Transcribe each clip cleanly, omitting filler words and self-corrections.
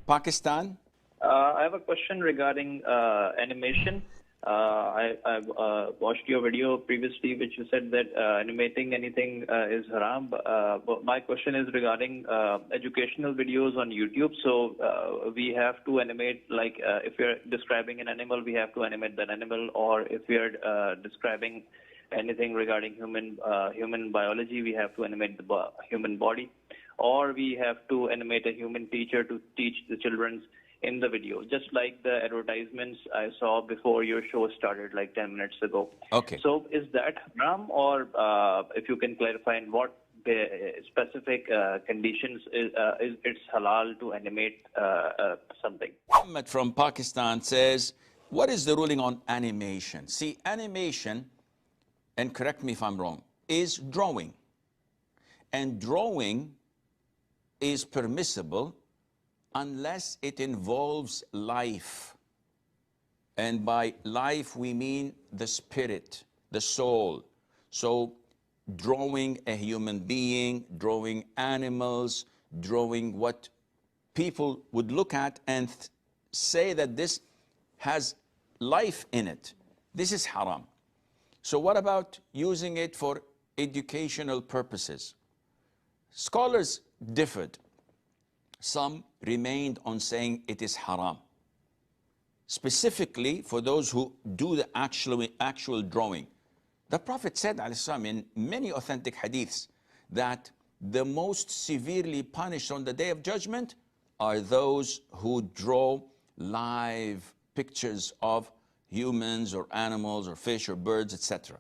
Pakistan. I have a question regarding animation. I watched your video previously, which you said that animating anything is haram. But my question is regarding educational videos on YouTube. So we have to animate, like if we're describing an animal, we have to animate that animal, or if we're describing anything regarding human biology, we have to animate the human body, or we have to animate a human teacher to teach the children in the video, just like the advertisements I saw before your show started, like 10 minutes ago. Okay. So is that haram, or if you can clarify in what the specific conditions it's halal to animate something? Muhammad from Pakistan says, what is the ruling on animation? See, animation, and correct me if I'm wrong, is drawing. And drawing is permissible unless it involves life. And by life, we mean the spirit, the soul. So drawing a human being, drawing animals, drawing what people would look at and say that this has life in it. This is haram. So what about using it for educational purposes? Scholars differed. Some remained on saying it is haram, specifically for those who do the actual drawing. The Prophet said in many authentic hadiths that the most severely punished on the Day of Judgment are those who draw live pictures of humans or animals or fish or birds, etc.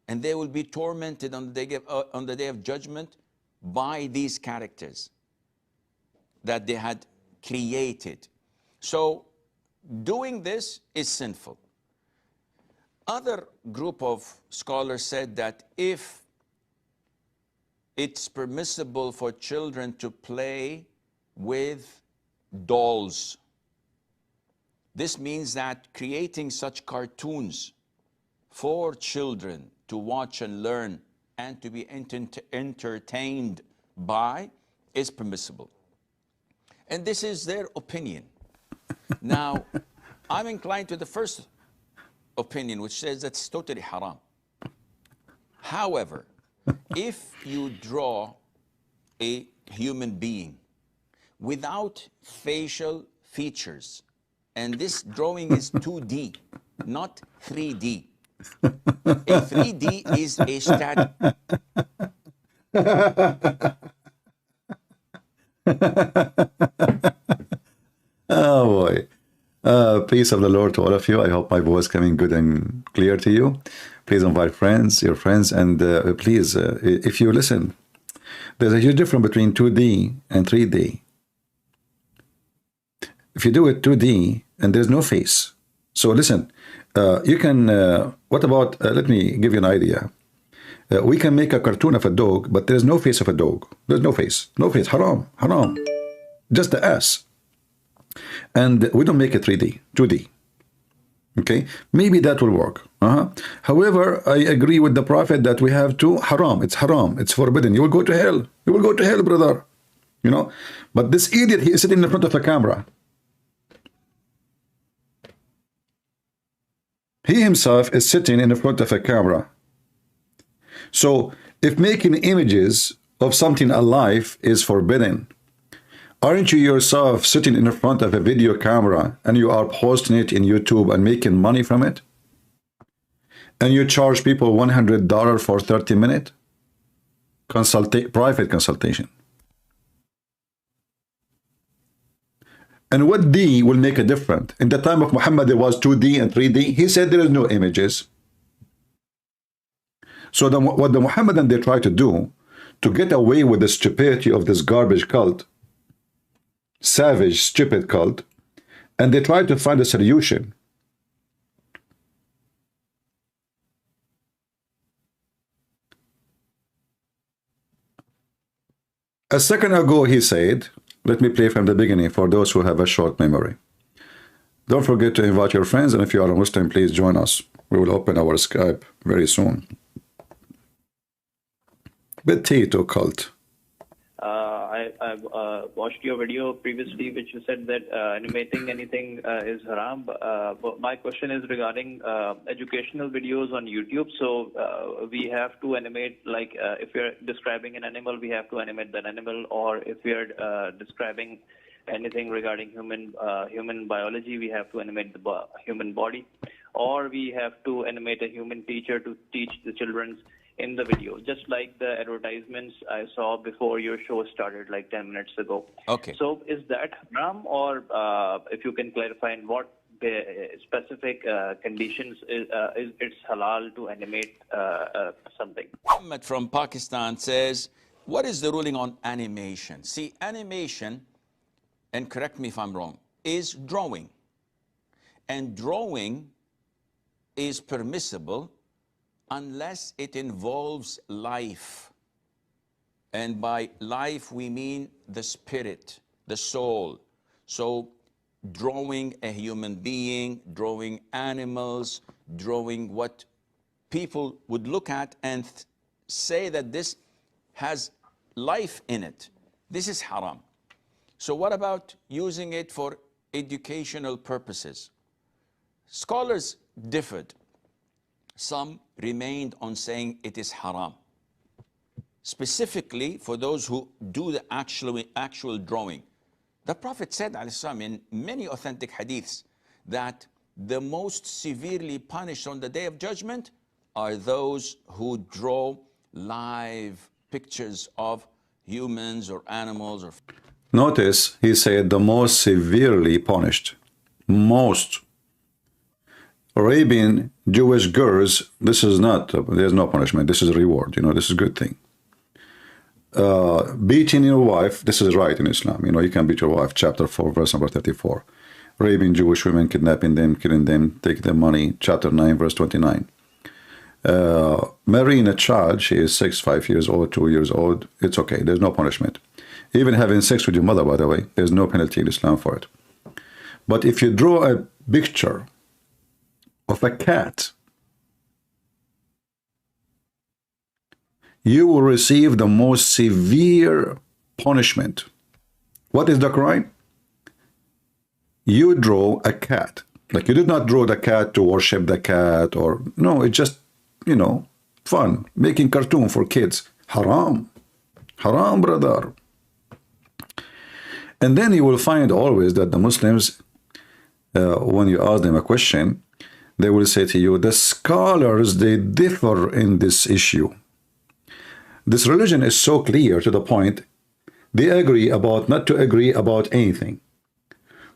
And they will be tormented on the Day of Judgment by these characters that they had created. So doing this is sinful. Other group of scholars said that if it's permissible for children to play with dolls, this means that creating such cartoons for children to watch and learn and to be entertained by is permissible. And this is their opinion. Now, I'm inclined to the first opinion, which says that's totally haram. However, if you draw a human being without facial features, and this drawing is 2D, not 3D. A 3D is a static. Oh boy. Peace of the Lord to all of you. I hope my voice coming good and clear to you. Please invite friends, your friends, and please, if you listen, there's a huge difference between 2D and 3D. If you do it 2D and there's no face, so listen, you can, what about, let me give you an idea. We can make a cartoon of a dog, but there's no face of a dog. There's no face. No face. Haram. Haram. Just the ass. And we don't make it 3D, 2D. Okay? Maybe that will work. However, I agree with the Prophet that we have to haram. It's haram. It's forbidden. You will go to hell. You will go to hell, brother. You know? But this idiot, he is sitting in front of a camera. He himself is sitting in front of a camera. So, if making images of something alive is forbidden, aren't you yourself sitting in front of a video camera and you are posting it in YouTube and making money from it? And you charge people $100 for 30 minutes? Private consultation. And what D will make a difference? In the time of Muhammad, there was 2D and 3D. He said there is no images. So what the Muhammadan they try to do to get away with the stupidity of this garbage cult, savage, stupid cult, and they try to find a solution. A second ago he said, let me play from the beginning for those who have a short memory. Don't forget to invite your friends, and if you are a Muslim, please join us. We will open our Skype very soon. Potato cult. I watched your video previously, which you said that animating anything is haram. But my question is regarding educational videos on YouTube. So we have to animate, like if we're describing an animal, we have to animate that animal, or if we're describing anything regarding human biology, we have to animate the human body, or we have to animate a human teacher to teach the children in the video, just like the advertisements I saw before your show started like 10 minutes ago. Okay. So is that haram, or if you can clarify in what specific conditions it's halal to animate something? Muhammad from Pakistan says, what is the ruling on animation? See, animation, and correct me if I'm wrong, is drawing. And drawing is permissible unless it involves life. And by life, we mean the spirit, the soul. So drawing a human being, drawing animals, drawing what people would look at and say that this has life in it. This is haram. So what about using it for educational purposes? Scholars differed. Some remained on saying it is haram, specifically for those who do the actual drawing. The Prophet said, ﷺ, in many authentic hadiths, that the most severely punished on the Day of Judgment are those who draw live pictures of humans or animals. Or notice he said the most severely punished. Most. Raping Jewish girls, this is not, there's no punishment. This is a reward, this is a good thing. Beating your wife, this is right in Islam. You can beat your wife, chapter 4, verse number 34. Raping Jewish women, kidnapping them, killing them, taking their money, chapter 9, verse 29. Marrying a child, she is 5 years old, 2 years old, it's okay, there's no punishment. Even having sex with your mother, by the way, there's no penalty in Islam for it. But if you draw a picture of a cat, you will receive the most severe punishment. What is the crime? You draw a cat. Like, you did not draw the cat to worship the cat, or no, it's just, fun, making cartoon for kids. Haram. Haram, brother. And then you will find always that the Muslims, when you ask them a question, they will say to you, the scholars, they differ in this issue. This religion is so clear to the point, they agree about not to agree about anything.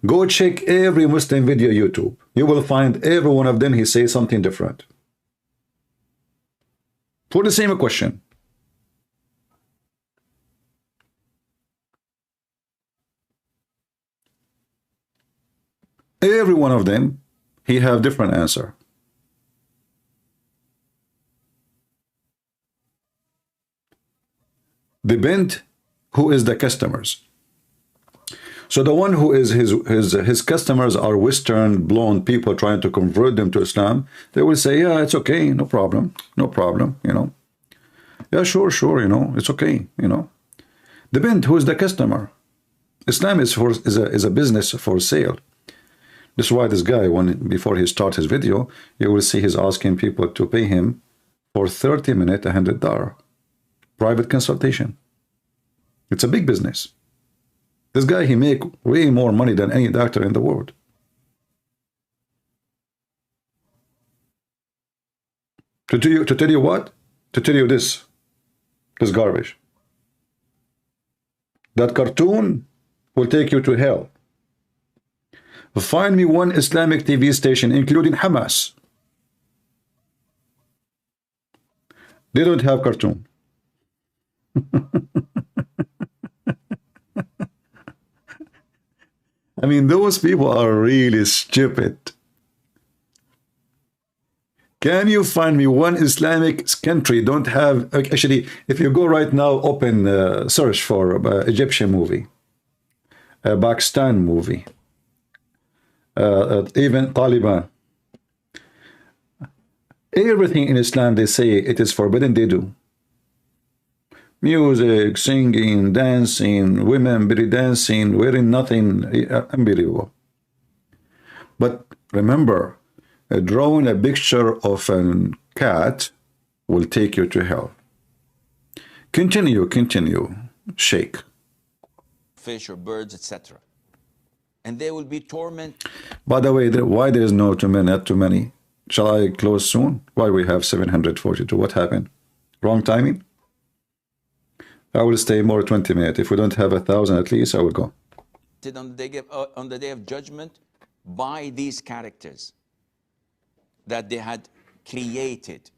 Go check every Muslim video YouTube. You will find every one of them, he says something different. For the same question. Every one of them, he have different answer. Depend who is the customers. So the one who is his customers are Western blonde people trying to convert them to Islam, they will say, yeah, it's okay, no problem, yeah, sure, it's okay, Depend who is the customer. Islam is a business for sale. This is why this guy, before he starts his video, you will see he's asking people to pay him for 30 minutes $100. Private consultation. It's a big business. This guy, he make way more money than any doctor in the world. To tell you what? To tell you this garbage. That cartoon will take you to hell. Find me one Islamic TV station, including Hamas. They don't have cartoon. I mean, those people are really stupid. Can you find me one Islamic country don't have, actually, if you go right now, open search for Egyptian movie, Pakistan movie, even Taliban. Everything in Islam, they say it is forbidden, they do. Music, singing, dancing, women belly dancing, wearing nothing, unbelievable. But remember, drawing a picture of a cat will take you to hell. Continue, sheikh. Fish or birds, etc. And they will be tormented. By the way, why there is no too many, not too many? Shall I close soon? Why we have 742? What happened? Wrong timing? I will stay more 20 minutes. If we don't have 1,000 at least, I will go. On the day of judgment by these characters that they had created.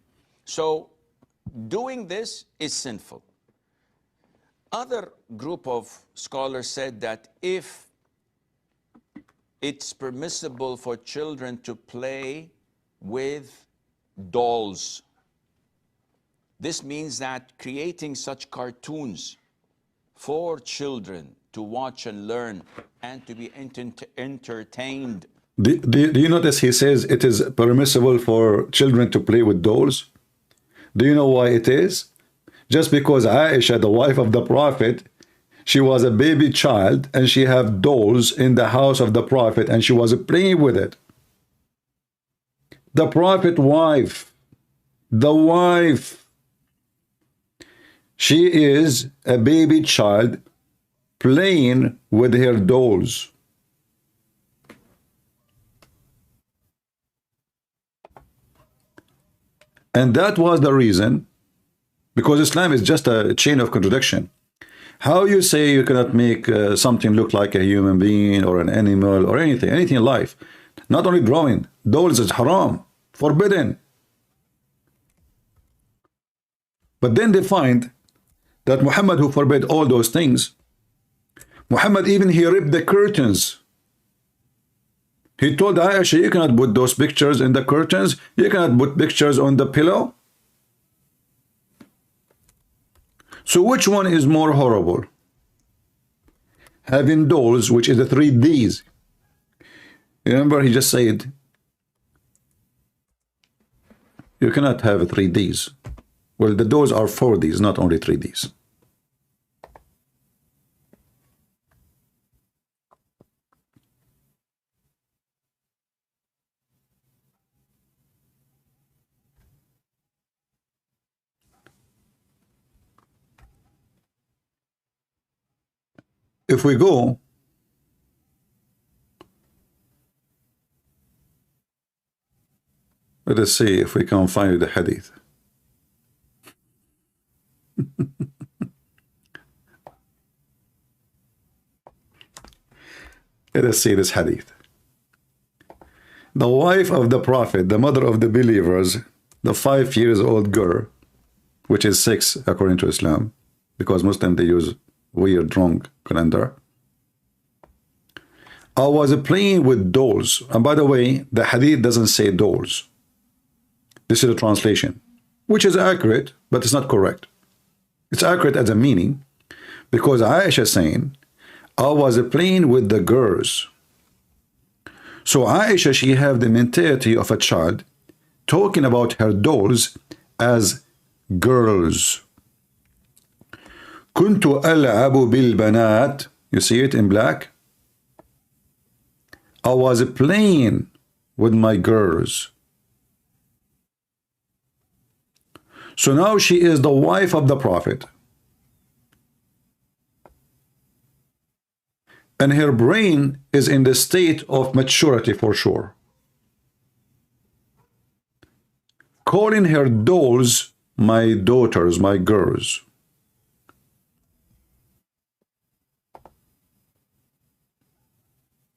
So doing this is sinful. Other group of scholars said that if it's permissible for children to play with dolls, this means that creating such cartoons for children to watch and learn and to be entertained. Do you notice he says it is permissible for children to play with dolls? Do you know why it is? Just because Aisha, the wife of the Prophet, she was a baby child and she had dolls in the house of the Prophet and she was playing with it. The Prophet wife, the wife, she is a baby child playing with her dolls. And that was the reason, because Islam is just a chain of contradiction. How you say you cannot make something look like a human being or an animal or anything in life? Not only drawing, dolls is haram, forbidden. But then they find that Muhammad, who forbade all those things, Muhammad even he ripped the curtains. He told Aisha, you cannot put those pictures in the curtains, you cannot put pictures on the pillow. So which one is more horrible? Having dolls, which is the 3Ds. Remember, he just said, you cannot have 3Ds. Well, the dolls are 4Ds, not only 3Ds. If we go let us see if we can find the hadith. Let us see this hadith. The wife of the Prophet, the mother of the believers, the 5-year-old girl, which is 6 according to Islam, because Muslims they use weird wrong calendar. I was playing with dolls. And by the way, the hadith doesn't say dolls. This is a translation, which is accurate, but it's not correct. It's accurate as a meaning, because Aisha is saying, I was playing with the girls. So Aisha, she have the mentality of a child, talking about her dolls as girls. كنت ألعب بالبنات. You see it in black? I was playing with my girls. So now she is the wife of the Prophet. And her brain is in the state of maturity for sure. Calling her dolls my daughters, my girls.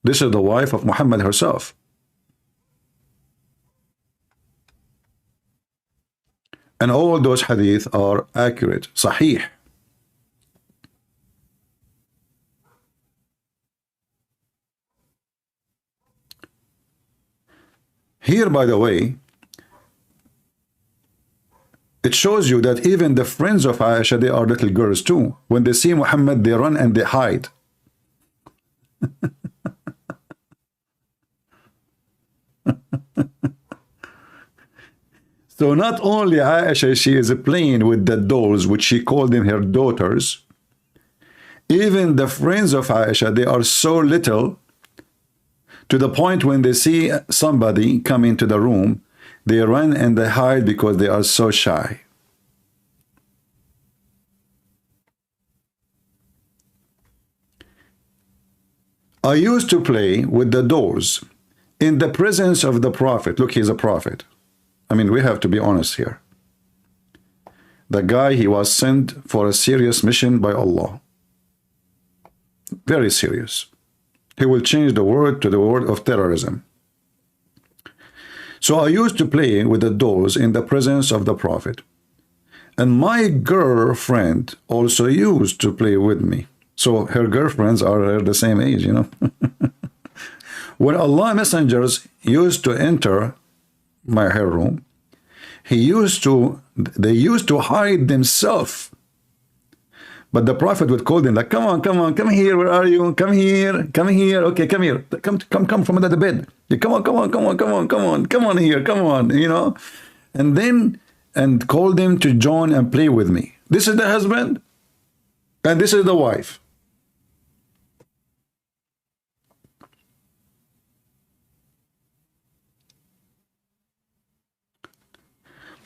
This is the wife of Muhammad herself. And all those hadith are accurate, sahih. Here, by the way, it shows you that even the friends of Aisha, they are little girls too. When they see Muhammad, they run and they hide. So not only Aisha, she is playing with the dolls, which she called them her daughters. Even the friends of Aisha, they are so little, to the point when they see somebody come into the room, they run and they hide because they are so shy. I used to play with the dolls in the presence of the prophet. Look, he's a prophet. I mean, we have to be honest here. The guy, he was sent for a serious mission by Allah. Very serious. He will change the world to the world of terrorism. So I used to play with the dolls in the presence of the prophet. And my girlfriend also used to play with me. So her girlfriends are the same age, you know. When Allah messengers used to enter her room, they used to hide themselves. But the prophet would call them like, come on, come here, where are you? Come here, okay, come here, come from under the bed. Come on here, come on, you know. And then, and call them to join and play with me. This is the husband, and this is the wife.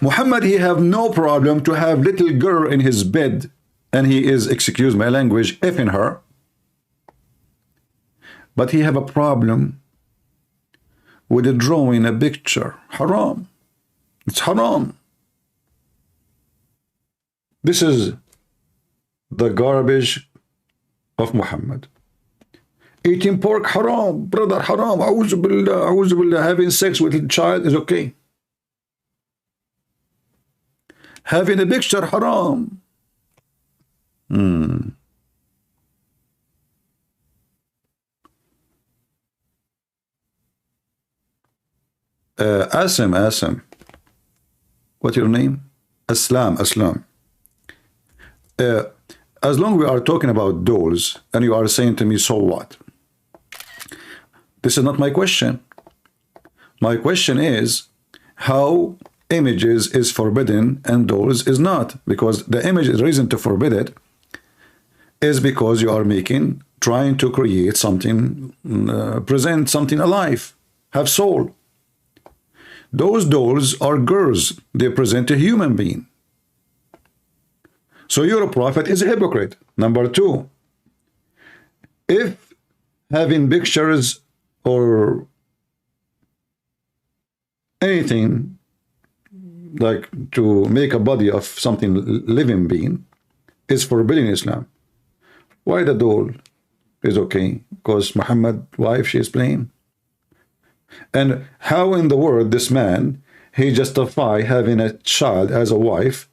Muhammad, he have no problem to have little girl in his bed, and he is, excuse my language, effing her. But he have a problem with drawing a picture. Haram. It's haram. This is the garbage of Muhammad. Eating pork, haram. Brother, haram. A'udhu billah, a'udhu billah. Having sex with a child is okay. Having a picture, haram. Asim. What's your name? Aslam. As long as we are talking about dolls, and you are saying to me, so what? This is not my question. My question is, how images is forbidden and dolls is not? Because the image is reason to forbid it is because you are trying to create something, present something alive, have soul. Those dolls are girls. They present a human being. So your prophet is a hypocrite. Number two, if having pictures or anything like to make a body of something living being is forbidden in Islam, why the doll is okay? Because Muhammad's wife, she is playing. And how in the world this man, he justify having a child as a wife,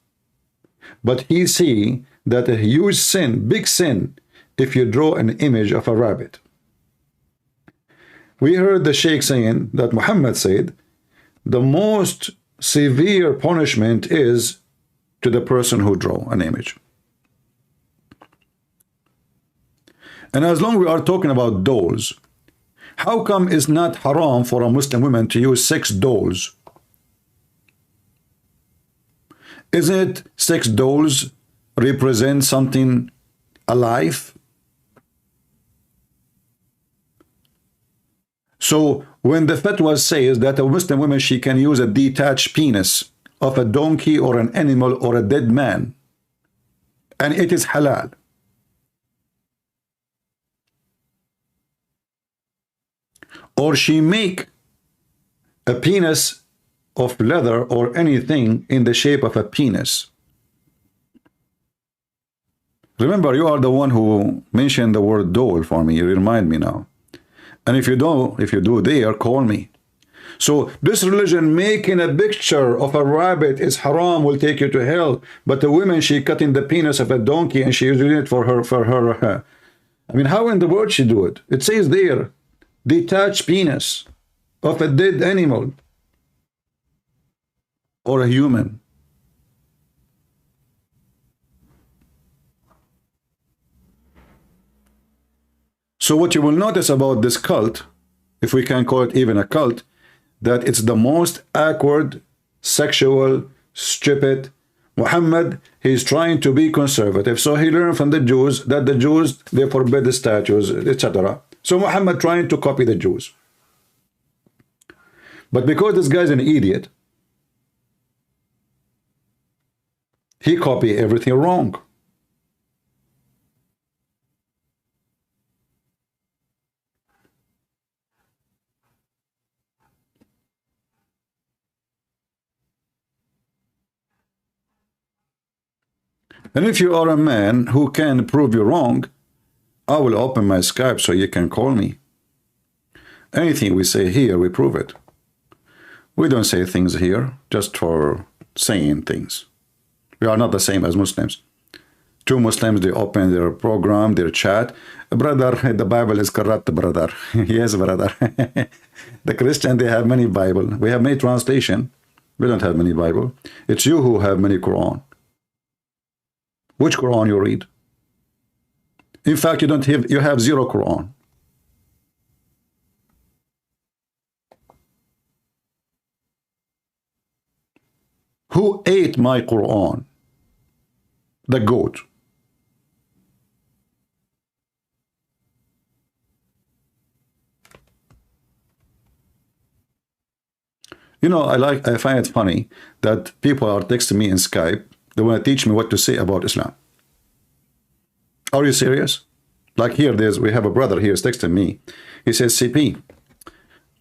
but he see that a huge sin, big sin, if you draw an image of a rabbit. We heard the sheikh saying that Muhammad said the most severe punishment is to the person who draw an image. And as long as we are talking about dolls, how come it's not haram for a Muslim woman to use sex dolls? Isn't sex dolls represent something alive? So when the fatwa says that a Muslim woman, she can use a detached penis of a donkey or an animal or a dead man, and it is halal, or she make a penis of leather or anything in the shape of a penis. Remember, you are the one who mentioned the word doll for me. You remind me now. And if you do there, call me. So this religion making a picture of a rabbit is haram, will take you to hell. But the woman, she cutting the penis of a donkey and she using it for her. I mean, how in the world she do it? It says there, detached penis of a dead animal or a human. So what you will notice about this cult, if we can call it even a cult, that it's the most awkward sexual, stupid. Muhammad, he's trying to be conservative, so he learned from the Jews that the Jews, they forbid the statues, etc. So Muhammad trying to copy the Jews. But because this guy's an idiot, he copied everything wrong. And if you are a man who can prove you wrong, I will open my Skype so you can call me. Anything we say here, we prove it. We don't say things here just for saying things. We are not the same as Muslims. Two Muslims, they open their program, their chat. Brother, the Bible is corrupt, brother. Yes, brother. The Christian, they have many Bible. We have many translation. We don't have many Bible. It's you who have many Quran. Which Quran you read? In fact, you have zero Quran. Who ate my Quran? The goat. You know, I find it funny that people are texting me in Skype. They want to teach me what to say about Islam. Are you serious? Like here, we have a brother here is texting me. He says, CP,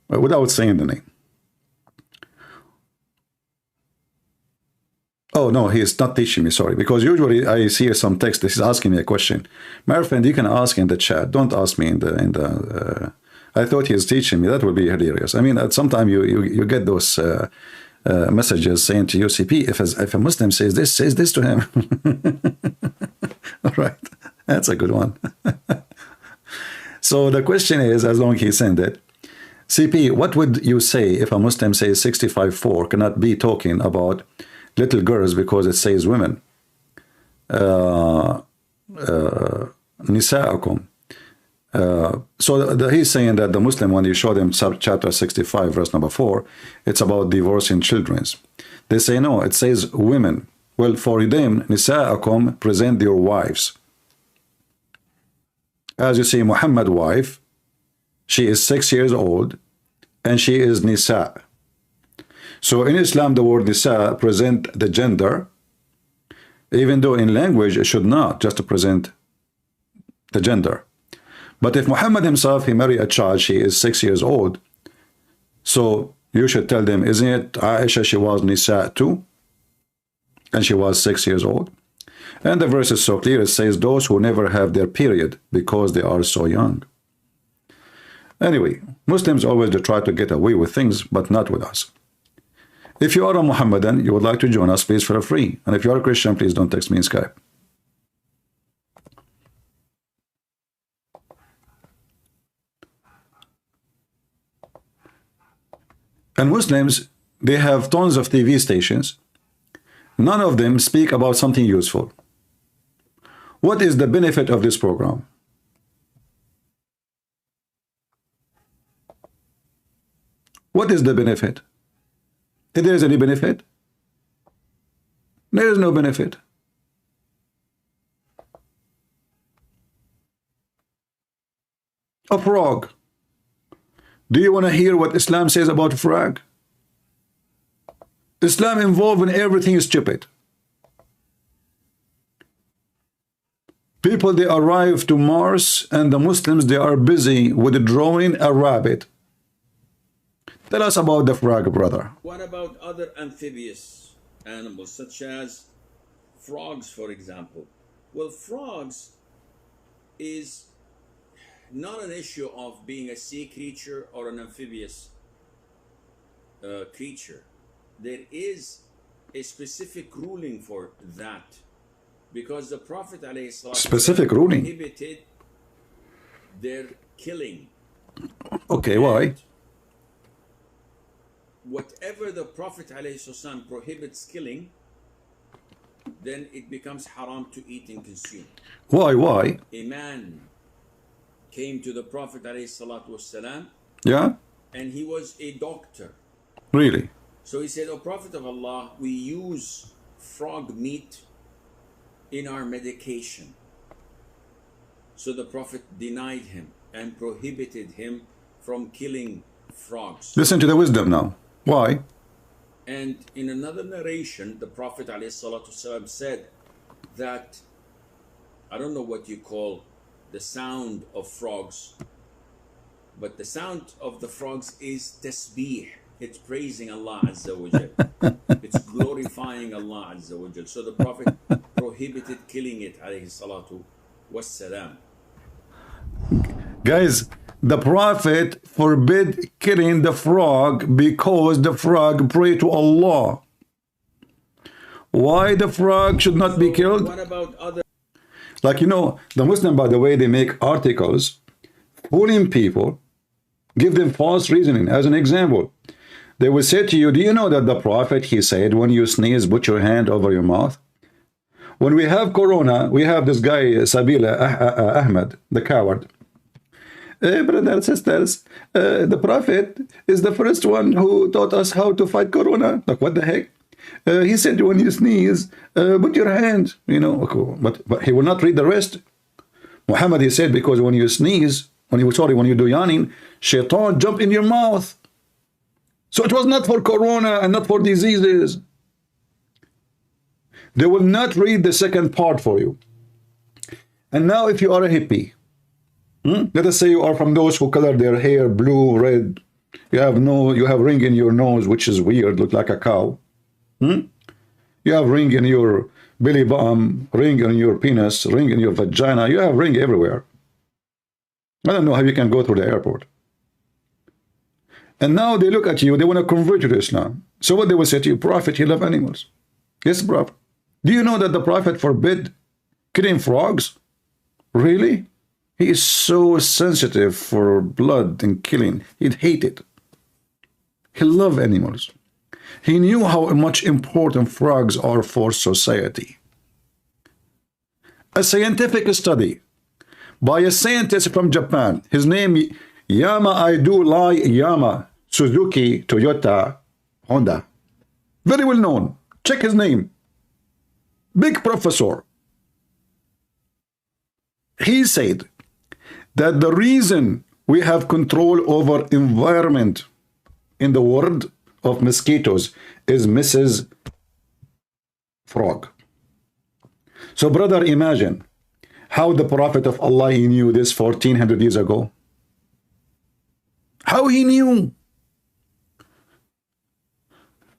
without saying the name. Oh, no, he is not teaching me, sorry. Because usually I see some text, this is asking me a question. My friend, you can ask in the chat. Don't ask me in the I thought he is teaching me. That would be hilarious. I mean, at some time you get those messages saying to you, CP, if a Muslim says this to him. All right, that's a good one. So the question is, as long as he sent it, CP, what would you say if a Muslim says 65:4 cannot be talking about little girls because it says women? Nisa'akum. So he's saying that the Muslim, when you show them chapter 65, verse number 4, it's about divorcing children. They say, no, it says women. Well, for them, Nisa'akum, present your wives. As you see, Muhammad's wife, she is 6 years old, and she is Nisa. So in Islam, the word Nisa present the gender, even though in language it should not just present the gender. But if Muhammad himself, he married a child, she is 6 years old, so you should tell them, isn't it Aisha, she was Nisa too? And she was 6 years old. And the verse is so clear, it says, those who never have their period because they are so young. Anyway, Muslims always try to get away with things, but not with us. If you are a Muhammadan, you would like to join us, please feel free. And if you are a Christian, please don't text me in Skype. And Muslims, they have tons of TV stations. None of them speak about something useful. What is the benefit of this program? What is the benefit? If there is any benefit, there is no benefit. A frog. Do you want to hear what Islam says about a frog? Islam involved in everything is stupid. People, they arrive to Mars, and the Muslims, they are busy with drawing a rabbit. Tell us about the frog, brother. What about other amphibious animals, such as frogs, for example? Well, frogs is not an issue of being a sea creature or an amphibious creature. There is a specific ruling for that, because the Prophet specific ruling prohibited their killing. Okay, why? Whatever the Prophet ﷺ prohibits killing, then it becomes haram to eat and consume. Why? A man came to the Prophet ﷺ, yeah, and he was a doctor. Really? So he said, "O Prophet of Allah, we use frog meat in our medication." So the Prophet denied him and prohibited him from killing frogs. Listen to the wisdom now. Why? And in another narration, the Prophet ﷺ said that, I don't know what you call the sound of frogs, but the sound of the frogs is tasbih. It's praising Allah Azza wa Jal. It's glorifying Allah Azza wa Jal. So the Prophet prohibited killing it, alayhi salatu wassalam. Guys, the Prophet forbid killing the frog because the frog prayed to Allah. Why the frog should not be killed? What about other? Like, you know, the Muslim, by the way, they make articles fooling people, give them false reasoning. As an example, they will say to you, do you know that the Prophet, he said, when you sneeze, put your hand over your mouth? When we have Corona, we have this guy, Sabila Ahmed, the coward. Brothers, sisters, the Prophet is the first one who taught us how to fight Corona. Like, what the heck? He said, when you sneeze, put your hand, you know, but he will not read the rest. Muhammad, he said, because when you sneeze, when you do yawning, shaitan jump in your mouth. So it was not for Corona and not for diseases. They will not read the second part for you. And now if you are a hippie, let us say you are from those who color their hair blue, red, you have ring in your nose, which is weird, look like a cow. You have ring in your belly button, ring in your penis, ring in your vagina, you have ring everywhere. I don't know how you can go through the airport. And now they look at you, they want to convert you to Islam. So what they will say to you, Prophet, you love animals. Yes, Prophet. Do you know that the Prophet forbid killing frogs? Really? He is so sensitive for blood and killing. He'd hate it. He loved animals. He knew how much important frogs are for society. A scientific study by a scientist from Japan, his name Yama Yama, Suzuki, Toyota, Honda. Very well known. Check his name. Big professor. He said that the reason we have control over environment in the world of mosquitoes is Mrs. Frog. So brother, imagine how the Prophet of Allah, he knew this 1400 years ago. How he knew.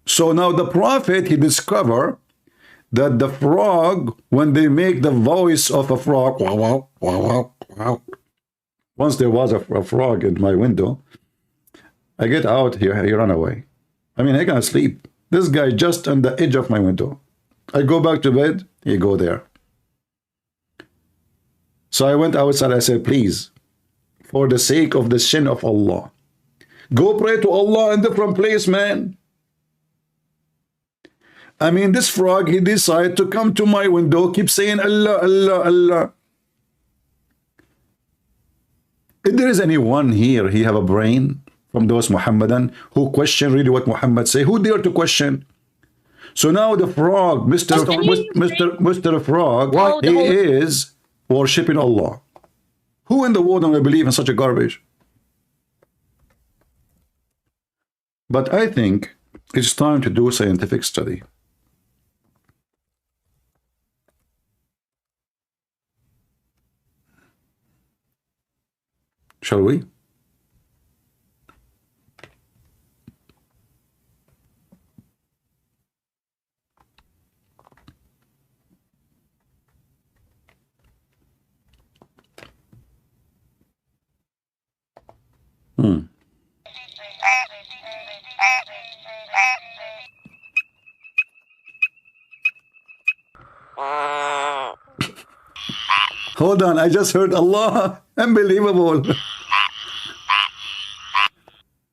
So now the Prophet, he discovered that the frog, when they make the voice of a frog, wow, wow, wow, wow. Once there was a frog in my window, I get out here, he run away. I mean, I can't sleep. This guy just on the edge of my window. I go back to bed, he go there. So I went outside, I said, please, for the sake of the sin of Allah, go pray to Allah in a different place, man. I mean, this frog, he decided to come to my window, keep saying Allah, Allah, Allah. If there is anyone here, he have a brain from those Muhammadan who question really what Muhammad say, who dare to question? So now the frog, Mr. Frog, he is worshipping Allah. Who in the world will believe in such a garbage? But I think it's time to do a scientific study. Shall we? Hold on, I just heard Allah. Unbelievable.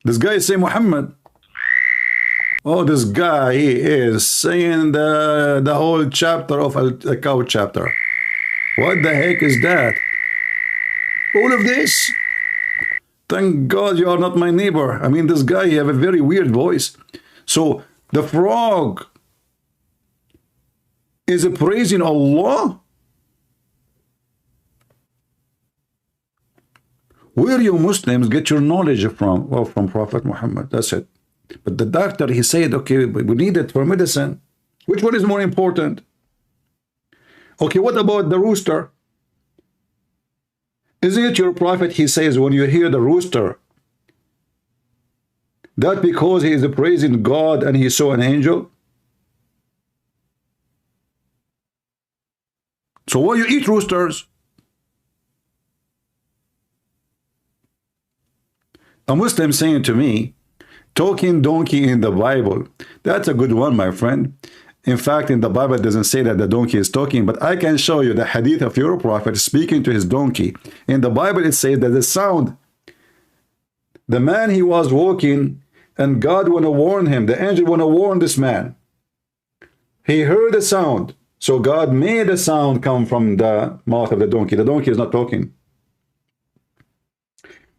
This guy is saying Muhammad. Oh, this guy, he is saying the whole chapter of a cow chapter. What the heck is that? All of this? Thank God you are not my neighbor. I mean, this guy, he have a very weird voice. So the frog is praising Allah. Where you Muslims get your knowledge from? Well, from Prophet Muhammad. That's it. But the doctor, he said, okay, we need it for medicine. Which one is more important? Okay, what about the rooster? Isn't it your prophet, he says, when you hear the rooster, that because he is praising God and he saw an angel? So why you eat roosters? A Muslim saying to me, talking donkey in the Bible, that's a good one, my friend. In fact, in the Bible, it doesn't say that the donkey is talking, but I can show you the hadith of your prophet speaking to his donkey. In the Bible, it says that the sound, the man he was walking, and God want to warn him, the angel want to warn this man. He heard a sound, so God made a sound come from the mouth of the donkey. The donkey is not talking.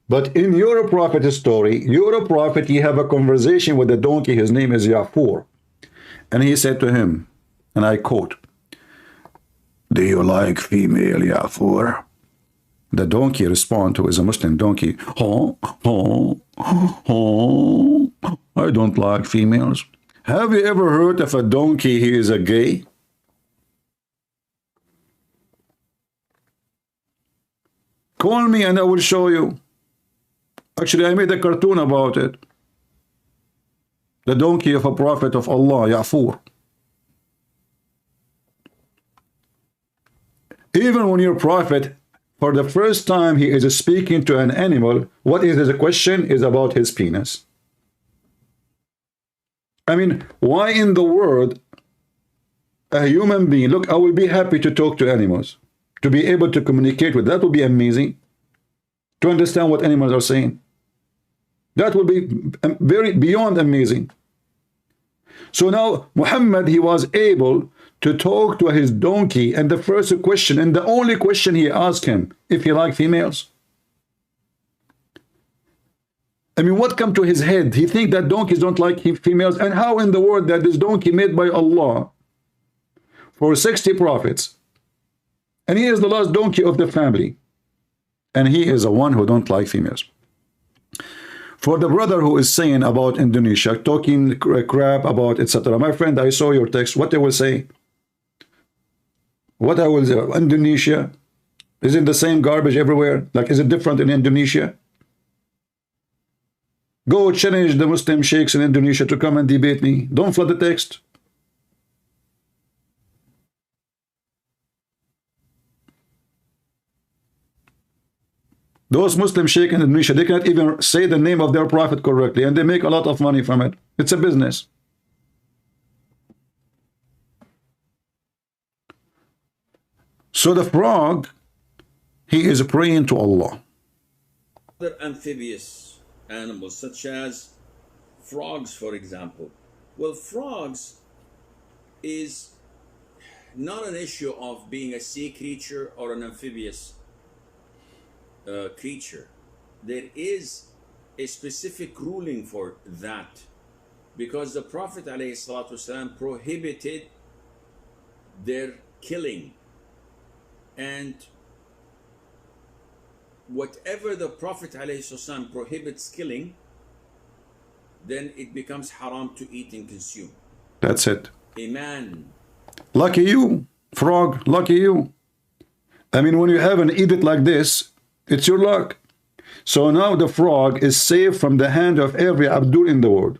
But in your prophet's story, your prophet, he have a conversation with the donkey. His name is Ya'fur. And he said to him, and I quote, "Do you like female, Ya'fur?" The donkey respond to, is a Muslim donkey, "Oh, oh, oh, I don't like females." Have you ever heard of a donkey he is a gay? Call me and I will show you. Actually, I made a cartoon about it. The donkey of a prophet of Allah, Ya'fur. Even when your prophet, for the first time he is speaking to an animal, what is the question? Is about his penis. I mean, why in the world a human being, look, I will be happy to talk to animals, to be able to communicate with, that would be amazing, to understand what animals are saying. That would be very beyond amazing. So now Muhammad, he was able to talk to his donkey, and the first question and the only question he asked him, if he liked females. I mean, what come to his head? He think that donkeys don't like females, and how in the world that this donkey made by Allah for 60 prophets, and he is the last donkey of the family, and he is the one who don't like females. For the brother who is saying about Indonesia, talking crap about etc. My friend, I saw your text. What they will say? What I will say? Indonesia, is it the same garbage everywhere? Like, is it different in Indonesia? Go challenge the Muslim sheikhs in Indonesia to come and debate me. Don't flood the text. Those Muslim sheikhs in Indonesia, they cannot even say the name of their prophet correctly, and they make a lot of money from it. It's a business. So the frog, he is praying to Allah. Other amphibious animals, such as frogs, for example. Well, frogs is not an issue of being a sea creature or an amphibious creature. There is a specific ruling for that, because the Prophet ﷺ prohibited their killing, and whatever the Prophet ﷺ prohibits killing, then it becomes haram to eat and consume. That's it. Amen. Lucky you, frog, lucky you. I mean, when you have an edict like this, it's your luck. So now the frog is safe from the hand of every Abdul in the world.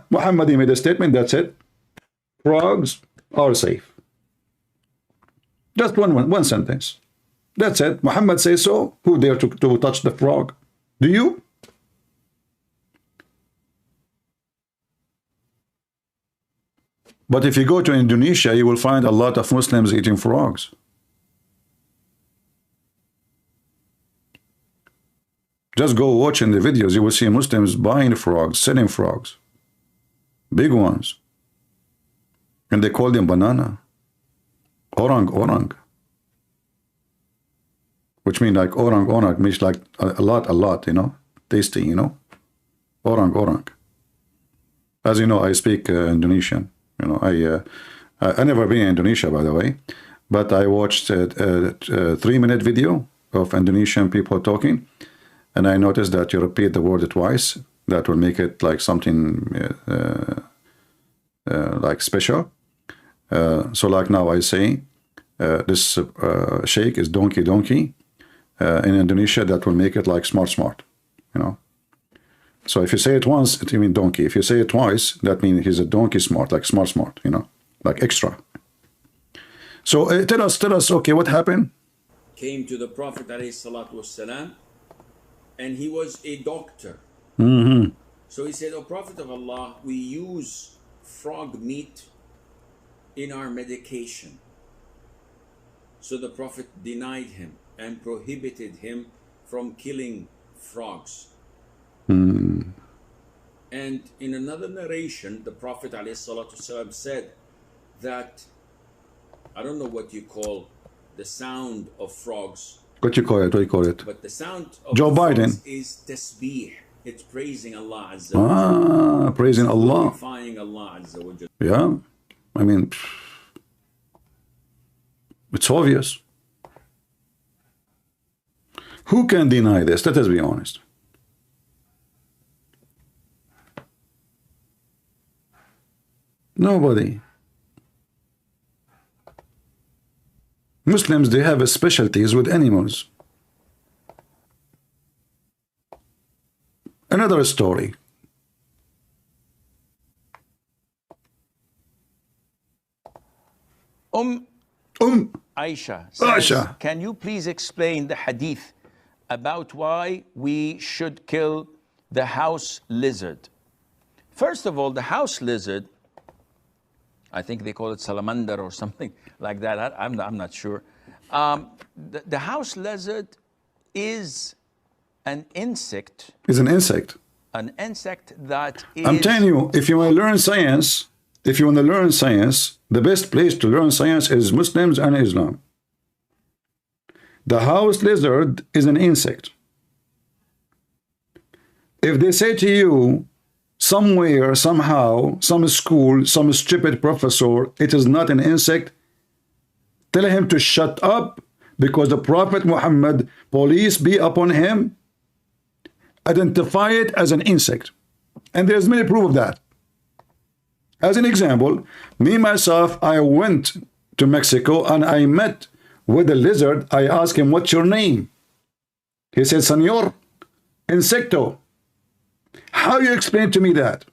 Muhammad, he made a statement, that's it. Frogs are safe. Just one sentence. That's it. Muhammad says so. Who dare to touch the frog? Do you? But if you go to Indonesia, you will find a lot of Muslims eating frogs. Just go watch in the videos. You will see Muslims buying frogs, selling frogs. Big ones. And they call them banana. Orang. Which means like orang, means like a lot, you know. Tasty, you know. Orang. As you know, I speak Indonesian. You know, I never been in Indonesia, by the way, but I watched a 3-minute video of Indonesian people talking, and I noticed that you repeat the word twice. That will make it like something like special. So like now I say, this sheikh is donkey donkey. In Indonesia, that will make it like smart, you know. So if you say it once, it means donkey. If you say it twice, that means he's a donkey smart, like smart, you know, like extra. So tell us, okay, what happened? Came to the Prophet ﷺ, and he was a doctor. So he said, "O Prophet of Allah, we use frog meat in our medication." So the Prophet denied him and prohibited him from killing frogs. And in another narration, the Prophet ﷺ said that, I don't know what you call the sound of frogs. What you call it? But the sound of Joe Biden frogs is tasbih. It's praising Allah Azza wa Jalla. Praising Allah. Glorifying Allah Azza wa Jalla. Yeah, I mean, it's obvious. Who can deny this? Let us be honest. Nobody. Muslims, they have a specialties with animals. Another story. Aisha says, Aisha, can you please explain the hadith about why we should kill the house lizard? First of all, the house lizard, I think they call it salamander or something like that. I'm not sure. The house lizard is an insect. is an insect. An insect that is... I'm telling you, if you want to learn science, the best place to learn science is Muslims and Islam. The house lizard is an insect. If they say to you, somewhere, somehow, some school, some stupid professor, it is not an insect, tell him to shut up, because the Prophet Muhammad, peace be upon him, identify it as an insect. And there's many proof of that. As an example, me myself, I went to Mexico and I met with a lizard. I asked him, what's your name? He said, Señor Insecto. How you explain to me that?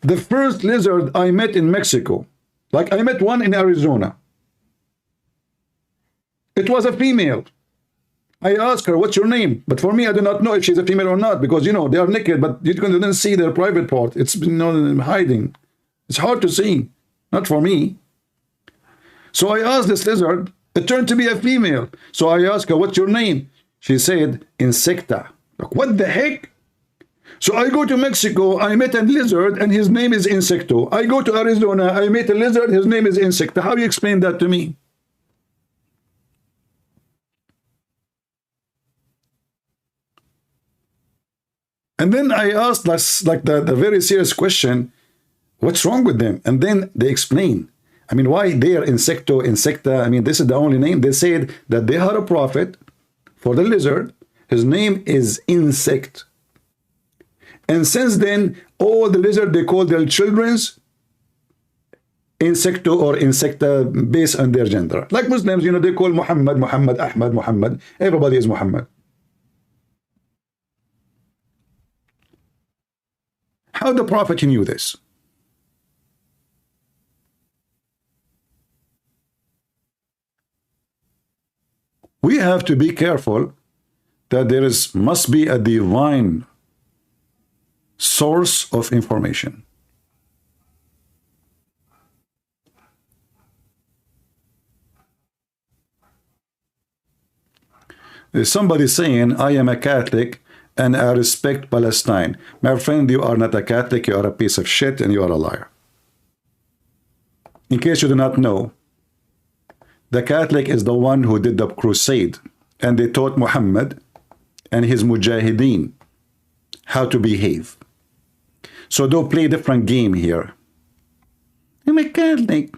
The first lizard I met in Mexico, like I met one in Arizona. It was a female. I asked her, what's your name? But for me, I do not know if she's a female or not, because, you know, they are naked, but you couldn't see their private part. It's, you know, hiding. It's hard to see. Not for me. So I asked this lizard. It turned to be a female. So I asked her, what's your name? She said, Insecta. Like, what the heck? So I go to Mexico, I met a lizard, and his name is Insecto. I go to Arizona, I met a lizard, his name is Insecta. How do you explain that to me? And then I asked like the very serious question, what's wrong with them? And then they explain. I mean, why they are Insecto, Insecta? I mean, this is the only name. They said that they had a prophet for the lizard. His name is Insect. And since then, all the lizard, they call their children's Insecto or Insecta based on their gender. Like Muslims, you know, they call Muhammad, Muhammad, Ahmad, Muhammad. Everybody is Muhammad. How the prophet knew this? We have to be careful that there must be a divine source of information. There's somebody saying, I am a Catholic and I respect Palestine. My friend, you are not a Catholic, you are a piece of shit and you are a liar. In case you do not know, the Catholic is the one who did the crusade, and they taught Muhammad and his mujahideen how to behave. So don't play different game here. I'm a Catholic.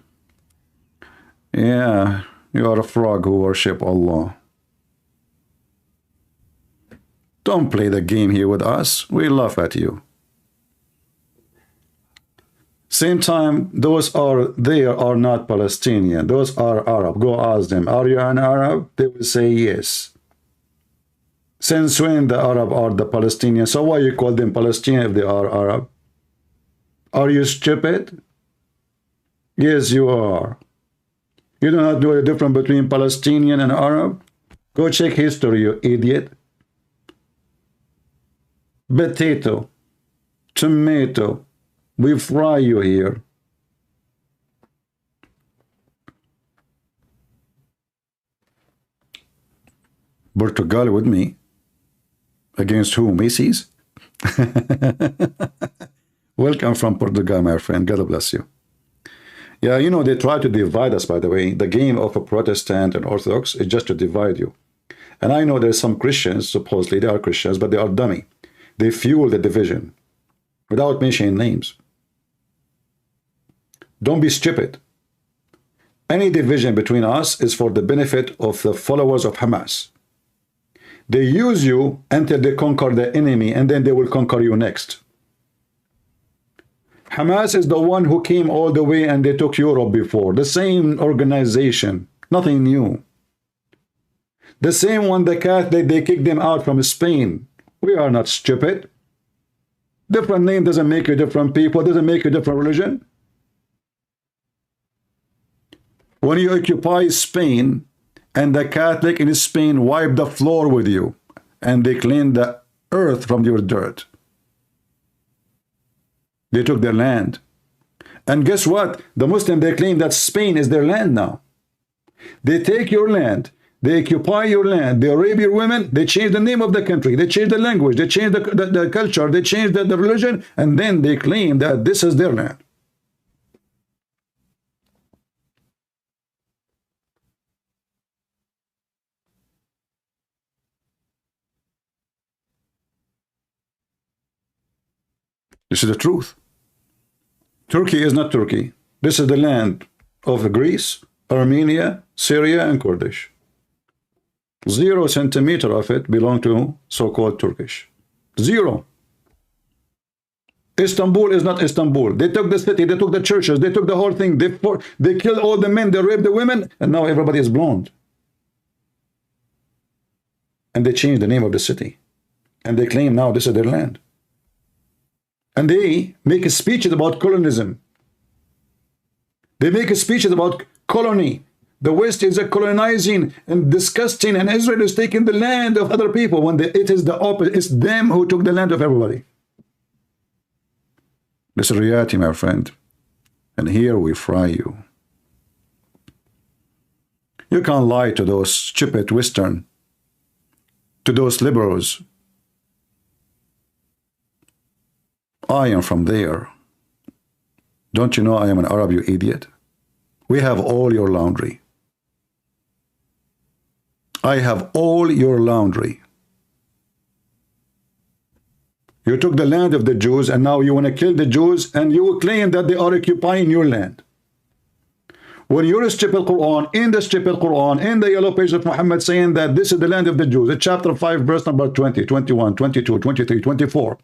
Yeah, you are a frog who worship Allah. Don't play the game here with us. We laugh at you. Same time, those are not Palestinian. Those are Arab. Go ask them, are you an Arab? They will say yes. Since when the Arab are the Palestinians? So why you call them Palestinian if they are Arab? Are you stupid? Yes, you are. You do not know the difference between Palestinian and Arab? Go check history, you idiot. Potato, tomato, we fry you here. Portugal with me. Against who? Macy's? Welcome from Portugal, my friend. God bless you. Yeah, you know, they try to divide us, by the way. The game of a Protestant and Orthodox is just to divide you. And I know there's some Christians, supposedly they are Christians, but they are dummy. They fuel the division without mentioning names. Don't be stupid. Any division between us is for the benefit of the followers of Hamas. They use you until they conquer the enemy, and then they will conquer you next. Hamas is the one who came all the way and they took Europe before. The same organization, nothing new. The same one, the Catholic, they kicked them out from Spain. We are not stupid. Different name doesn't make you different people, doesn't make you different religion. When you occupy Spain, and the Catholic in Spain wipe the floor with you, and they clean the earth from your dirt. They took their land. And guess what? The Muslim, they claim that Spain is their land now. They take your land. They occupy your land. They rape your women. They change the name of the country. They change the language. They change the culture. They change the religion. And then they claim that this is their land. This is the truth. Turkey is not Turkey. This is the land of Greece, Armenia, Syria, and Kurdish. 0 centimeter of it belong to so-called Turkish. 0. Istanbul is not Istanbul. They took the city, they took the churches, they took the whole thing. They killed all the men, they raped the women, and now everybody is blonde. And they changed the name of the city. And they claim now this is their land. And they make speeches about colonism. They make speeches about colony. The West is colonizing and disgusting, and Israel is taking the land of other people when it is the opposite. It's them who took the land of everybody. This is reality, my friend. And here we fry you. You can't lie to those stupid Western, to those liberals. I am from there. Don't you know I am an Arab, you idiot? We have all your laundry. I have all your laundry. You took the land of the Jews, and now you want to kill the Jews, and you claim that they are occupying your land. When you strip Al-Quran, in the strip Al-Quran, in the yellow page of Muhammad saying that this is the land of the Jews, chapter 5, verse number 20, 21, 22, 23, 24.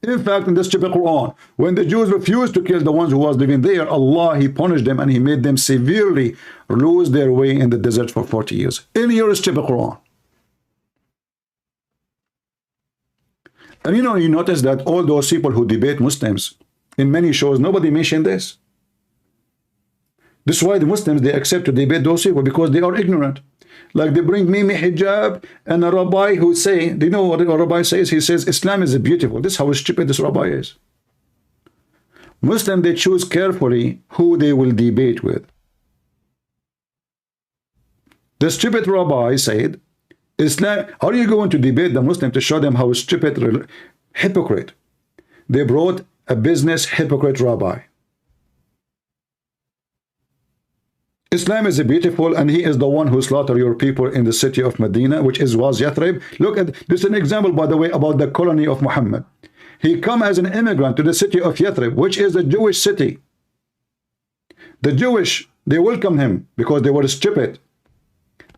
In fact, in the strip Quran, when the Jews refused to kill the ones who was living there, Allah, He punished them and He made them severely lose their way in the desert for 40 years. In your strip Quran. And you know, you notice that all those people who debate Muslims, in many shows, nobody mentioned this. This is why the Muslims, they accept to debate those people, because they are ignorant. Like they bring Mimi hijab and a rabbi who say, do you know what a rabbi says? He says, Islam is beautiful. This is how stupid this rabbi is. Muslims, they choose carefully who they will debate with. The stupid rabbi said, Islam, how are you going to debate the Muslim to show them how stupid, hypocrite? They brought a business hypocrite rabbi. Islam is beautiful, and he is the one who slaughtered your people in the city of Medina, which was Yathrib. Look at this is an example, by the way, about the colony of Muhammad. He come as an immigrant to the city of Yathrib, which is a Jewish city. The Jewish, they welcome him because they were stupid.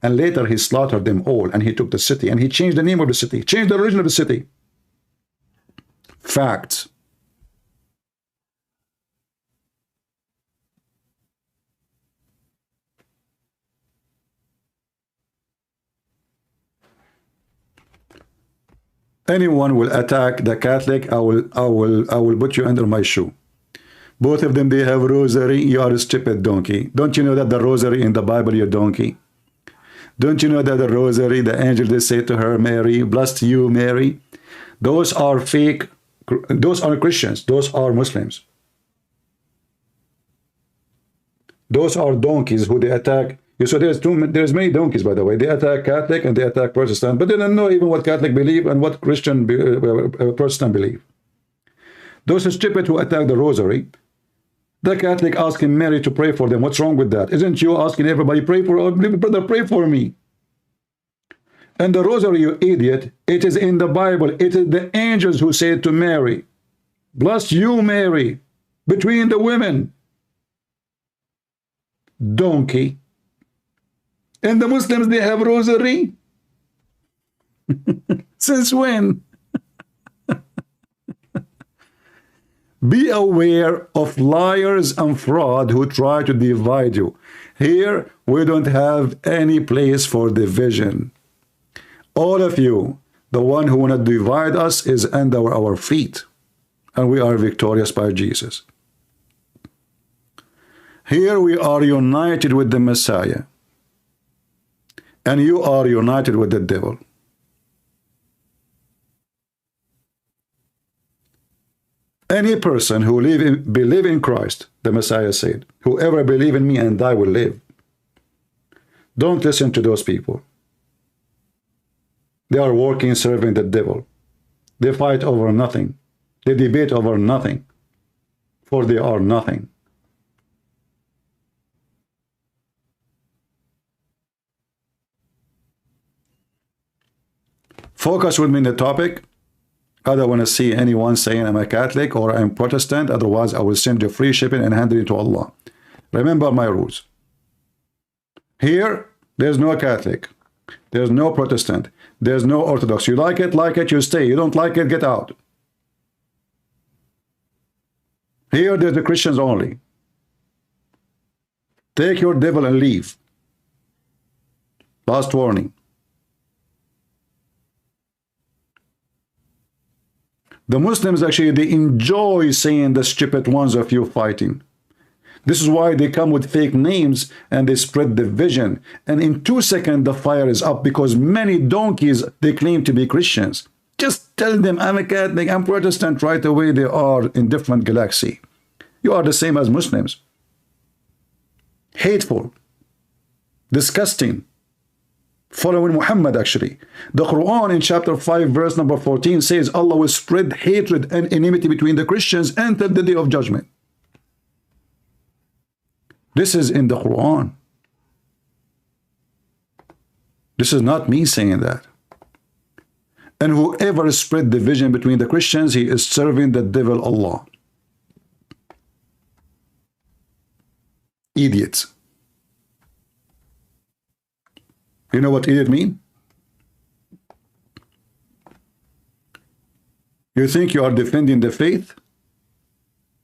And later he slaughtered them all, and he took the city, and he changed the name of the city, changed the religion of the city. Facts. Anyone will attack the Catholic, I will put you under my shoe. Both of them, they have rosary. You are a stupid donkey. Don't you know that the rosary in the Bible, you donkey? Don't you know that the rosary, the angel, they say to her, Mary, blessed you, Mary? Those are fake. Those are Christians. Those are Muslims. Those are donkeys who they attack. You saw there's many donkeys, by the way. They attack Catholic and they attack Protestant, but they don't know even what Catholic believe and what Christian Protestant believe. Those are stupid who attack the rosary. The Catholic asking Mary to pray for them. What's wrong with that? Isn't you asking everybody pray for brother, pray for me? And the rosary, you idiot, it is in the Bible. It is the angels who said to Mary, bless you, Mary, between the women. Donkey. And the Muslims, they have rosary? Since when? Be aware of liars and fraud who try to divide you. Here, we don't have any place for division. All of you, the one who want to divide us is under our feet. And we are victorious by Jesus. Here we are united with the Messiah. And you are united with the devil. Any person who believe in Christ, the Messiah said, whoever believe in me and I will live. Don't listen to those people. They are working, serving the devil. They fight over nothing. They debate over nothing. For they are nothing. Focus with me in the topic. I don't want to see anyone saying I'm a Catholic or I'm Protestant. Otherwise, I will send you free shipping and hand it to Allah. Remember my rules. Here, there's no Catholic. There's no Protestant. There's no Orthodox. You like it, you stay. You don't like it, get out. Here, there's the Christians only. Take your devil and leave. Last warning. The Muslims actually, they enjoy seeing the stupid ones of you fighting. This is why they come with fake names and they spread division. And in 2 seconds, the fire is up because many donkeys, they claim to be Christians. Just tell them, I'm a Catholic, I'm Protestant, right away they are in different galaxy. You are the same as Muslims. Hateful. Disgusting. Following Muhammad actually. The Quran in chapter 5 verse number 14 says Allah will spread hatred and enmity between the Christians until the day of judgment. This is in the Quran. This is not me saying that. And whoever spread division between the Christians, he is serving the devil Allah. Idiots. You know what idiot mean? You think you are defending the faith?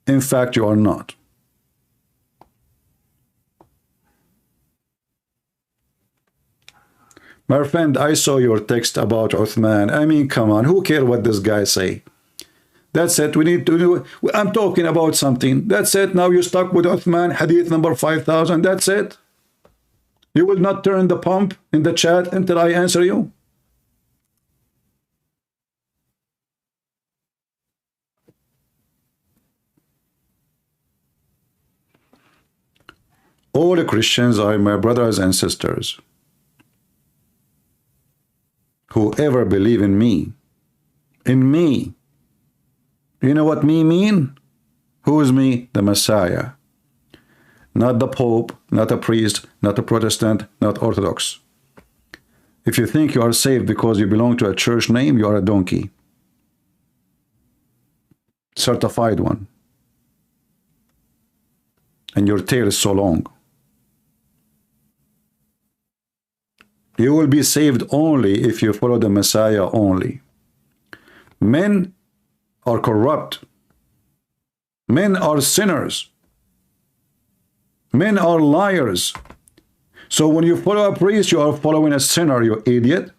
In fact, you are not. My friend, I saw your text about Uthman. I mean, come on, who cares what this guy say? That's it, we need to do, I'm talking about something. That's it, now you're stuck with Uthman, hadith number 5000, that's it. You will not turn the pump in the chat until I answer you? All the Christians are my brothers and sisters. Whoever believe in me, you know what me mean? Who is me? The Messiah. Not the Pope, not a priest, not a Protestant, not Orthodox. If you think you are saved because you belong to a church name, you are a donkey. certified one, and your tail is so long. You will be saved only if you follow the Messiah only. Men are corrupt. Men are sinners. Men are liars. So when you follow a priest, you are following a sinner, you idiot.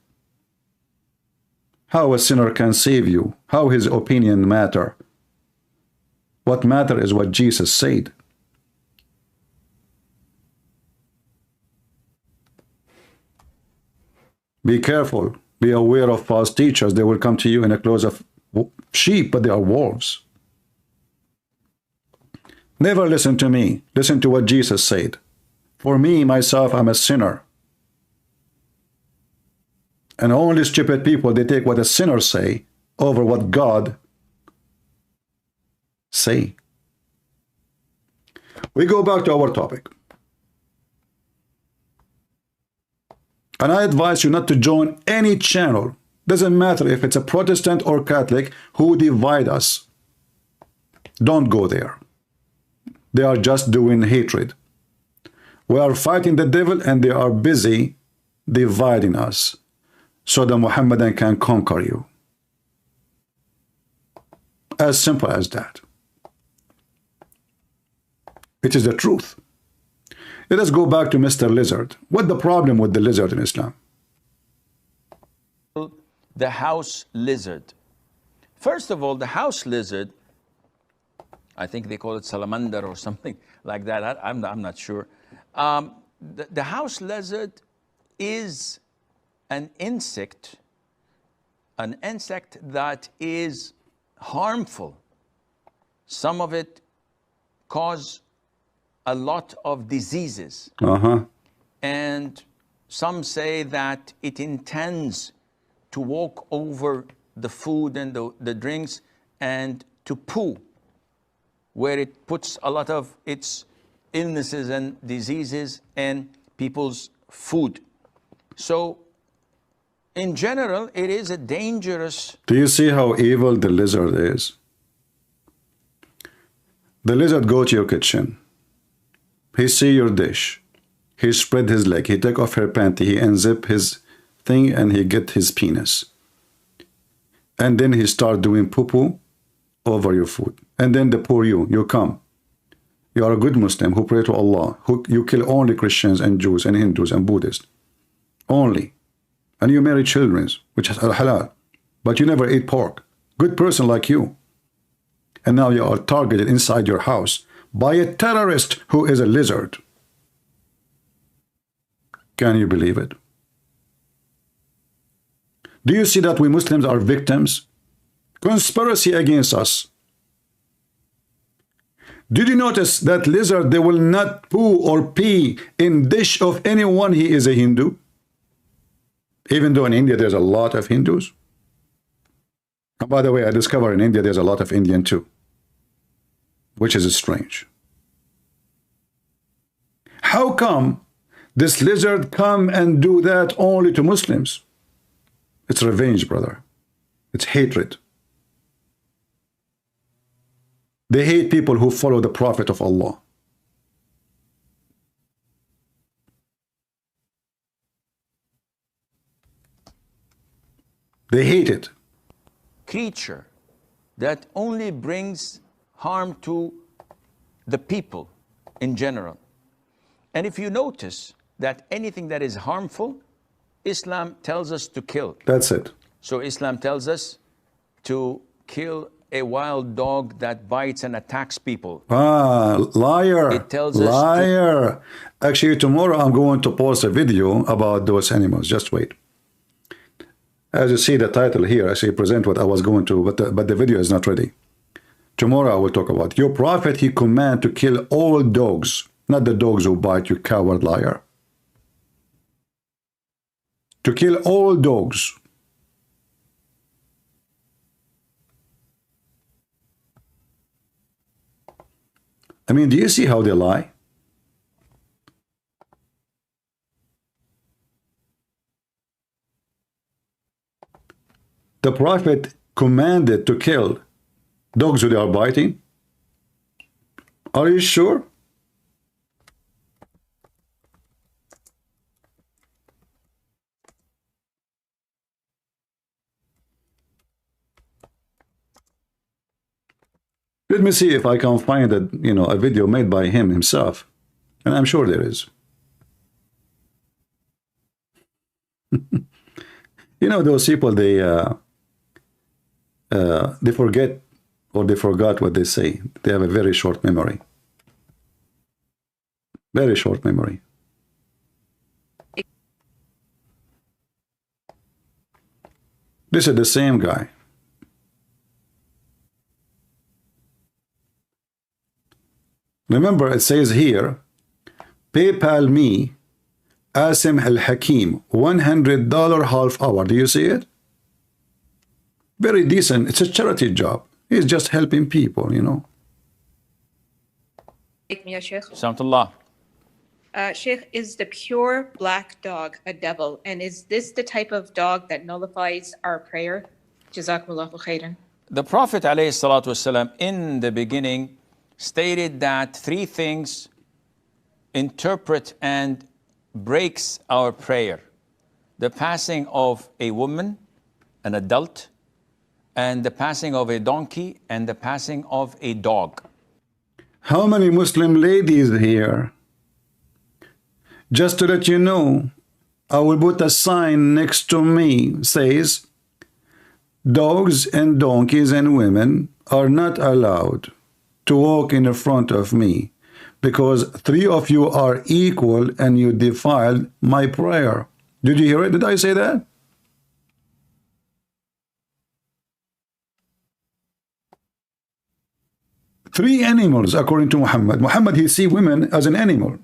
How a sinner can save you? How his opinion matter? What matter is what Jesus said. Be careful. Be aware of false teachers. They will come to you in the clothes of sheep, but they are wolves. Never listen to me. Listen to what Jesus said. For me, myself, I'm a sinner. And only stupid people, they take what a sinner say over what God say. We go back to our topic. And I advise you not to join any channel. Doesn't matter if it's a Protestant or Catholic who divide us. Don't go there. They are just doing hatred. We are fighting the devil and they are busy dividing us so the Muhammadan can conquer you. As simple as that. It is the truth. Let us go back to Mr. Lizard. What's the problem with the lizard in Islam? The house lizard. First of all, the house lizard, I think they call it salamander or something like that. I'm not sure. The house lizard is an insect that is harmful. Some of it cause a lot of diseases. And some say that it intends to walk over the food and the drinks and to poo, where it puts a lot of its illnesses and diseases in people's food. So in general, it is a dangerous... Do you see how evil the lizard is? The lizard go to your kitchen. He see your dish. He spread his leg. He take off her panty. He unzip his thing and he get his penis. And then he start doing poo-poo over your food. And then the poor you come. You are a good Muslim who pray to Allah. You kill only Christians and Jews and Hindus and Buddhists. Only. And you marry children, which is halal. But you never eat pork. Good person like you. And now you are targeted inside your house by a terrorist who is a lizard. Can you believe it? Do you see that we Muslims are victims? Conspiracy against us. Did you notice that lizard, they will not poo or pee in dish of anyone he is a Hindu? Even though in India there's a lot of Hindus. And by the way, I discovered in India there's a lot of Indian too. Which is strange. How come this lizard come and do that only to Muslims? It's revenge, brother. It's hatred. They hate people who follow the Prophet of Allah. They hate it. Creature that only brings harm to the people in general. And if you notice that anything that is harmful, Islam tells us to kill. That's it. So Islam tells us to kill a wild dog that bites and attacks people. Ah, liar. It tells us liar. Actually, tomorrow I'm going to post a video about those animals. Just wait. As you see the title here, actually present what I was going to, but the video is not ready. Tomorrow I will talk about your prophet. He command to kill all dogs, not the dogs who bite, you coward liar. To kill all dogs. I mean, do you see how they lie? The prophet commanded to kill Dogs who they are biting? Are you sure? Let me see if I can find a video made by him himself, and I'm sure there is. Those people, they forget, or they forgot what they say. They have a very short memory. Very short memory. This is the same guy. Remember, it says here, PayPal me, Asim Al-Hakim, $100 half hour. Do you see it? Very decent. It's a charity job. He's just helping people, Sheikh. Samtullah. Sheikh, is the pure black dog a devil? And is this the type of dog that nullifies our prayer? Jazakumullahu khairan. The Prophet ﷺ in the beginning stated that three things interpret and breaks our prayer: the passing of a woman, an adult, and the passing of a donkey, and the passing of a dog. How many Muslim ladies here? Just to let you know, I will put a sign next to me, says, dogs and donkeys and women are not allowed to walk in front of me, because three of you are equal and you defiled my prayer. Did you hear it? Did I say that? Three animals, according to Muhammad. Muhammad, he sees women as an animal.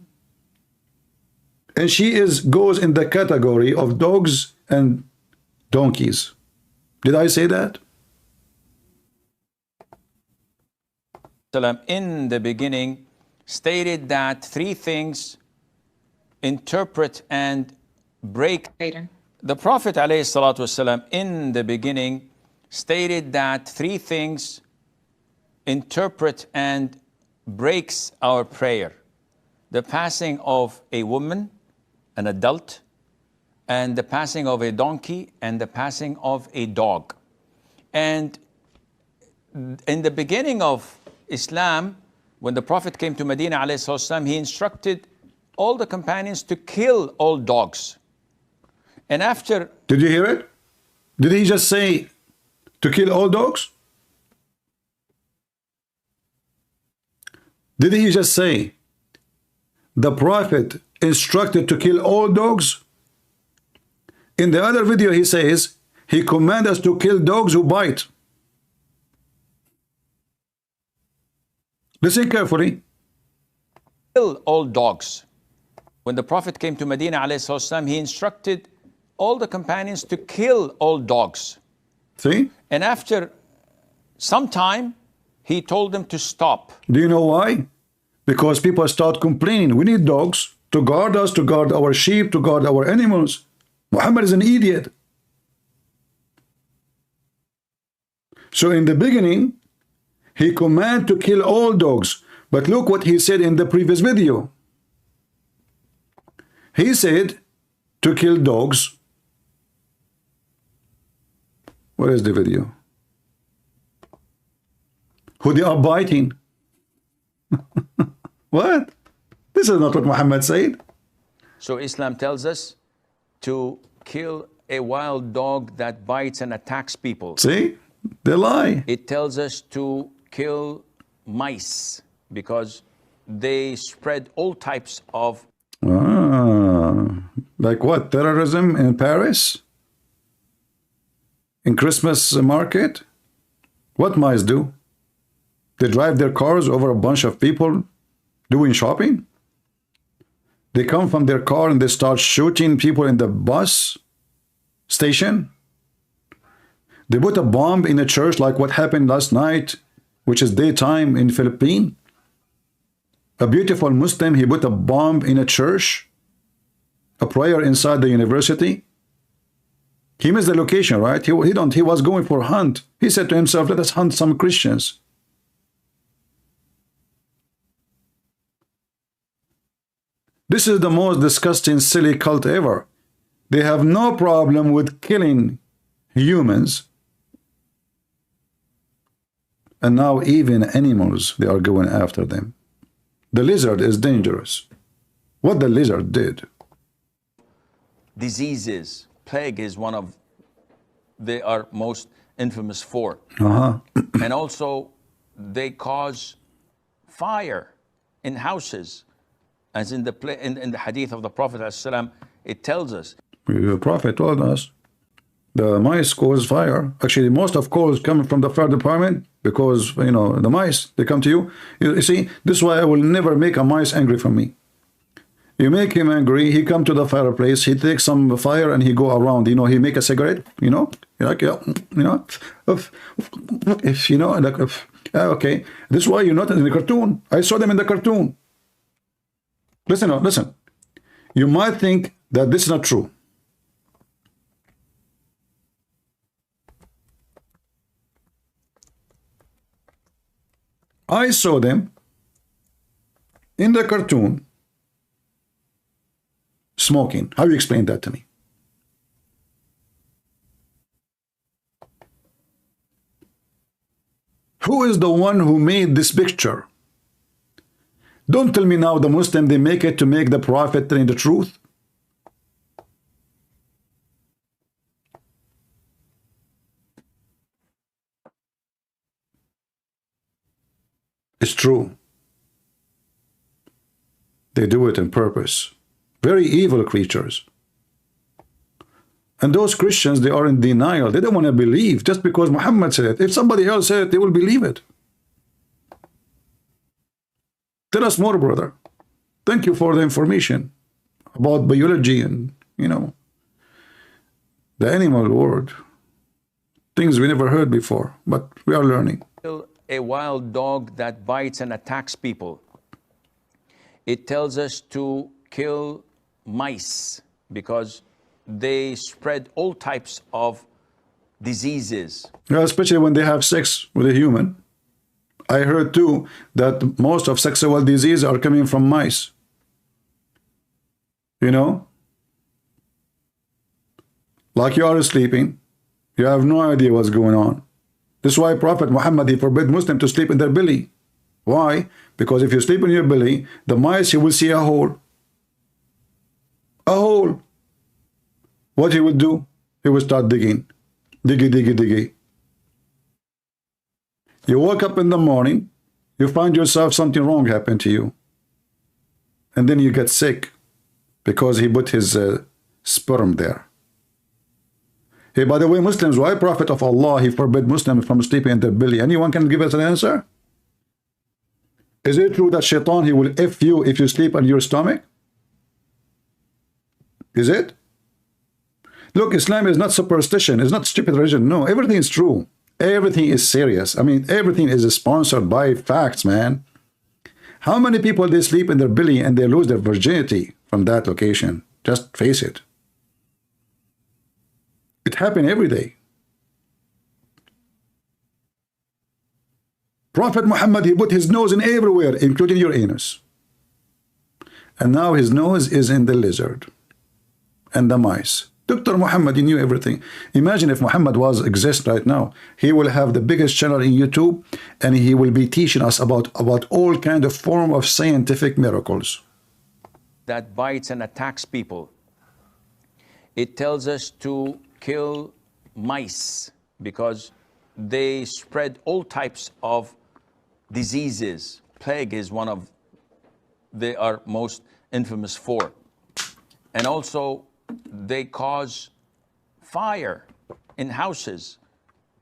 And she goes in the category of dogs and donkeys. Did I say that? In the beginning stated that three things interpret and break. The Prophet ﷺ in the beginning stated that three things interpret and breaks our prayer: the passing of a woman, an adult, and the passing of a donkey, and the passing of a dog. And in the beginning of Islam, when the Prophet came to Medina ﷺ, he instructed all the companions to kill all dogs. And after... Did you hear it? Did he just say to kill all dogs? Did he just say the Prophet instructed to kill all dogs? In the other video he says he commands us to kill dogs who bite. Listen carefully. Kill all dogs. When the Prophet came to Medina ﷺ, he instructed all the companions to kill all dogs. See? And after some time, he told them to stop. Do you know why? Because people start complaining. We need dogs to guard us, to guard our sheep, to guard our animals. Muhammad is an idiot. So in the beginning, he commanded to kill all dogs. But look what he said in the previous video. He said to kill dogs. Where is the video? Who they are biting. What? This is not what Muhammad said. So Islam tells us to kill a wild dog that bites and attacks people. See? They lie. It tells us to kill mice because they spread all types of... Like what? Terrorism in Paris? In Christmas market? What mice do? They drive their cars over a bunch of people doing shopping? They come from their car and they start shooting people in the bus station? They put a bomb in a church like what happened last night, which is daytime in Philippines. A beautiful Muslim, he put a bomb in a church, a prayer inside the university. He missed the location, right? He was going for a hunt. He said to himself, let us hunt some Christians. This is the most disgusting, silly cult ever. They have no problem with killing humans. And now even animals, they are going after them. The lizard is dangerous. What the lizard did. Diseases. Plague is one of they are most infamous for. And also they cause fire in houses. As in the hadith of the Prophet ﷺ, it tells us. The Prophet told us the mice cause fire. Actually, most of calls coming from the fire department because, you know, the mice, they come to you. You see, this is why I will never make a mice angry from me. You make him angry, he come to the fireplace, he takes some fire and he go around, you know, he make a cigarette, you know, like, you know, if you know, like, okay, this is why you're not in the cartoon. I saw them in the cartoon. Listen, listen. You might think that this is not true. I saw them in the cartoon smoking. How do you explain that to me? Who is the one who made this picture? Don't tell me now the Muslim, they make it to make the Prophet telling the truth. It's true. They do it on purpose. Very evil creatures. And those Christians, they are in denial. They don't want to believe just because Muhammad said it. If somebody else said it, they will believe it. Tell us more, brother. Thank you for the information about biology and, you know, the animal world. Things we never heard before, but we are learning. A wild dog that bites and attacks people. It tells us to kill mice because they spread all types of diseases. Yeah, especially when they have sex with a human. I heard too that most of sexual diseases are coming from mice. You know? Like you are sleeping, you have no idea what's going on. This is why Prophet Muhammad, he forbid Muslims to sleep in their belly. Why? Because if you sleep in your belly, the mice, you will see a hole. A hole. What he would do? He would start digging. Diggy, diggy, diggy. You wake up in the morning, you find yourself something wrong happened to you. And then you get sick because he put his sperm there. Hey, by the way, Muslims, why Prophet of Allah, he forbid Muslims from sleeping in their belly? Anyone can give us an answer? Is it true that Shaitan, he will F you if you sleep on your stomach? Is it? Look, Islam is not superstition. It's not stupid religion. No, everything is true. Everything is serious. I mean, everything is sponsored by facts, man. How many people they sleep in their belly and they lose their virginity from that location? Just face it. It happens every day. Prophet Muhammad, he put his nose in everywhere, including your anus. And now his nose is in the lizard and the mice. Dr. Muhammad, he knew everything. Imagine if Muhammad was exist right now. He will have the biggest channel in YouTube and he will be teaching us about all kind of form of scientific miracles. That bites and attacks people. It tells us to kill mice because they spread all types of diseases. Plague is one of they are most infamous for. And also they cause fire in houses.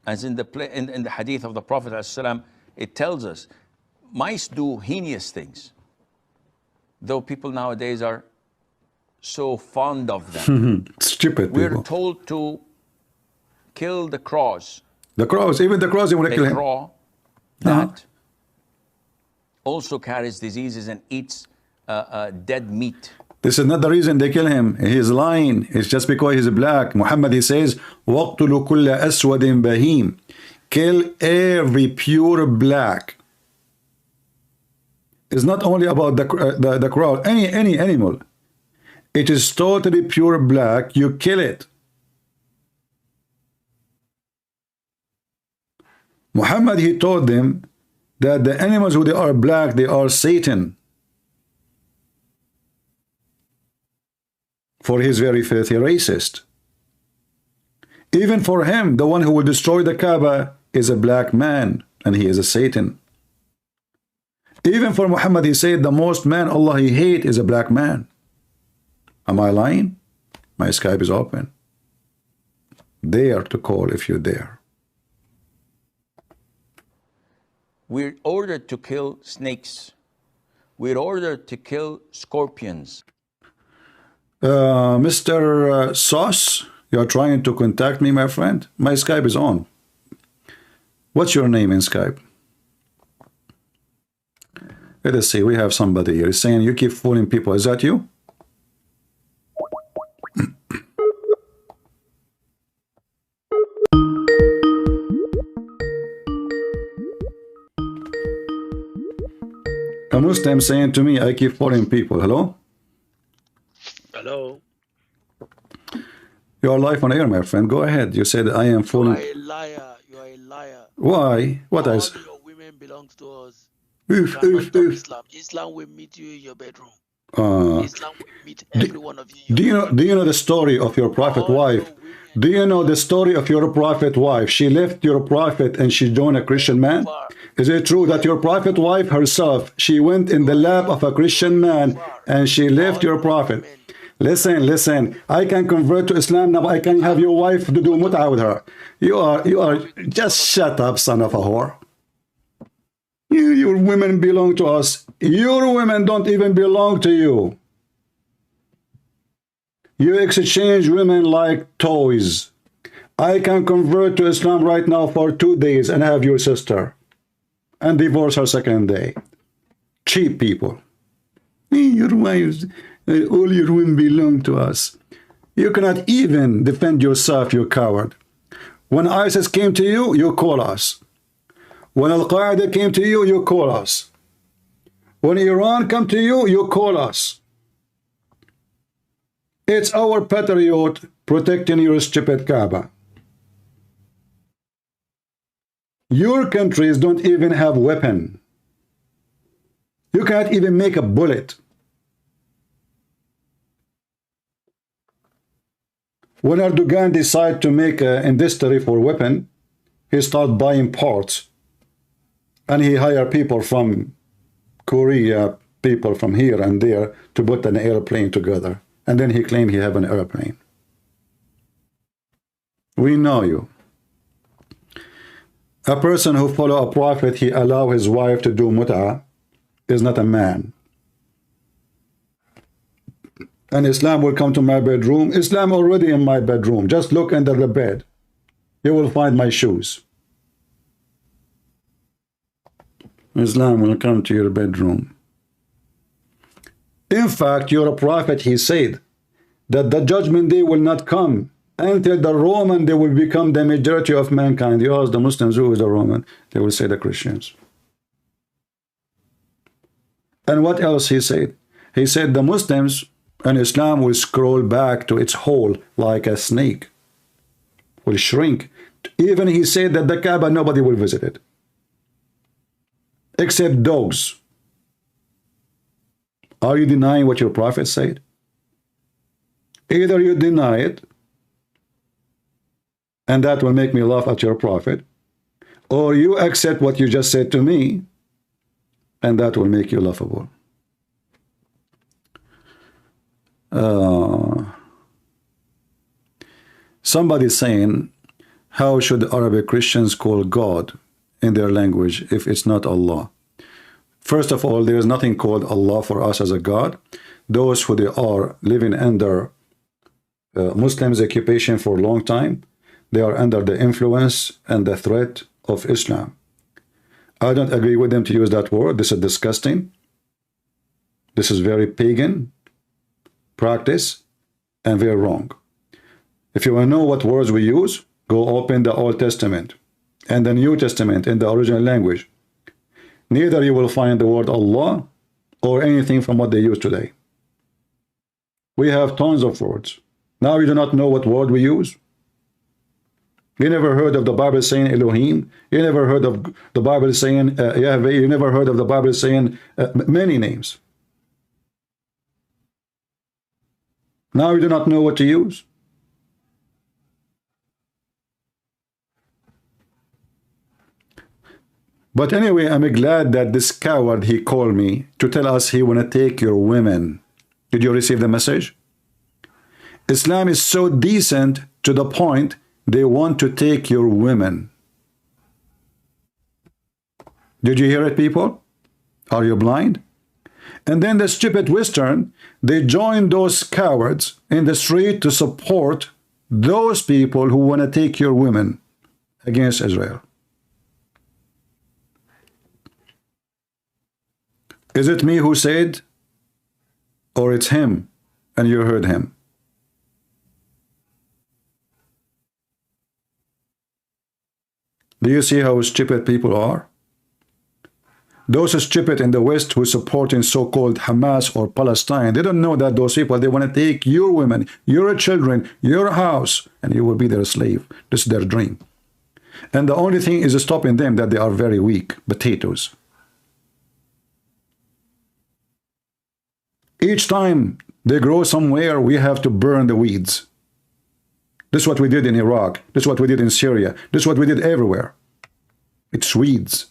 As in the hadith of the Prophet ﷺ, it tells us mice do heinous things. Though people nowadays are so fond of them. Stupid We're people. told to kill the crows. The crows, even the crows, they want to kill The him. crow that also carries diseases and eats dead meat. This is not the reason they kill him. He's lying. It's just because he's black. Muhammad, he says, وَاقْتُلُوا كُلَّ أَسْوَدٍ بَهِيمٍ. Kill every pure black. It's not only about the crowd, any animal. It is totally pure black. You kill it. Muhammad, he told them that the animals who they are black, they are Satan. For he's very filthy racist. Even for him, the one who will destroy the Kaaba is a black man, and he is a Satan. Even for Muhammad, he said the most man Allah he hate is a black man. Am I lying? My Skype is open. Dare to call if you dare. We're ordered to kill snakes. We're ordered to kill scorpions. Mr. Sauce, you're trying to contact me, my friend? My Skype is on. What's your name in Skype? Let us see. We have somebody here saying you keep fooling people. Is that you? A Muslim saying to me, I keep fooling people. Hello? Hello. You are live on air, my friend. Go ahead. You said I am fooling. You are a liar. You are a liar. Why? What All else? your women belong to us. Oof, You cannot oof, stop oof. Islam. Islam will meet you in your bedroom. Uh, Islam will meet every one of you. in do your you know the story of your prophet All wife? your women Do you know the story of your prophet wife? She left your prophet and she joined a Christian man. far. Is it true that your prophet wife herself, she went in the lap of a Christian man and she left your prophet? Listen, I can convert to Islam now. I can have your wife to do mut'ah with her. You are, just shut up, son of a whore. Your women belong to us. Your women don't even belong to you. You exchange women like toys. I can convert to Islam right now for 2 days and have your sister and divorce her second day. Cheap people. Your wives, all your women belong to us. You cannot even defend yourself, you coward. When ISIS came to you, you call us. When Al-Qaeda came to you, you call us. When Iran come to you, you call us. It's our patriot protecting your stupid Kaaba. Your countries don't even have weapon. You can't even make a bullet. When Erdogan decided to make an industry for weapon, he started buying parts. And he hired people from Korea, people from here and there to put an airplane together. And then he claimed he have an airplane. We know you. A person who follow a prophet, he allow his wife to do mut'ah, is not a man. And Islam will come to my bedroom. Islam already in my bedroom. Just look under the bed. You will find my shoes. Islam will come to your bedroom. In fact, your prophet, he said that the judgment day will not come until the Roman, they will become the majority of mankind. You ask the Muslims who is the Roman, they will say the Christians. And what else he said? He said the Muslims and Islam will scroll back to its hole like a snake, will shrink. Even he said that the Kaaba, nobody will visit it except dogs. Are you denying what your prophet said? Either you deny it, and that will make me laugh at your prophet, or you accept what you just said to me, and that will make you laughable. Somebody saying, how should Arabic Christians call God in their language if it's not Allah? First of all, there is nothing called Allah for us as a God. Those who they are living under Muslims' occupation for a long time, they are under the influence and the threat of Islam. I don't agree with them to use that word. This is disgusting. This is very pagan. practice and very wrong. If you want to know what words we use, go open the Old Testament and the New Testament in the original language. Neither you will find the word Allah or anything from what they use today. We have tons of words. Now you do not know what word we use? You never heard of the Bible saying Elohim? You never heard of the Bible saying Yahweh? You never heard of the Bible saying many names? Now you do not know what to use? But anyway, I'm glad that this coward, he called me to tell us he want to take your women. Did you receive the message? Islam is so decent to the point they want to take your women. Did you hear it, people? Are you blind? And then the stupid Western, they join those cowards in the street to support those people who want to take your women against Israel. Is it me who said, or it's him and you heard him? Do you see how stupid people are? Those stupid in the West who supporting so-called Hamas or Palestine, they don't know that those people, they want to take your women, your children, your house, and you will be their slave. This is their dream. And the only thing is stopping them that they are very weak, potatoes. Each time they grow somewhere, we have to burn the weeds. This is what we did in Iraq. This is what we did in Syria. This is what we did everywhere. It's weeds.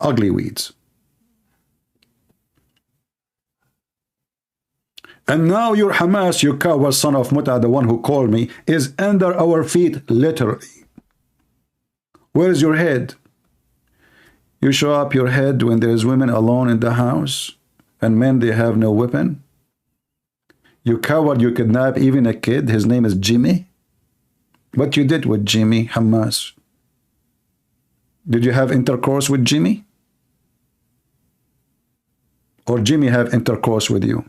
Ugly weeds. And now your Hamas, you coward son of Muta, the one who called me, is under our feet, literally. Where is your head? You show up your head when there's women alone in the house and men, they have no weapon. You coward, you kidnap even a kid. His name is Jimmy. What you did with Jimmy, Hamas? Did you have intercourse with Jimmy? Or Jimmy have intercourse with you?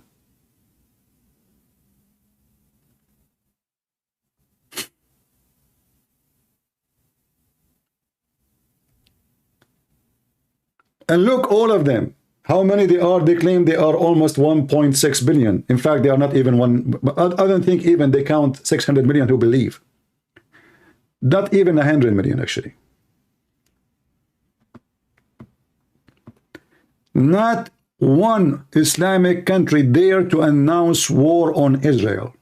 And look, all of them. How many they are? They claim they are almost 1.6 billion. In fact, they are not even one. I don't think even they count 600 million who believe. Not even 100 million, actually. Not one Islamic country dare to announce war on Israel.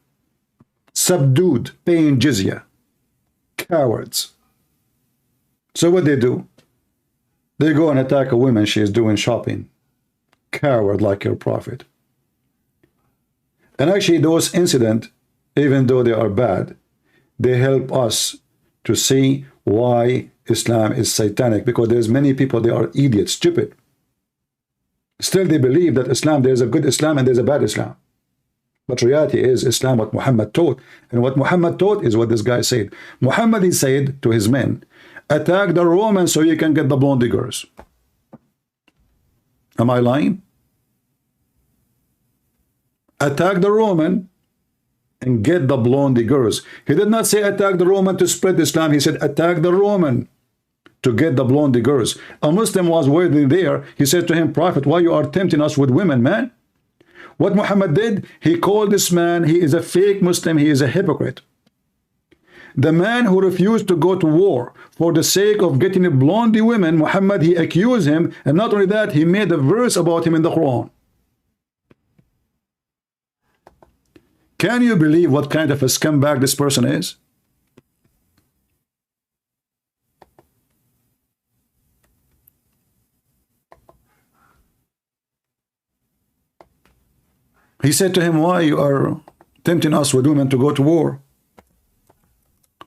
Subdued, paying jizya. Cowards. So what they do? They go and attack a woman. She is doing shopping. Coward like your prophet. And actually those incidents, even though they are bad, they help us to see why Islam is satanic, because there's many people, they are idiots, stupid. Still they believe that Islam, there's a good Islam and there's a bad Islam. But reality is Islam what Muhammad taught. And what Muhammad taught is what this guy said. Muhammad, he said to his men, attack the Romans so you can get the blonde girls. Am I lying? Attack the Roman and get the blonde girls. He did not say attack the Roman to spread Islam. He said attack the Roman to get the blonde girls. A Muslim was waiting there. He said to him, Prophet, why you are tempting us with women, man? What Muhammad did, he called this man, he is a fake Muslim, he is a hypocrite. The man who refused to go to war for the sake of getting blonde women, Muhammad, he accused him, and not only that, he made a verse about him in the Quran. Can you believe what kind of a scumbag this person is? He said to him, why you are tempting us with women to go to war?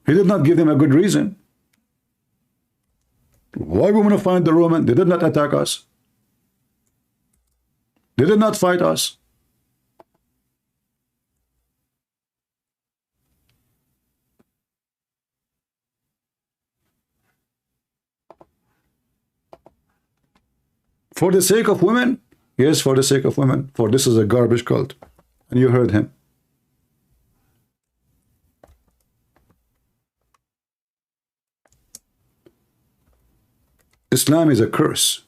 He did not give them a good reason. Why we want to find the Roman? They did not attack us. They did not fight us. For the sake of women? Yes, for the sake of women. For this is a garbage cult. And you heard him. Islam is a curse.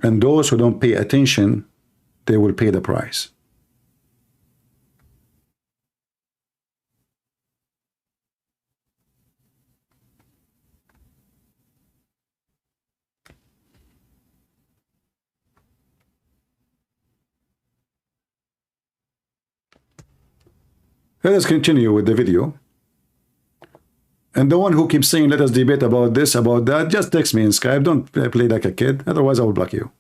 And those who don't pay attention, they will pay the price. Let us continue with the video. And the one who keeps saying, let us debate about this, about that, just text me in Skype. Don't play like a kid. Otherwise, I will block you.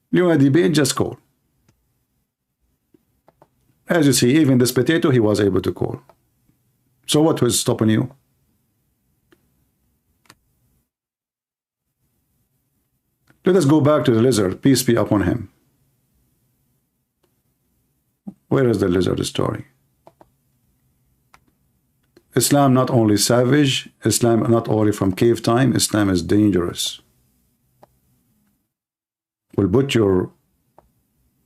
You want to debate, just call. As you see, even this potato, he was able to call. So what was stopping you? Let us go back to the lizard. Peace be upon him. Where is the lizard story? Islam not only savage, Islam not only from cave time, Islam is dangerous. Will put your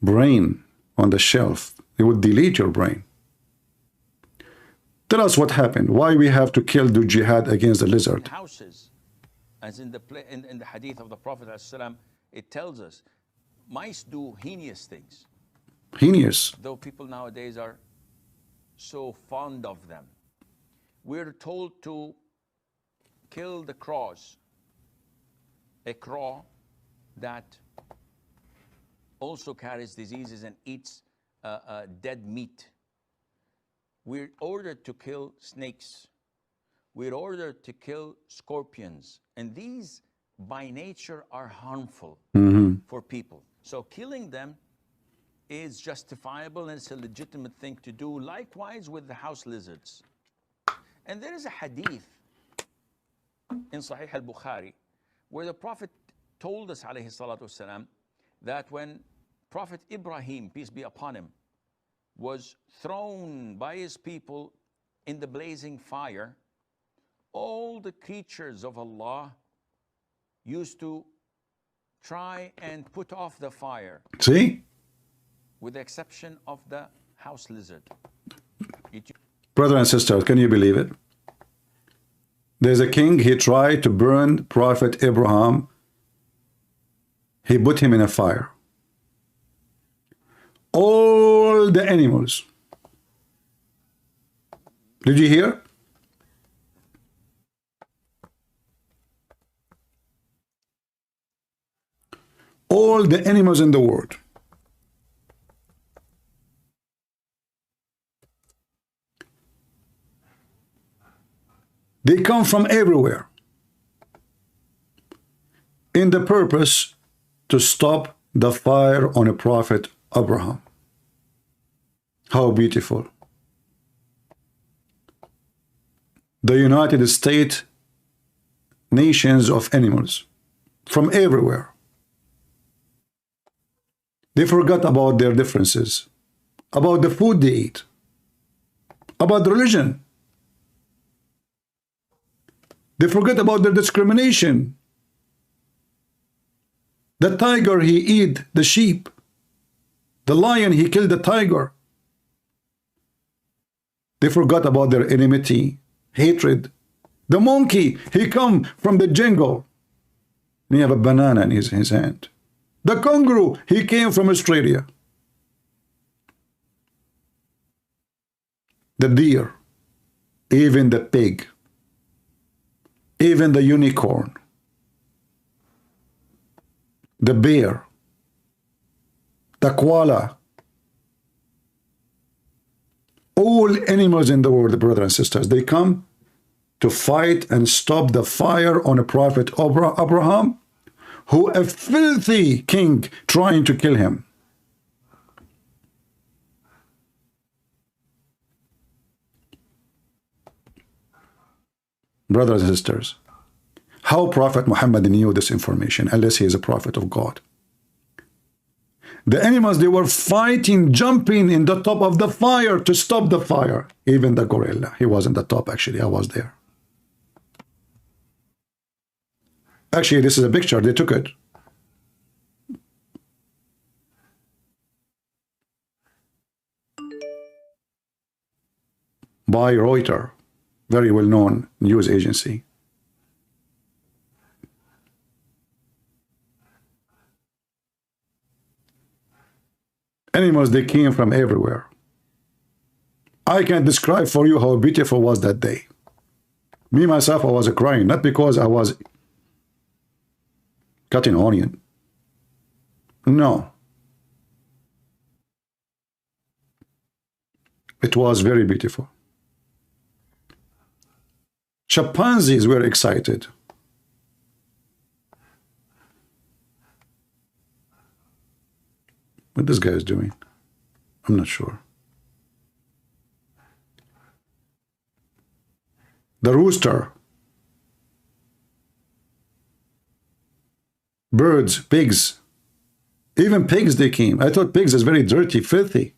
brain on the shelf. It will delete your brain. Tell us what happened. Why we have to kill, do jihad against the lizard? Houses, as in the hadith of the Prophet ﷺ, it tells us mice do heinous things. Heinous. Though people nowadays are so fond of them. We're told to kill the crows. A crow that also carries diseases and eats dead meat. We're ordered to kill snakes. We're ordered to kill scorpions. And these, by nature, are harmful for people. So killing them is justifiable and it's a legitimate thing to do. Likewise with the house lizards. And there is a hadith in Sahih al-Bukhari where the Prophet told us, alayhi salatu wasalam, that when Prophet Ibrahim, peace be upon him, was thrown by his people in the blazing fire, all the creatures of Allah used to try and put off the fire. See? With the exception of the house lizard. Brother and sister, can you believe it? There's a king, he tried to burn Prophet Abraham. He put him in a fire. All the animals. Did you hear? All the animals in the world. They come from everywhere in the purpose to stop the fire on a Prophet Abraham. How beautiful. The United States nations of animals from everywhere. They forgot about their differences, about the food they eat, about religion. They forget about their discrimination. The tiger, he eat the sheep. The lion, he killed the tiger. They forgot about their enmity, hatred. The monkey, he come from the jungle. And he have a banana in his hand. The kangaroo, he came from Australia. The deer, even the pig, even the unicorn, the bear, the koala, all animals in the world, brothers and sisters, they come to fight and stop the fire on a Prophet Abraham, who a filthy king trying to kill him. Brothers and sisters, how Prophet Muhammad knew this information unless he is a prophet of God? The animals, they were fighting, jumping in the top of the fire to stop the fire. Even the gorilla, he was in the top actually, I was there. Actually, this is a picture. They took it. By Reuters, very well-known news agency. Animals, they came from everywhere. I can describe for you how beautiful was that day. Me, myself, I was crying, not because I was cutting onion. No. It was very beautiful. Chimpanzees were excited. What this guy is doing, I'm not sure. The rooster, birds, pigs, even pigs they came. I thought pigs is very dirty, filthy.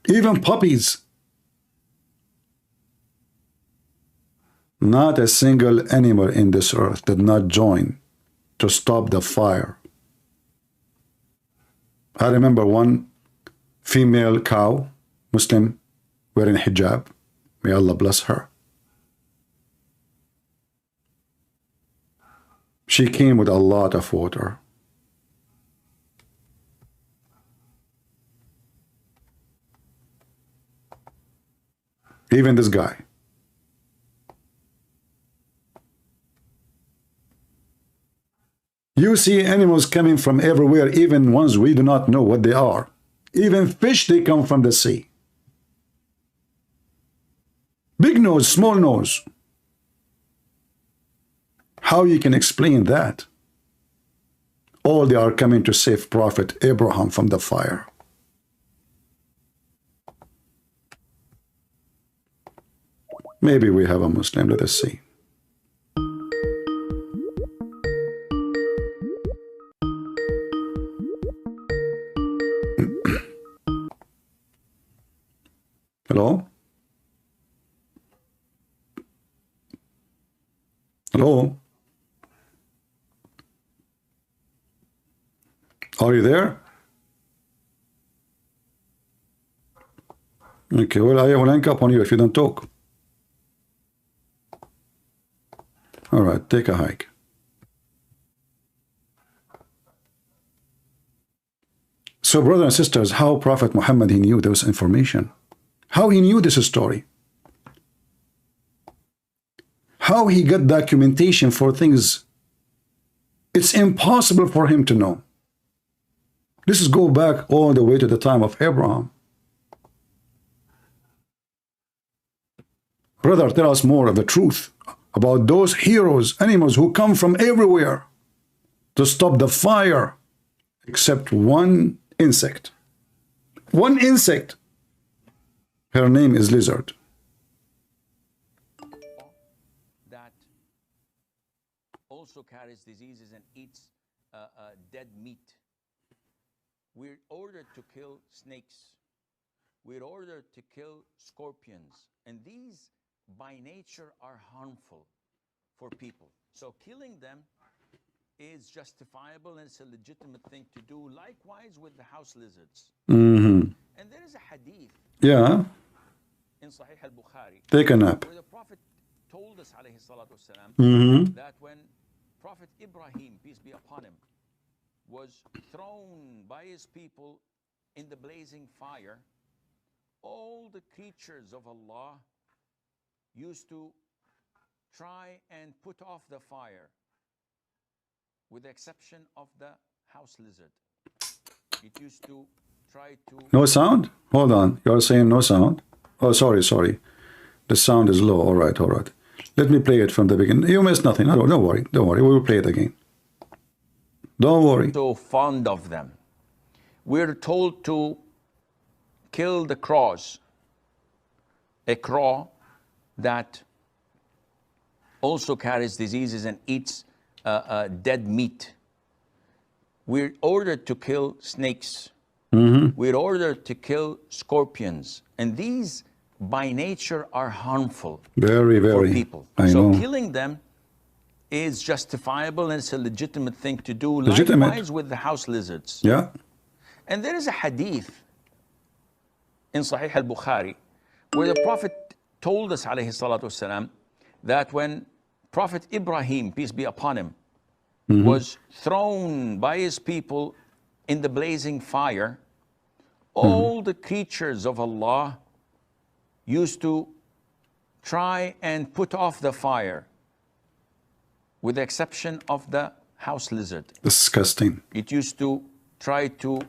Even puppies. Not a single animal in this earth did not join to stop the fire. I remember one female cow, Muslim, wearing hijab. May Allah bless her. She came with a lot of water. Even this guy. You see animals coming from everywhere, even ones we do not know what they are. Even fish, they come from the sea. Big nose, small nose. How you can explain that? All they are coming to save Prophet Abraham from the fire. Maybe we have a Muslim, let us see. Hello? Hello? Are you there? Okay, well, I will hang up on you if you don't talk. All right, take a hike. So, brothers and sisters, how Prophet Muhammad, he knew this information. How he knew this story. How he got documentation for things it's impossible for him to know. This is go back all the way to the time of Abraham. Brother, tell us more of the truth about those heroes, animals who come from everywhere to stop the fire, except one insect. One insect. Her name is lizard. That also carries diseases and eats dead meat. We're ordered to kill snakes. We're ordered to kill scorpions. And these, by nature, are harmful for people. So killing them is justifiable and it's a legitimate thing to do. Likewise with the house lizards. Mm-hmm. And there is a hadith. Yeah. In Sahih al-Bukhari. Take a nap. Where the Prophet told us, alayhi salatu wasalam, that when Prophet Ibrahim, peace be upon him, was thrown by his people in the blazing fire, all the creatures of Allah used to try and put off the fire, with the exception of the house lizard. It used to try to... No sound? Hold on. You're saying no sound? Oh, sorry. The sound is low. All right. Let me play it from the beginning. You missed nothing. No, don't worry. We will play it again. Don't worry. So fond of them. We're told to kill the crows. A crow that also carries diseases and eats dead meat. We're ordered to kill snakes. We're ordered to kill scorpions. And these, by nature, are harmful very for people. I so know. killing them is justifiable and it's a legitimate thing to do. Legitimate. Likewise with the house lizards. Yeah. And there is a hadith in Sahih al-Bukhari where the Prophet told us, alayhi salatu wasalam, that when Prophet Ibrahim, peace be upon him, was thrown by his people in the blazing fire, all the creatures of Allah used to try and put off the fire, with the exception of the house lizard. Disgusting. It used to try to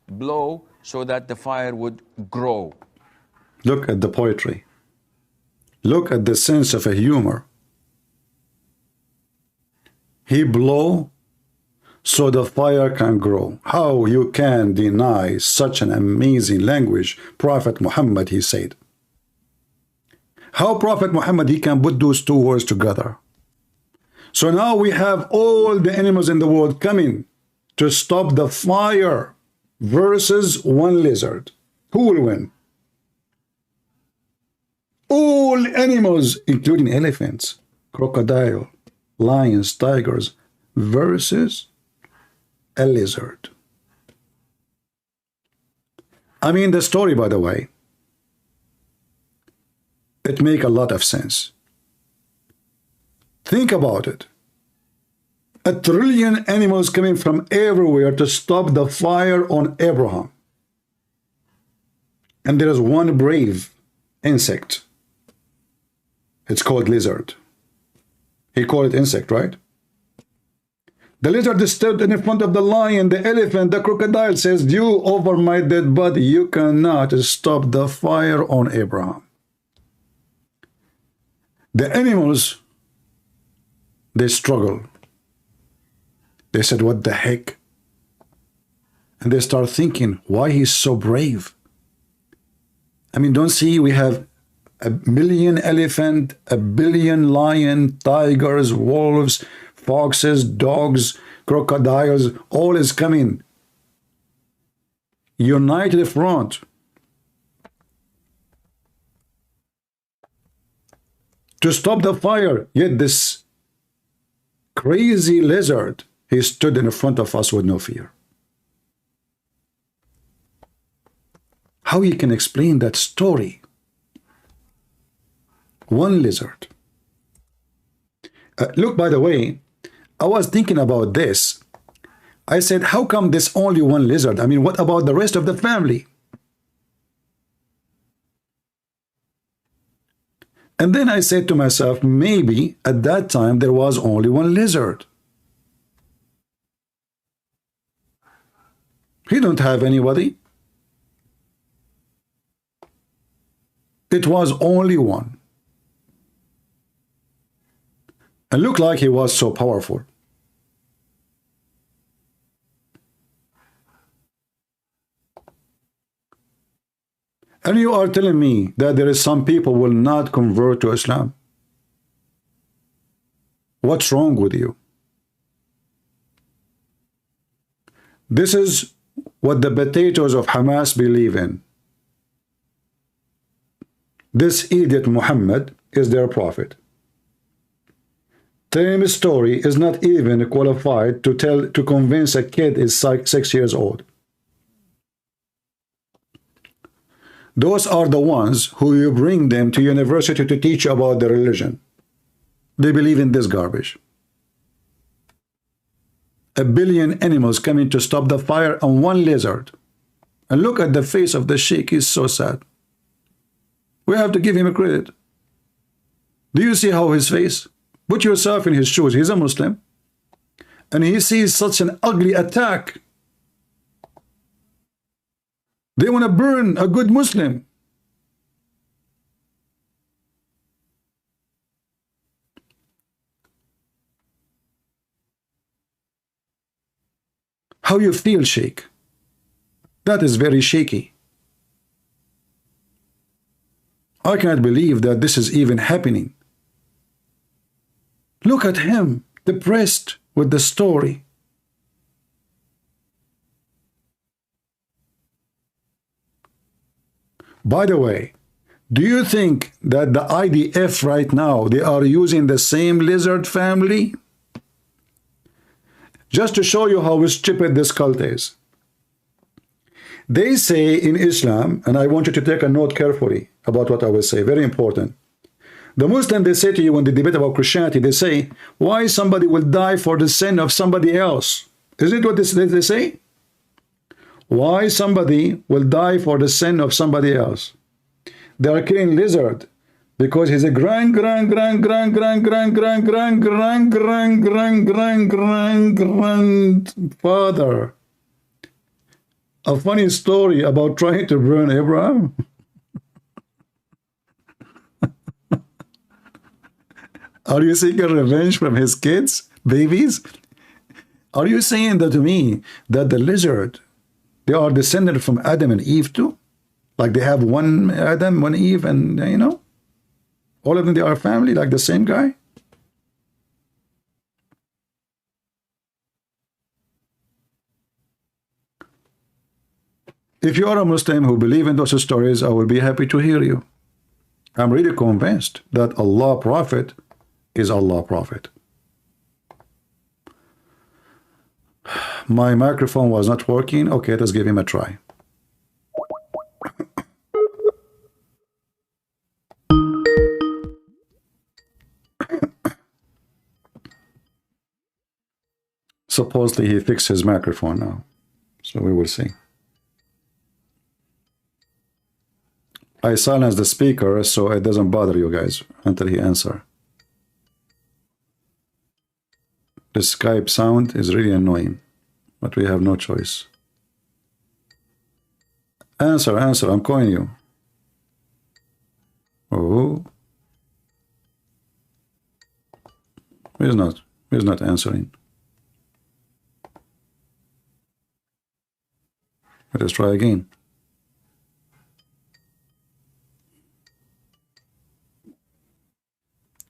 blow so that the fire would grow. Look at the poetry. Look at the sense of a humor. He blow so the fire can grow. How you can deny such an amazing language? Prophet Muhammad, he said. How Prophet Muhammad, he can put those two words together. So now we have all the animals in the world coming to stop the fire versus one lizard. Who will win? All animals, including elephants, crocodile, lions, tigers, versus a lizard. I mean, the story, by the way, it makes a lot of sense. Think about it. 1 trillion animals coming from everywhere to stop the fire on Abraham. And there is one brave insect. It's called lizard. He called it insect, right? The lizard stood in front of the lion, the elephant, the crocodile, says, "You over my dead body, you cannot stop the fire on Abraham." The animals, they struggle. They said, "What the heck?" And they start thinking, why he's so brave? I mean, don't see we have 1 million elephant, 1 billion lion, tigers, wolves, foxes, dogs, crocodiles, all is coming. United front. To stop the fire. Yet this crazy lizard, he stood in front of us with no fear. How you can explain that story? One lizard. Look, by the way, I was thinking about this. I said, how come this only one lizard? I mean, what about the rest of the family? And then I said to myself, maybe at that time there was only one lizard. He don't have anybody. It was only one. And looked like he was so powerful. And you are telling me that there is some people will not convert to Islam? What's wrong with you? This is what the potatoes of Hamas believe in. This idiot Muhammad is their prophet. Telling him a story is not even qualified to convince a kid is 6 years old. Those are the ones who you bring them to university to teach about the religion. They believe in this garbage. 1 billion animals coming to stop the fire on one lizard. And look at the face of the sheikh, he's so sad. We have to give him a credit. Do you see how his face? Put yourself in his shoes. He's a Muslim. And he sees such an ugly attack. They want to burn a good Muslim. How you feel, Sheikh? That is very shaky. I cannot believe that this is even happening. Look at him, depressed with the story. By the way, Do you think that the IDF right now, they are using the same lizard family? Just to show you how stupid this cult is. They say in Islam, and I want you to take a note carefully about what I will say, very important. The Muslim, they say to you when they debate about Christianity, they say, why somebody will die for the sin of somebody else? Isn't it what they say? Why somebody will die for the sin of somebody else? They are killing lizard because he's a grandfather. A funny story about trying to burn Abraham. Are you seeking revenge from his kids, babies? Are you saying that to me that the lizard, they are descended from Adam and Eve too? Like they have one Adam, one Eve, and you know, all of them, they are family, like the same guy? If you are a Muslim who believe in those stories, I will be happy to hear you. I'm really convinced that Allah Prophet is Allah Prophet. My microphone was not working. Okay, let's give him a try. Supposedly he fixed his microphone now, so we will see. I silenced the speaker so it doesn't bother you guys until he answers. The Skype sound is really annoying, but we have no choice. Answer, I'm calling you. Oh. He's not answering. Let us try again.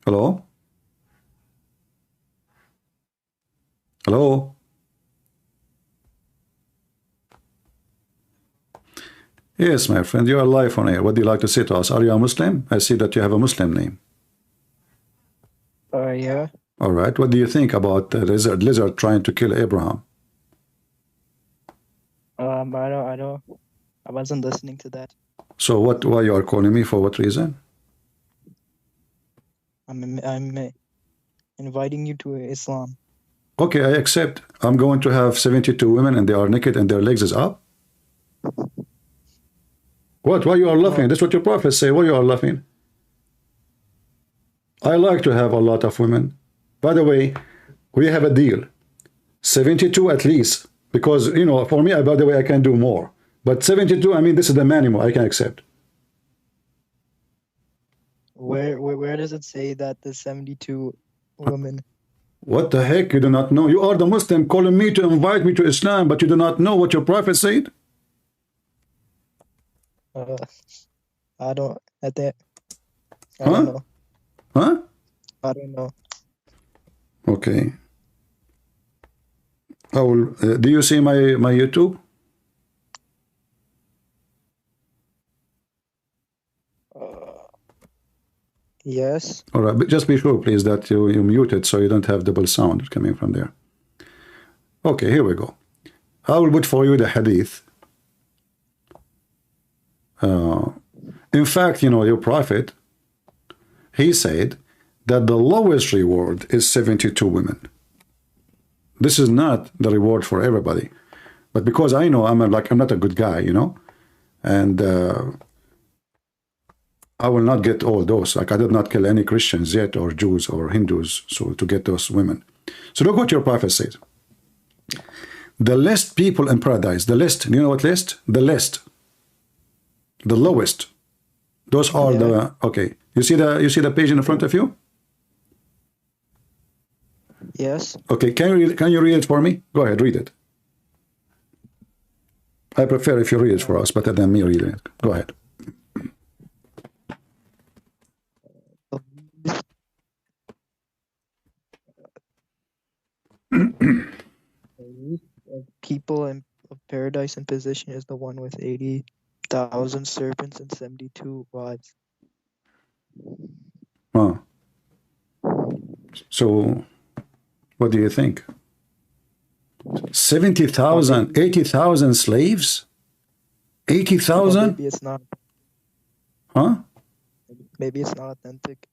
Hello? Hello? Yes, my friend, you are live on air. What do you like to say to us? Are you a Muslim? I see that you have a Muslim name. Yeah. All right. What do you think about the lizard trying to kill Abraham? I don't. I wasn't listening to that. So why you are calling me? For what reason? I'm inviting you to Islam. Okay, I accept. I'm going to have 72 women and they are naked and their legs is up. What? Why you are laughing? That's what your prophets say. Why you are laughing? I like to have a lot of women. By the way, we have a deal. 72 at least. Because, you know, for me, by the way, I can do more. But 72, I mean, this is the minimum I can accept. Where does it say that the 72 women? What the heck? You do not know? You are the Muslim calling me to invite me to Islam, but you do not know what your prophet said? I don't Huh? know. Huh? I don't know. Okay. I will, do you see my YouTube? Yes. All right, but just be sure, please, that you mute it so you don't have double sound coming from there. Okay, here we go. I will put for you the hadith. In fact, you know, your prophet, he said that the lowest reward is 72 women. This is not the reward for everybody. But because I know I'm not a good guy, you know, and I will not get all those. Like I did not kill any Christians yet, or Jews or Hindus, so to get those women. So look what your prophet says. The least people in paradise, the least, you know what least? The least. The lowest. Those are the okay. You see the page in front of you? Yes. Okay, can you read it for me? Go ahead, read it. I prefer if you read it for us better than me reading it. Go ahead. People in paradise in position is the one with 80,000 servants and 72 wives. Huh. So, what do you think? 70,000, 80,000 slaves? 80,000? Maybe it's not. Huh? Maybe it's not authentic.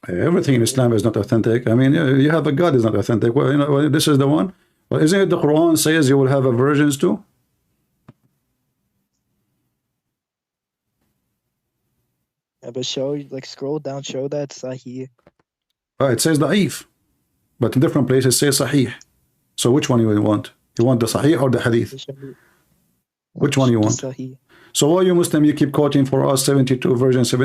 Everything in Islam is not authentic. I mean, you have a God is not authentic. Well, you know, this is the one. Well, isn't it the Quran says you will have a versions too? Yeah, but show, like, scroll down, show that Sahih. It says da'if, but in different places it says sahih. So which one you want? You want the sahih or the hadith? Which one you want? Sahih. So why you Muslim, you keep quoting for us 72 versions if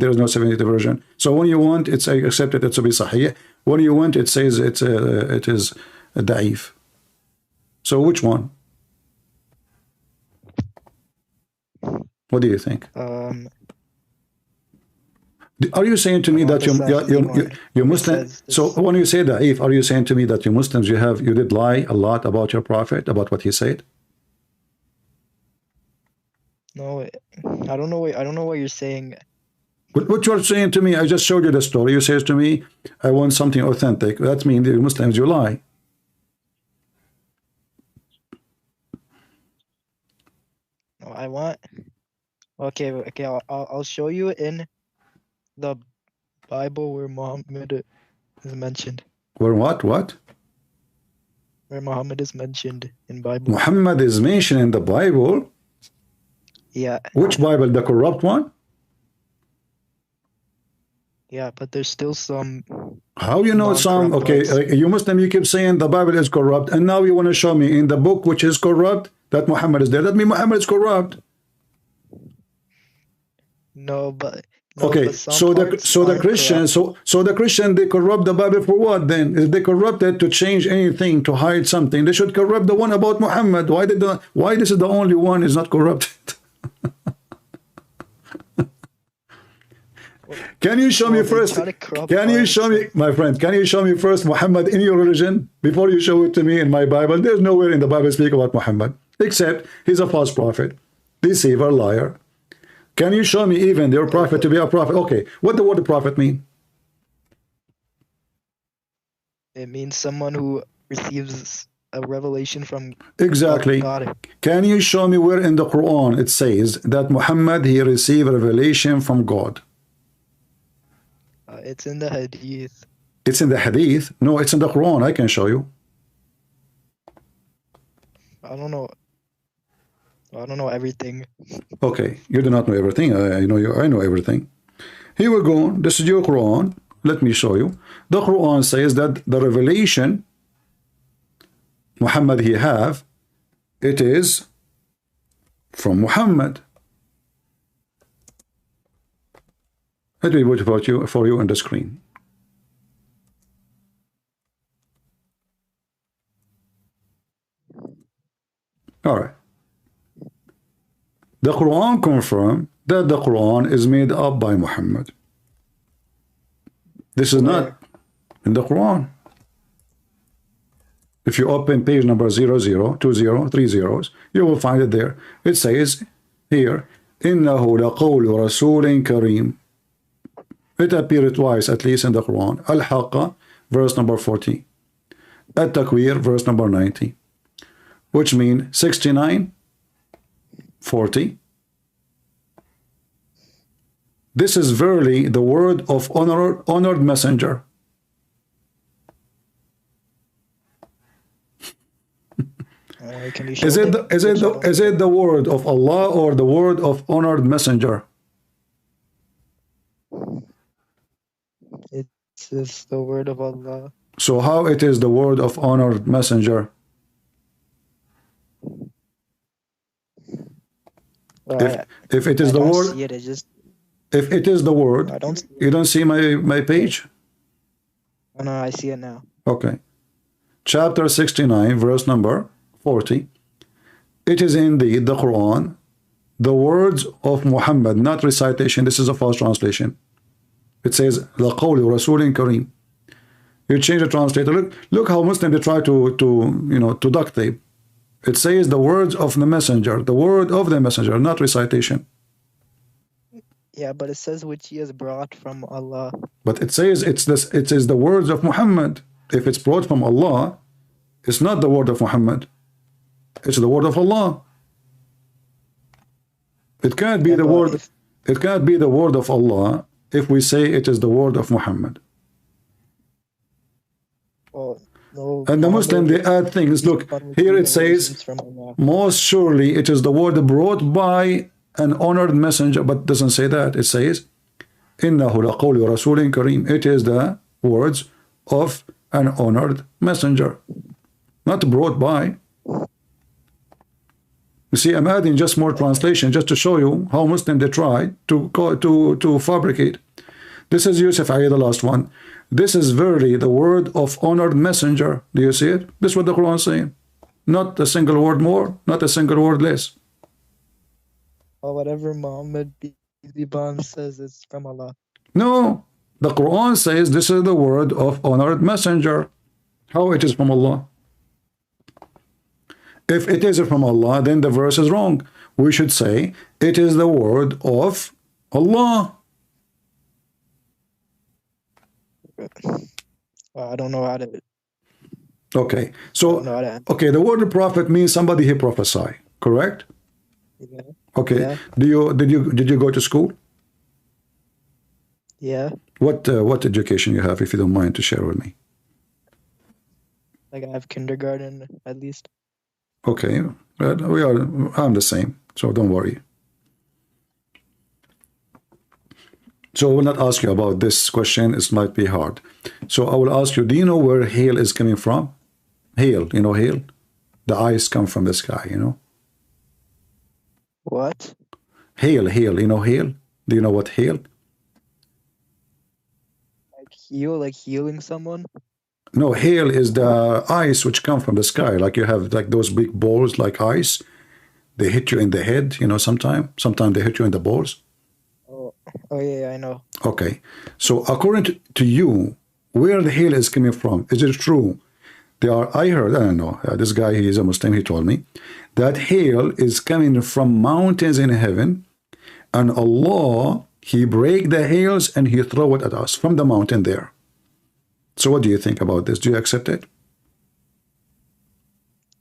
there is no 72 version. So when you want, it's accepted it to be sahih. When you want, it says it is da'if. So which one? What do you think? Are you saying to me that you Muslim? So when you say da'if, are you saying to me that you Muslims you did lie a lot about your prophet, about what he said? No, I don't know. I don't know what you're saying. What you're saying to me, I just showed you the story. You say to me, I want something authentic. That means the Muslims, you lie. No, I want. Okay. I'll show you in the Bible where Muhammad is mentioned. Where what? Where Muhammad is mentioned in Bible. Muhammad is mentioned in the Bible. Yeah. Which Bible? The corrupt one? Yeah, but there's still some. How you know some? Okay, you Muslim, you keep saying the Bible is corrupt, and now you want to show me in the book which is corrupt that Muhammad is there. That means Muhammad is corrupt. No, but. No, okay, but so the Christian they corrupt the Bible for what then? If they corrupt it to change anything, to hide something, they should corrupt the one about Muhammad. Why this is the only one is not corrupted? Can you show me first? Can you show me, my friend? Can you show me first Muhammad in your religion before you show it to me in my Bible? There's nowhere in the Bible speak about Muhammad except he's a false prophet, deceiver, liar. Can you show me even their prophet to be a prophet? Okay, what the word prophet mean? It means someone who receives a revelation from exactly God. Can you show me where in the Quran it says that Muhammad he received revelation from God? It's in the Hadith. It's in the Hadith? No, it's in the Quran. I can show you. I don't know. I don't know everything. Okay, you do not know everything. I know everything. Here we go. This is your Quran. Let me show you. The Quran says that the revelation Muhammad he have, it is from Muhammad. Let me put it for you on the screen. All right. The Quran confirms that the Quran is made up by Muhammad. This is not in the Quran. If you open page number 002030, you will find it there. It says here, إِنَّهُ لَقَوْلُ رَسُولٍ كَرِيمٍ. It appeared twice at least in the Quran. Al-Haqqa, verse number 40. At-Takwir, verse number 90. Which means 69, 40. This is verily the word of honored messenger. Is it the word of Allah or the word of honored messenger? It's the word of Allah. So how it is the word of honored messenger? If it is the word, if it is the word, you don't see my page? Oh, no, I see it now. Okay. Chapter 69, verse number 40. It is indeed the Quran, the words of Muhammad, not recitation. This is a false translation. It says, لَقَوْلِ رَسُولٍ كَرِيمٍ. You change the translator. Look how Muslims they try to duct tape. It says the words of the messenger, the word of the messenger, not recitation. Yeah, but it says which he has brought from Allah. But it says it's this. It is the words of Muhammad. If it's brought from Allah, it's not the word of Muhammad. It's the word of Allah. It can't be Yeah, the but word. It can't be the word of Allah if we say it is the word of Muhammad. Well, no, And the Muslim, they add things. Look, here it says, from Allah. most surely it is the word brought by an honored messenger, but it doesn't say that. It says, إِنَّهُ لَقَوْلُ رَسُولٍ كَرِيمٍ. It is the words of an honored messenger, not brought by. You see, I'm adding just more translation just to show you how Muslim they try to fabricate. This is Yusuf Ali, the last one. This is verily the word of honored messenger. Do you see it? This is what the Quran is saying. Not a single word more, not a single word less. Or whatever Muhammad Biban says is from Allah. No, the Quran says this is the word of honored messenger. How it is from Allah? If it is from Allah, then the verse is wrong. We should say it is the word of Allah. I don't know how to. Okay, so I don't know how to answer. okay, the word prophet means somebody who prophesy, correct? Yeah. Okay. Yeah. Did you go to school? Yeah. What education you have, if you don't mind to share with me? Like I have kindergarten at least. Okay, well, I'm the same, so don't worry. So I will not ask you about this question. It might be hard. So I will ask you, do you know where hail is coming from? Hail, you know hail? The ice come from the sky, you know? What? Hail, you know hail? Do you know what hail? Like healing someone? No, hail is the ice which come from the sky. Like you have like those big balls like ice. They hit you in the head, you know, sometimes they hit you in the balls. Oh yeah, I know. Okay. So according to you, where the hail is coming from, is it true? I don't know, this guy, he is a Muslim, he told me, that hail is coming from mountains in heaven, and Allah, he break the hails and he throw it at us from the mountain there. So what do you think about this? Do you accept it?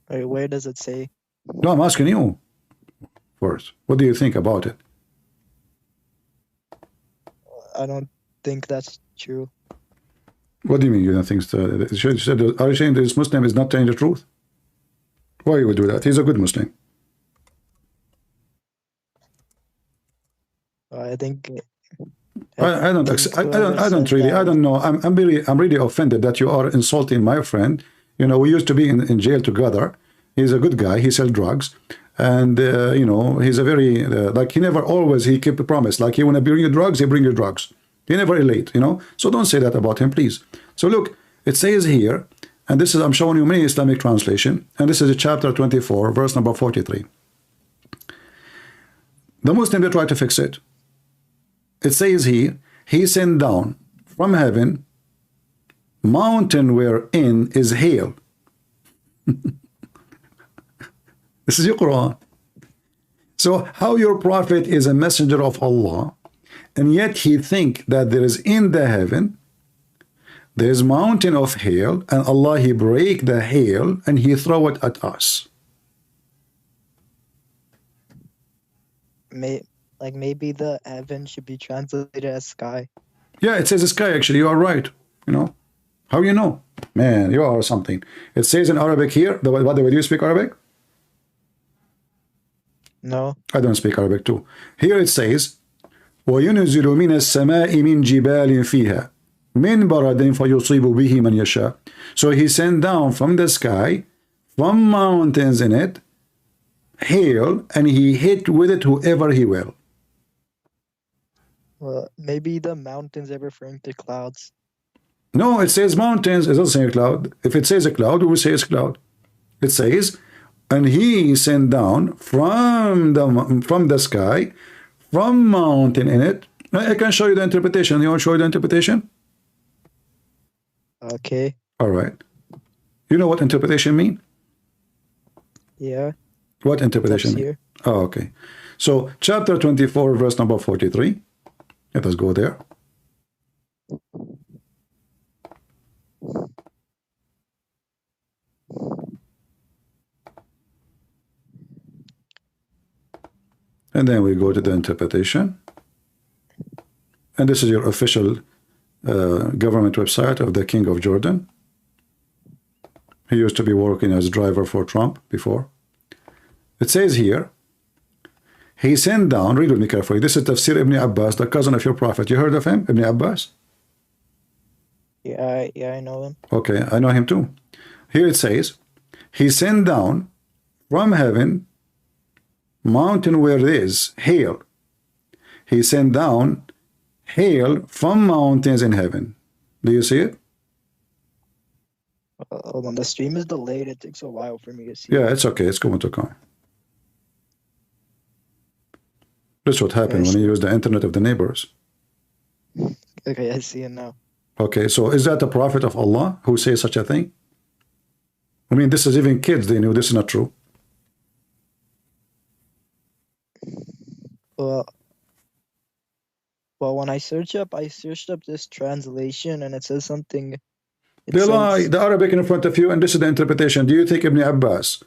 Wait, where does it say? No, I'm asking you first. What do you think about it? I don't think that's true. What do you mean you don't think so? Are you saying this Muslim is not telling the truth? Why you would do that? He's a good Muslim. I think. I don't know. I'm really offended that you are insulting my friend. You know, we used to be in jail together. He's a good guy. He sells drugs, and you know, he's a very like he never always he keep a promise. Like he want to bring you drugs, he bring you drugs. He never late. You know, so don't say that about him, please. So look, it says here, and this is I'm showing you many Islamic translation, and this is chapter 24, verse number 43. The Muslim they try to fix it. It says here, he sent down from heaven mountain wherein is hail. This is your Quran. So how your prophet is a messenger of Allah, and yet he think that there is in the heaven, there is mountain of hail, and Allah, he break the hail and he throw it at us. Maybe the heaven should be translated as sky. Yeah, it says sky, actually. You are right. You know? How you know? Man, you are something. It says in Arabic here. By the way, do you speak Arabic? No. I don't speak Arabic too. Here it says, وَيُنْزِلُ مِنَ السَّمَاءِ مِنْ جِبَالٍ فِيهَا مِنْ بَرَدٍ فَيُصِيبُ بِهِ مَنْ يَشَاءُ. So he sent down from the sky, from mountains in it, hail, and he hit with it whoever he will. Well, maybe the mountains are referring to clouds. No, it says mountains. It doesn't say a cloud. If it says a cloud, we will say it's cloud. It says, and he sent down from the sky, from mountain in it. I can show you the interpretation. You want to show you the interpretation? Okay. All right. You know what interpretation mean? Yeah. What interpretation mean? Here. Oh, okay. So chapter 24, verse number 43. Let us go there. And then we go to the interpretation. And this is your official government website of the King of Jordan. He used to be working as a driver for Trump before. It says here, he sent down, read with me carefully, this is Tafsir Ibn Abbas, the cousin of your prophet. You heard of him, Ibn Abbas? Yeah, I know him. Okay, I know him too. Here it says, he sent down from heaven mountain where there is hail. He sent down hail from mountains in heaven. Do you see it? Hold on, the stream is delayed. It takes a while for me to see. Yeah, it's okay. It's going to come. That's what happened when you use the internet of the neighbors. Okay, I see it now. Okay, so is that the prophet of Allah who says such a thing? I mean, this is even kids, they knew this is not true. Well, when I searched up this translation, and it says something. They lie. The Arabic in front of you, and this is the interpretation. Do you think Ibn Abbas,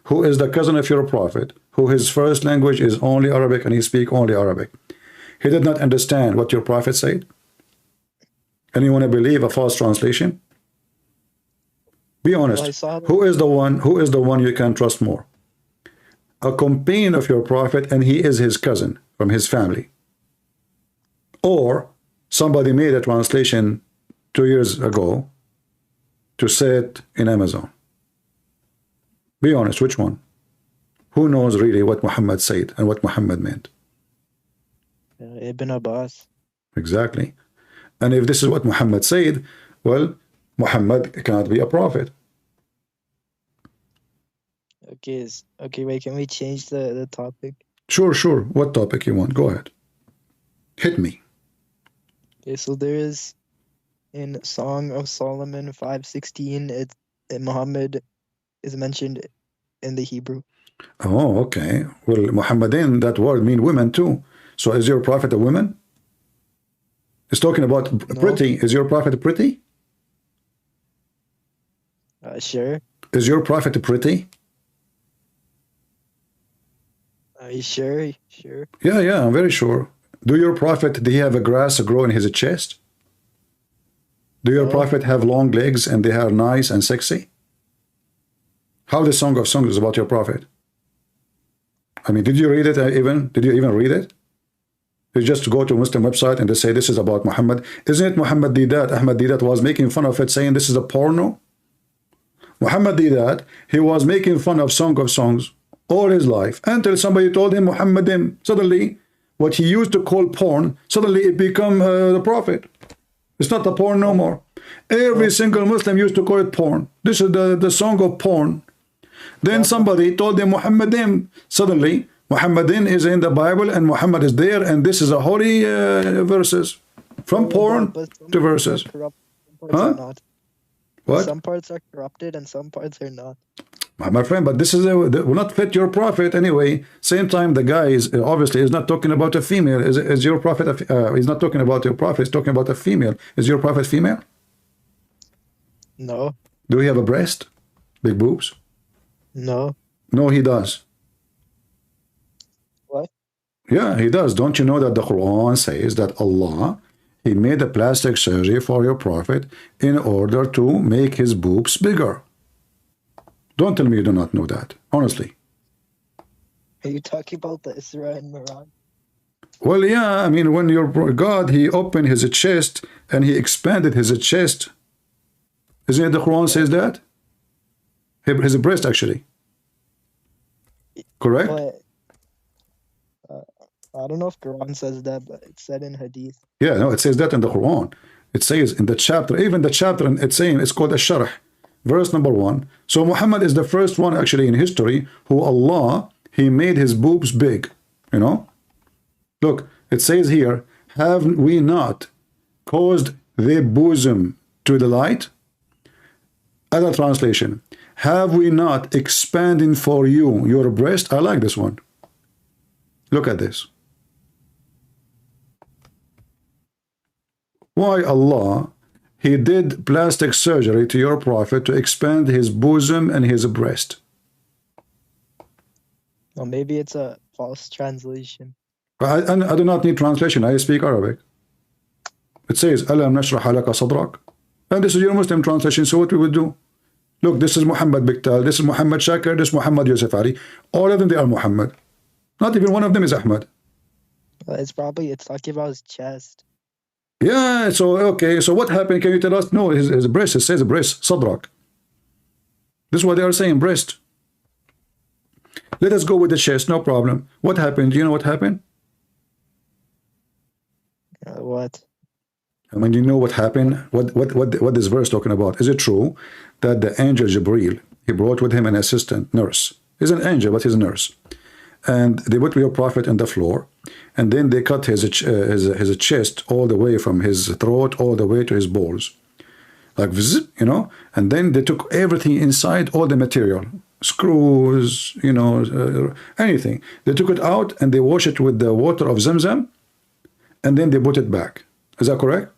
who is the cousin of your prophet, who his first language is only Arabic and he speaks only Arabic, he did not understand what your prophet said? And you want to believe a false translation? Be honest. Who is the one you can trust more? A companion of your prophet, and he is his cousin from his family, or somebody made a translation 2 years ago to say it in Amazon? Be honest, which one? Who knows really what Muhammad said and what Muhammad meant? Ibn Abbas. Exactly. And if this is what Muhammad said, well, Muhammad cannot be a prophet. Okay, wait, can we change the topic? Sure. What topic you want? Go ahead. Hit me. Okay, so there is in Song of Solomon 5:16, Muhammad is mentioned in the Hebrew. Oh, okay. Well, Muhammadin, that word mean women too. So is your prophet a woman? It's talking about pretty. Is your prophet pretty? Sure. Is your prophet pretty? Sure. Yeah, I'm very sure. Do your prophet, do he have a grass grow in his chest? Do your prophet have long legs and they are nice and sexy? How the Song of Songs is about your prophet? I mean, did you read it even? Did you even read it? You just go to a Muslim website and they say this is about Muhammad. Isn't it Muhammad Didat? Ahmad Didat was making fun of it, saying this is a porno. Muhammad Didat, he was making fun of Song of Songs all his life until somebody told him Muhammadim. Suddenly, what he used to call porn, suddenly it become the prophet. It's not a porn no more. Every single Muslim used to call it porn. This is the song of porn. Then somebody told him Muhammadim. Suddenly, Muhammadin is in the Bible and Muhammad is there, and this is a holy verses. From porn to verses. Huh? What? Some parts are corrupted and some parts are not. My friend, but this is will not fit your prophet anyway. Same time, the guy is obviously is not talking about a female. Is your prophet? He's not talking about your prophet. He's talking about a female. Is your prophet female? No. Do he have a breast? Big boobs? No. No, he does. What? Yeah, he does. Don't you know that the Qur'an says that Allah, he made a plastic surgery for your prophet in order to make his boobs bigger? Don't tell me you do not know that. Honestly. Are you talking about the Isra and Mi'raj? Well, yeah. I mean, when your God, he opened his chest and he expanded his chest. Isn't it the Quran says that? His breast, actually. Correct? But, I don't know if Quran says that, but it's said in Hadith. Yeah, no, it says that in the Quran. It says in the chapter, even the chapter, it's saying it's called Ash-Sharh. Verse number 1. So Muhammad is the first one actually in history who Allah, he made his boobs big. You know? Look, it says here, have we not caused their bosom to the light? Other translation, have we not expanded for you your breast? I like this one. Look at this. Why Allah, he did plastic surgery to your prophet to expand his bosom and his breast? Well, maybe it's a false translation. I do not need translation. I speak Arabic. It says, Alam nashrah laka sadrak. And this is your Muslim translation, so what we would do? Look, this is Muhammad Biktal, this is Muhammad Shakir, this is Muhammad Yusuf Ali. All of them, they are Muhammad. Not even one of them is Ahmad. It's talking about his chest. Yeah, so, okay, so what happened? Can you tell us? No, his breast, it says breast, sadrak. This is what they are saying, breast. Let us go with the chest, no problem. What happened? Do you know what happened? What? I mean, you know what happened? What this verse talking about? Is it true that the angel Jibril, he brought with him an assistant nurse? He's an angel, but he's a nurse. And they put your prophet on the floor, and then they cut his chest all the way from his throat all the way to his balls, like you know. And then they took everything inside, all the material, screws, you know, anything. They took it out and they wash it with the water of Zamzam, and then they put it back. Is that correct?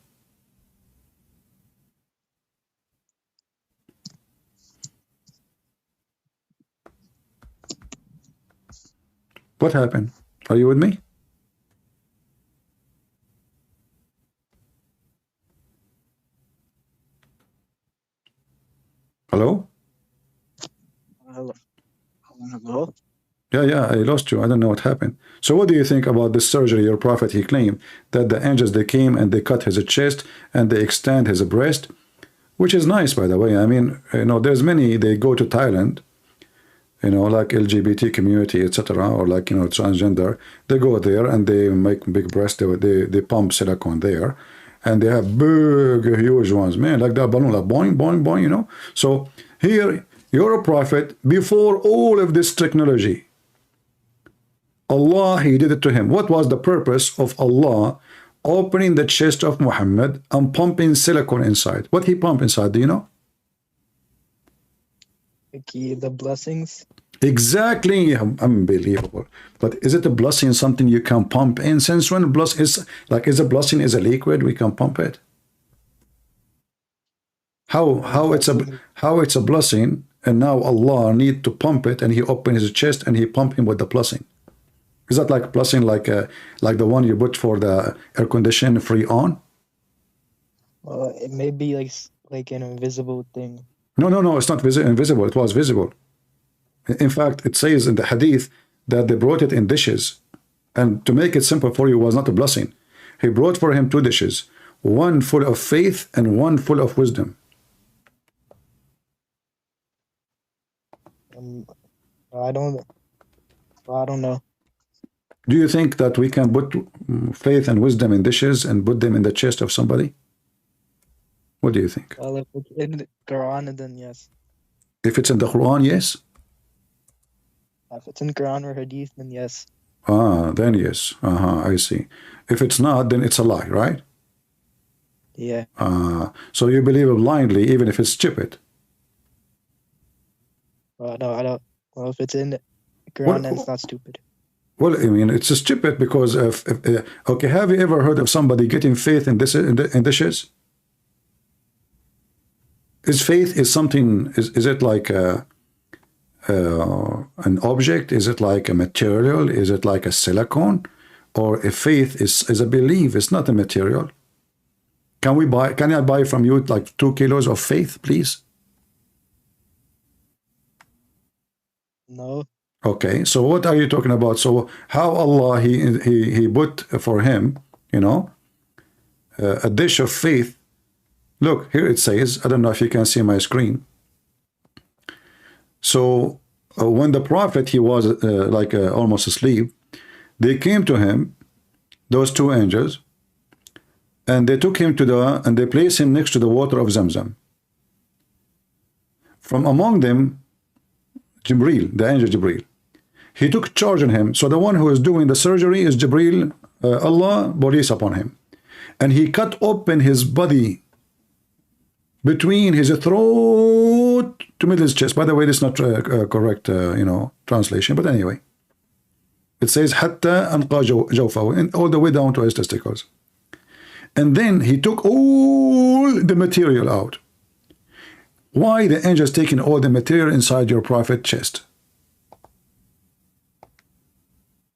What happened? Are you with me? Hello? Hello? Yeah, I lost you. I don't know what happened. So what do you think about this surgery? Your prophet, he claimed that the angels, they came and they cut his chest and they extend his breast, which is nice, by the way. I mean, you know, there's many, they go to Thailand, you know, like LGBT community, etc., or like, you know, transgender. They go there and they make big breasts. They pump silicone there, and they have big, huge ones, man, like that balloon, like boing, boing, boing, you know. So here, you're a prophet before all of this technology. Allah, he did it to him. What was the purpose of Allah opening the chest of Muhammad and pumping silicone inside? What he pumped inside, do you know? The blessings. Exactly. Unbelievable. But is it a blessing something you can pump in? Since when blessing is like, is a blessing is a liquid, we can pump it? How it's a blessing, and now Allah need to pump it, and he opened his chest and he pumped him with the blessing? Is that like blessing like the one you put for the air condition free on? It may be like an invisible thing. No, it's not invisible. It was visible. In fact, it says in the hadith that they brought it in dishes. And to make it simple for you was not a blessing. He brought for him 2 dishes, one full of faith and one full of wisdom. I don't know. Do you think that we can put faith and wisdom in dishes and put them in the chest of somebody? What do you think? Well, if it's in the Quran, then yes. If it's in the Quran, yes. If it's in Quran or Hadith, then yes. Then yes. I see. If it's not, then it's a lie, right? Yeah. So you believe it blindly, even if it's stupid. No, I don't. Well, if it's in the Quran, then it's not stupid. Well, I mean, it's stupid because okay, have you ever heard of somebody getting faith in dishes? Is faith is something? Is it like an object? Is it like a material? Is it like a silicone? Or if faith is a belief, it's not a material. Can I buy from you like 2 kilos of faith, please? No. Okay, so what are you talking about? So how Allah he put for him, you know, a dish of faith. Look, here it says, I don't know if you can see my screen. So when the prophet, he was almost asleep, they came to him, those 2 angels, and they took him and they placed him next to the water of Zamzam. From among them, Jibril, the angel Jibril, he took charge on him. So the one who is doing the surgery is Jibril, Allah released upon him. And he cut open his body between his throat to middle his chest. By the way, this is not correct, you know, translation. But anyway, it says, حَتَّى أَنْقَى جَوْفَهُ, and all the way down to his testicles. and then he took all the material out. Why the angels taking all the material inside your prophet chest?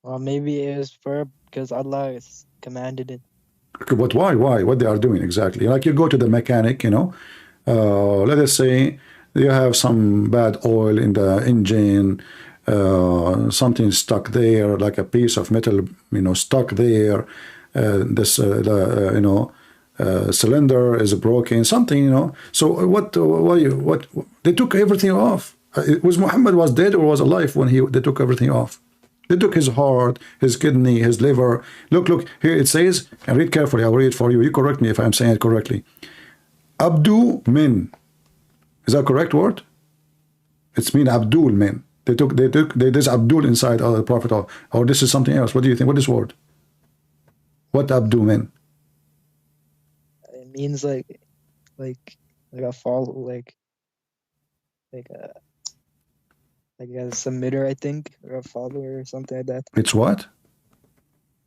Well, maybe it was for because Allah has commanded it. Okay, but why? What they are doing exactly? Like you go to the mechanic, you know, let us say you have some bad oil in the engine, something stuck there, like a piece of metal, you know, stuck there. Cylinder is broken, something, you know. So what they took everything off. Was Muhammad was dead or was alive when they took everything off? They took his heart, his kidney, his liver. Look here it says, and read carefully, I'll read it for you. You correct me if I'm saying it correctly. Abdu min. Is that correct word? It's mean Abdul min. There's Abdul inside the Prophet, or this is something else. What do you think? What is word? What Abdu min? It means like a follow, like a submitter, I think, or a follower or something like that. It's what?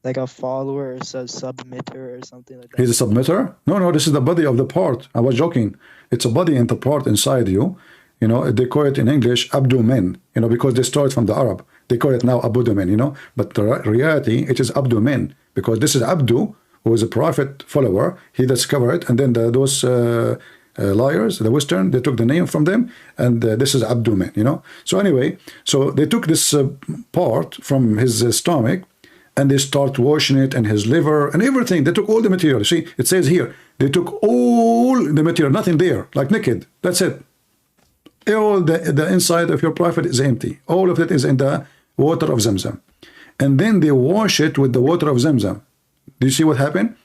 Like a follower or a submitter or something like that. He's a submitter? No, this is the body of the part. I was joking. It's a body and the part inside you. You know, they call it in English abdomen, you know, because they stole it from the Arab. They call it now abdomen, you know, but the reality, it is abdomen, because this is Abdu, who is a prophet follower. He discovered it, and then those liars, the Western, they took the name from them, and this is abdomen, you know. So anyway, so they took this part from his stomach, and they start washing it, and his liver and everything. They took all the material. See, it says here, they took all the material, nothing there, like naked. That's it. All the inside of your prophet is empty. All of it is in the water of Zamzam. And then they wash it with the water of Zamzam. Do you see what happened?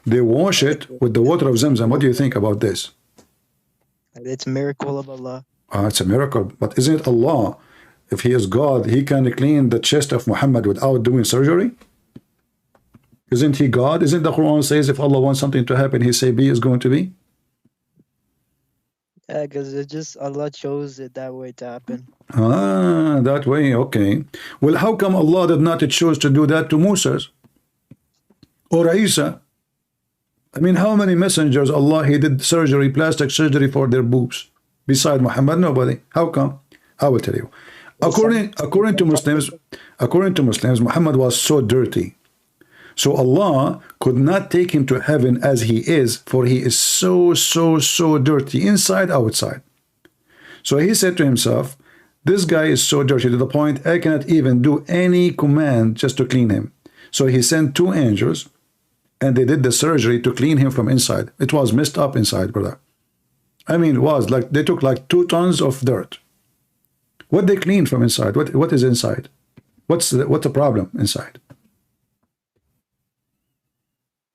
They wash it with the water of Zamzam. What do you think about this? It's a miracle of Allah. It's a miracle. But isn't it Allah? If he is God, he can clean the chest of Muhammad without doing surgery? Isn't he God? Isn't the Quran says if Allah wants something to happen, he say be is going to be? Yeah, because it just Allah chose it that way to happen. That way, okay. Well, how come Allah did not choose to do that to Moses or Isa? I mean, how many messengers Allah he did surgery, plastic surgery for their boobs? Beside Muhammad, nobody. How come? I will tell you. According to Muslims, Muhammad was so dirty. So Allah could not take him to heaven as he is, for he is so dirty, inside, outside. So he said to himself, this guy is so dirty to the point I cannot even do any command just to clean him. So he sent two angels, and they did the surgery to clean him from inside. It was messed up inside, brother. I mean, it was like they took like 2 tons of dirt. What they cleaned from inside? What is inside? What's the problem inside?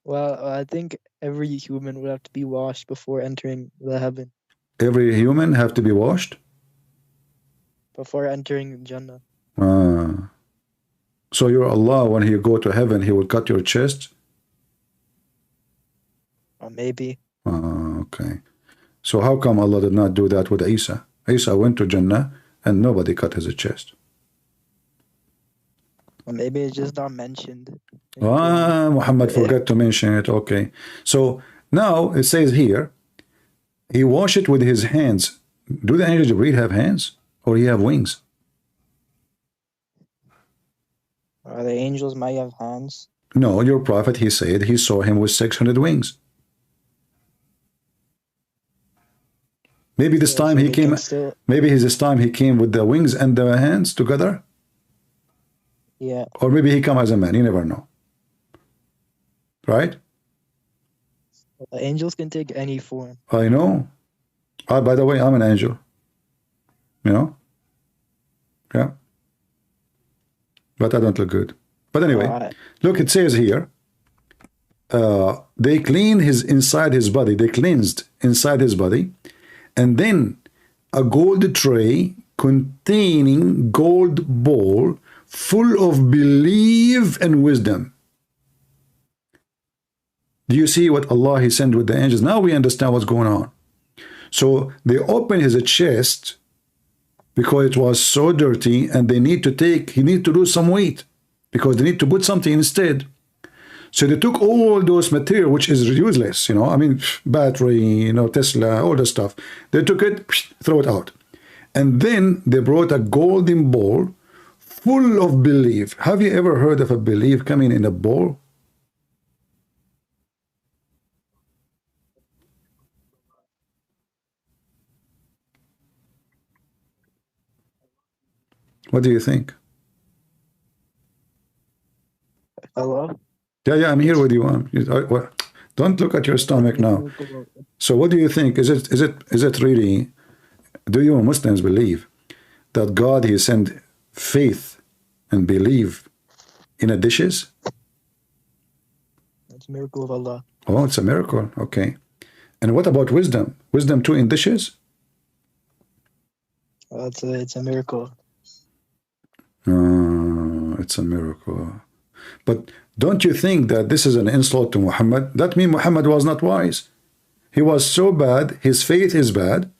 Well, I think every human would have to be washed before entering the heaven. Every human have to be washed? Before entering Jannah. So your Allah, when he go to heaven, he will cut your chest? Or maybe. Okay. So how come Allah did not do that with Isa? Isa went to Jannah and nobody cut his chest. Or maybe it's just not mentioned. Muhammad forgot to mention it. Okay. So now it says here, he washed it with his hands. Do the angels of Jibreel have hands? Or he have wings? The angels might have hands. No, your prophet, he said he saw him with 600 wings. Maybe this time he came. Maybe this time he came with the wings and the hands together. Yeah. Or maybe he come as a man. You never know. Right? The angels can take any form. I know. By the way, I'm an angel. You know? Yeah. But I don't look good. But anyway, look, it says here, they cleaned inside his body. They cleansed inside his body. And then a gold tray containing gold bowl full of belief and wisdom. Do you see what Allah he sent with the angels? Now we understand what's going on. So they opened his chest because it was so dirty, and he need to lose some weight because they need to put something instead. So they took all those material, which is useless, you know, I mean, battery, you know, Tesla, all the stuff. They took it, throw it out. And then they brought a golden bowl full of belief. Have you ever heard of a belief coming in a bowl? What do you think? Hello? Yeah, I'm here with you. Don't look at your stomach now. So what do you think? Is it really, do you Muslims believe that God, he sent faith and belief in a dishes? It's a miracle of Allah. Oh, it's a miracle. Okay. And what about wisdom? Wisdom too in dishes? It's a miracle. It's a miracle. But don't you think that this is an insult to Muhammad? That means Muhammad was not wise. He was so bad, his faith is bad,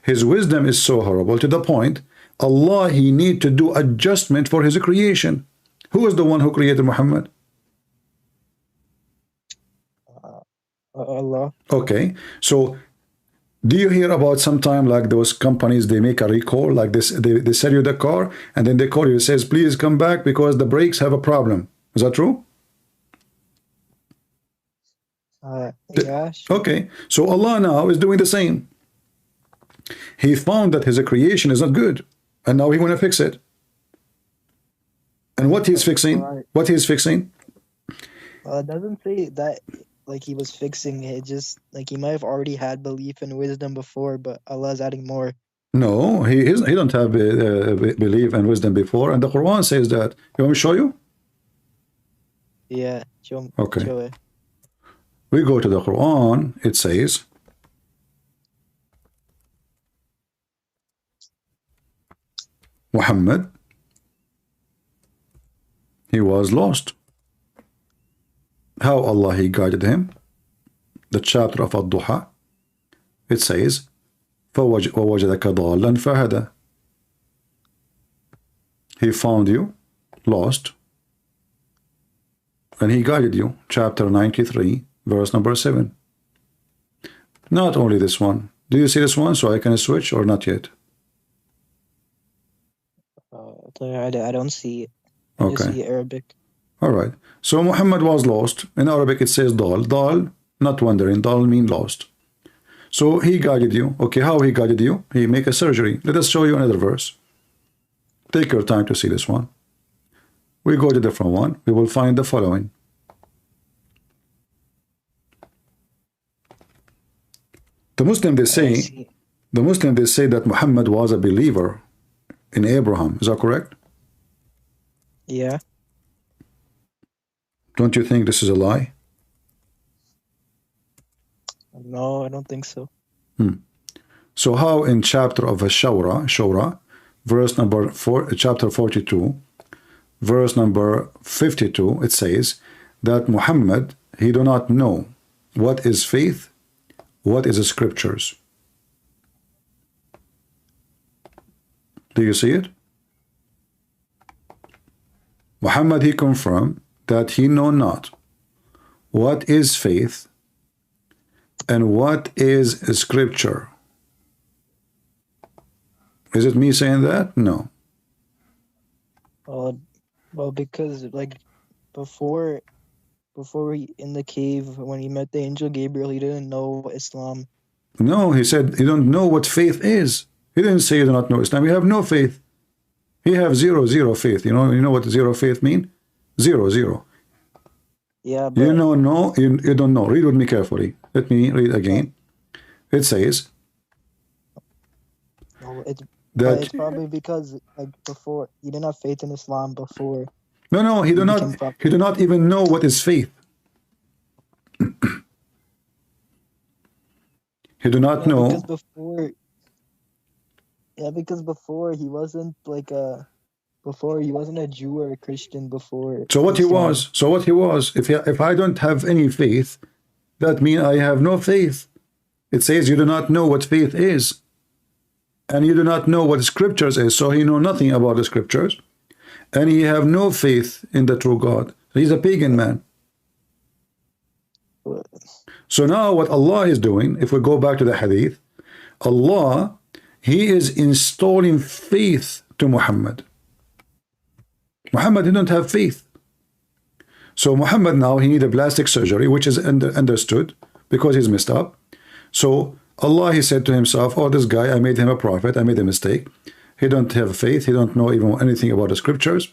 his wisdom is so horrible, to the point Allah, he need to do adjustment for his creation. Who is the one who created Muhammad? Allah. Okay, so do you hear about sometime like those companies, they make a recall like this, they sell you the car and then they call you and says, please come back because the brakes have a problem. Is that true? Yeah. Sure. Okay, so Allah now is doing the same. He found that his creation is not good and now he want to fix it. And what he's fixing? What he's fixing? It doesn't say that like he was fixing it. Just like he might have already had belief and wisdom before, but Allah is adding more. No, he don't have belief and wisdom before, and the Quran says that. You want me to show you? Yeah. Show it. We go to the Quran. It says, Muhammad, he was lost. How Allah he guided him? The chapter of Ad-Duha, it says, وَوَجَدَكَ ضَالًّا فَهَدَى. He found you lost and he guided you. Chapter 93, verse number 7. Not only this one. Do you see this one so I can switch or not yet? I don't see it. I Okay. just see Arabic. All right. So Muhammad was lost. In Arabic, it says dal. Dal, not wandering. Dal mean lost. So he guided you. Okay, how he guided you? He make a surgery. Let us show you another verse. Take your time to see this one. We go to a different one. We will find the following. The Muslim, they say that Muhammad was a believer in Abraham. Is that correct? Yeah. Don't you think this is a lie? No, I don't think so. So how in chapter of Shura, verse number 4, chapter 42, verse number 52, it says that Muhammad, he do not know what is faith, what is the scriptures. Do you see it? Muhammad, he confirmed that he know not what is faith and what is scripture. Is it me saying that? No. Well, because like before he, in the cave, when he met the angel Gabriel, he didn't know Islam. No, he said you don't know what faith is. He didn't say you do not know Islam. You have no faith. He have zero faith. You know what zero faith mean? Zero. Yeah, but You know, no, you don't know. Read with me carefully. Let me read again. It says it's that probably because like before he didn't have faith in Islam before. no, he do not even know what is faith. He do not know. Because before he wasn't like before he wasn't a Jew or a Christian before. So what he Islam. was. So what he was. If I don't have any faith, that means I have no faith. It says you do not know what faith is, and you do not know what scriptures is. So he know nothing about the scriptures, and he have no faith in the true God. He's a pagan man. So now what Allah is doing, if we go back to the hadith, Allah, He is installing faith to Muhammad. Muhammad didn't have faith. So Muhammad now, he needs a plastic surgery, which is understood because he's messed up. So Allah, He said to Himself, oh, this guy, I made him a prophet, I made a mistake. He don't have faith, he don't know even anything about the scriptures,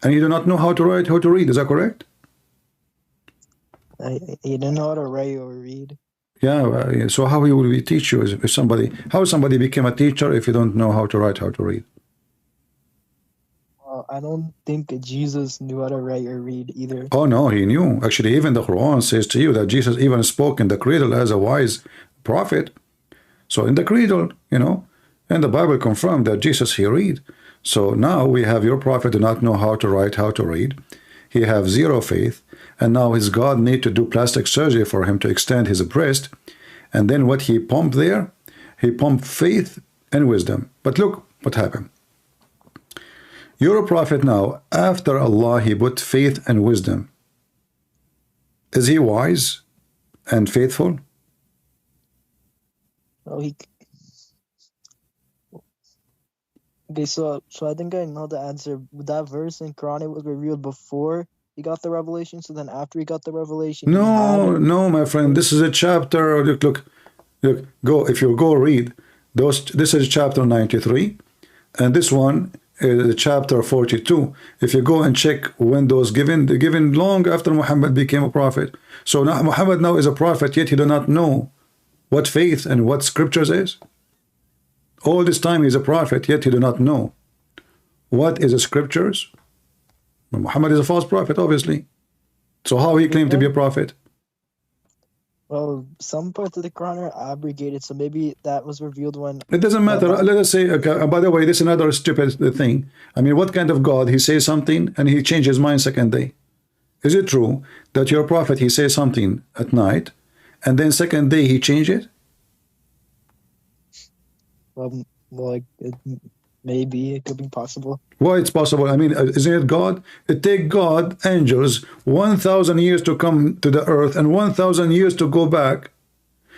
and he do not know how to write, how to read. Is that correct? He didn't know how to write or read. Yeah, so how he will teach you if somebody, how somebody became a teacher if you don't know how to write, how to read? Well, I don't think Jesus knew how to write or read either. Oh no, he knew. Actually, even the Quran says to you that Jesus even spoke in the cradle as a wise prophet. So in the cradle, you know, and the Bible confirmed that Jesus, he read. So now we have your prophet do not know how to write, how to read. He have zero faith, and now his God need to do plastic surgery for him to extend his breast. And then what he pumped there, he pumped faith and wisdom. But look what happened. You're a prophet now. After Allah, He put faith and wisdom. Is he wise and faithful? Oh, okay, so I think I know the answer. That verse in Quran, it was revealed before he got the revelation. So then after he got the revelation, No, my friend. This is a chapter. Look. Go, if you go read those. This is chapter 93, and this one is chapter 42. If you go and check when those given, they're given long after Muhammad became a prophet. So now Muhammad now is a prophet, yet he do not know what faith and what scriptures is. All this time he's a prophet, yet he do not know what is the scriptures. Muhammad is a false prophet, obviously. So how he claimed to be a prophet? Well, some parts of the Quran are abrogated, so maybe that was revealed when... It doesn't matter. Let us say, okay, by the way, this is another stupid thing. I mean, what kind of God? He says something and he changes his mind second day. Is it true that your prophet, he says something at night and then second day he changes it? Maybe it could be possible. Why it's possible? I mean, isn't it God? It take God, angels, 1,000 years to come to the earth and 1,000 years to go back.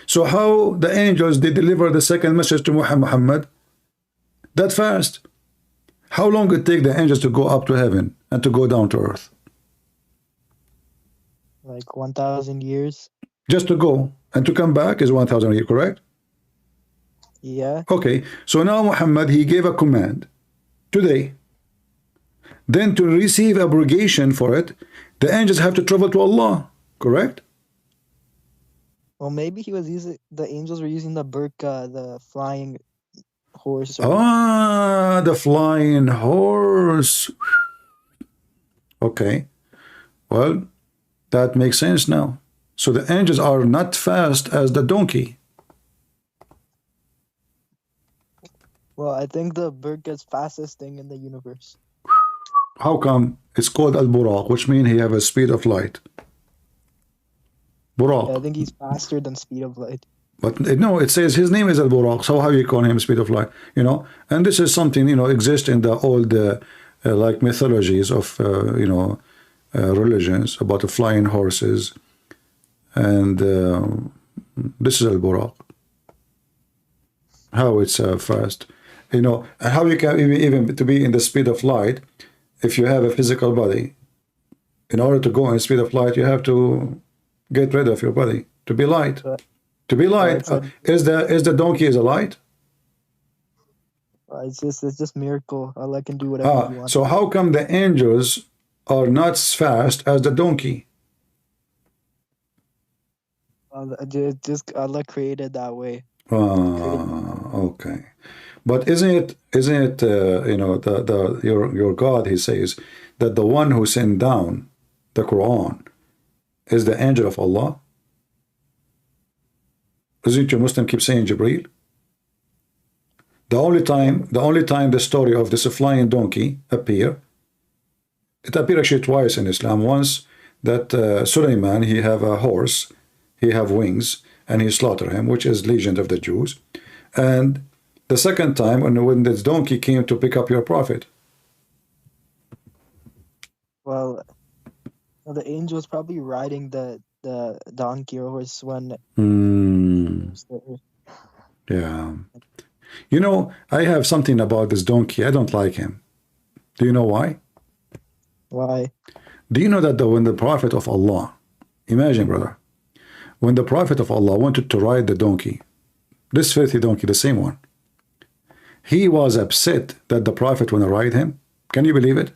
So how the angels did deliver the second message to Muhammad that fast? How long it take the angels to go up to heaven and to go down to earth? Like 1,000 years. Just to go and to come back is 1,000 years, correct? Yeah. Okay, so now Muhammad, he gave a command today. Then to receive abrogation for it, the angels have to travel to Allah, correct? Well, maybe he was using, the angels were using the burqa, the flying horse. The flying horse. Okay, well, that makes sense now. So the angels are not fast as the donkey. Well, I think the burqa is fastest thing in the universe. How come? It's called al-buraq, which means he have a speed of light. Buraq. Yeah, I think he's faster than speed of light. But no, it says his name is al-buraq. So how you call him speed of light? You know, and this is something, you know, exists in the old like mythologies of religions about the flying horses, and this is al-buraq. How it's fast, you know, and how you can even to be in the speed of light if you have a physical body. In order to go in the speed of light, you have to get rid of your body to be light. To be light, is the donkey is a light? It's just miracle. Allah can do whatever He wants. So how come the angels are not as fast as the donkey? Just Allah created that way. Okay, but isn't it you know, your God, he says that the one who sent down the Quran is the angel of Allah? Isn't your Muslim keep saying Jibreel? The only time the story of this flying donkey it appeared actually twice in Islam. Once that Sulaiman, he have a horse, he have wings, and he slaughter him, which is legend of the Jews. And the second time when this donkey came to pick up your prophet. Well, the angel was probably riding the the donkey or horse when Yeah. You know, I have something about this donkey. I don't like him. Do you know why? Why? Do you know that when the Prophet of Allah, imagine, brother, when the Prophet of Allah wanted to ride the donkey, this filthy donkey, the same one, he was upset that the Prophet want to ride him. Can you believe it?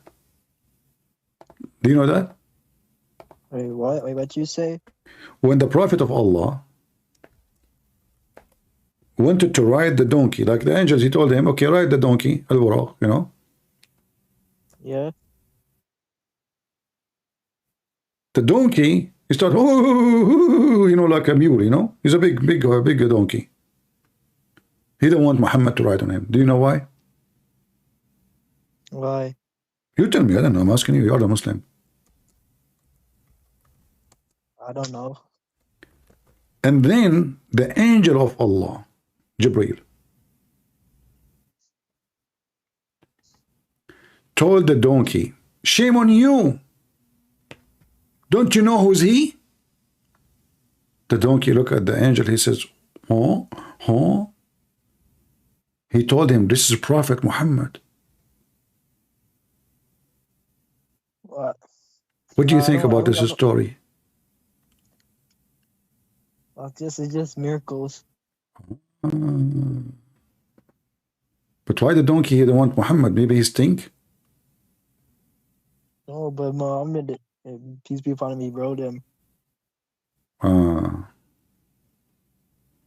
Do you know that? Wait, what? Wait, what you say? When the Prophet of Allah wanted to ride the donkey, like the angels, he told him, okay, ride the donkey, al-buraq, you know. Yeah. The donkey, he started, you know, like a mule, you know. He's a big donkey. He don't want Muhammad to ride on him. Do you know why? Why? You tell me. I don't know. I'm asking you. You are the Muslim. I don't know. And then the angel of Allah, Jibreel, told the donkey, shame on you. Don't you know who's he? The donkey looked at the angel. He says, huh? He told him, this is Prophet Muhammad. What? What do you think about this story? It's just miracles. But why the donkey he don't want Muhammad? Maybe he stink? No, but Muhammad, peace be upon him, he rode him.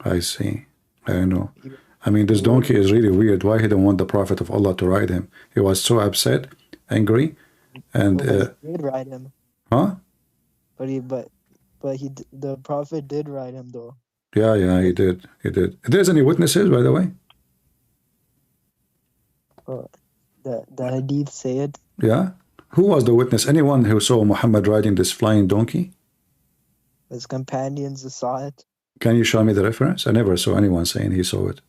I see. I know. I mean, this donkey is really weird. Why he don't want the Prophet of Allah to ride him? He was so upset, angry, and he did ride him. Huh? But the Prophet did ride him though. Yeah, he did. If there's any witnesses, by the way? The hadith say it. Yeah? Who was the witness? Anyone who saw Muhammad riding this flying donkey? His companions saw it. Can you show me the reference? I never saw anyone saying he saw it.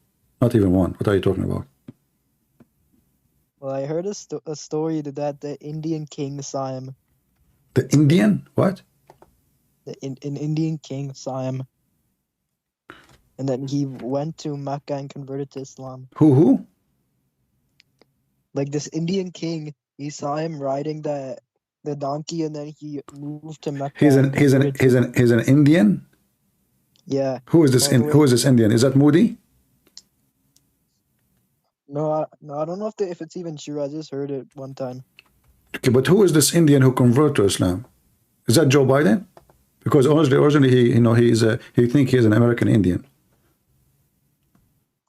Not even one. What are you talking about? Well, I heard a story that the Indian king saw him. The Indian? What? An Indian king saw him. And then he went to Mecca and converted to Islam. Who? Like this Indian king, he saw him riding the donkey, and then he moved to Mecca. He's an Indian? Yeah. Who is this Indian? Is that Moody? No, I don't know if it's even true. I just heard it one time. Okay, but who is this Indian who converted to Islam? Is that Joe Biden? Because originally he think he's an American Indian.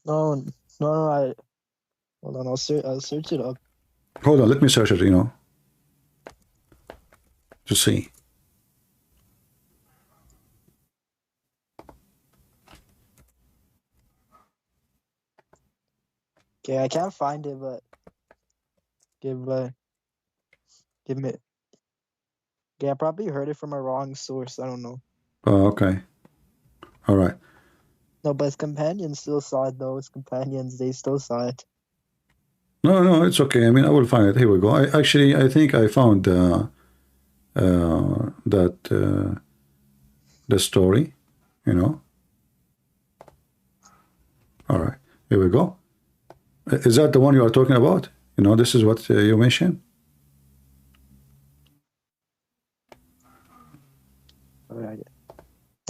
No. Hold on, I'll search it up. Hold on, let me search it. To see. Okay, I can't find it, but give me. Yeah, I probably heard it from a wrong source. I don't know. Oh, okay. All right. No, but his companions still saw it, though. His companions, they still saw it. No, it's okay. I mean, I will find it. Here we go. I think I found the story. All right. Here we go. Is that the one you are talking about? This is what you mentioned.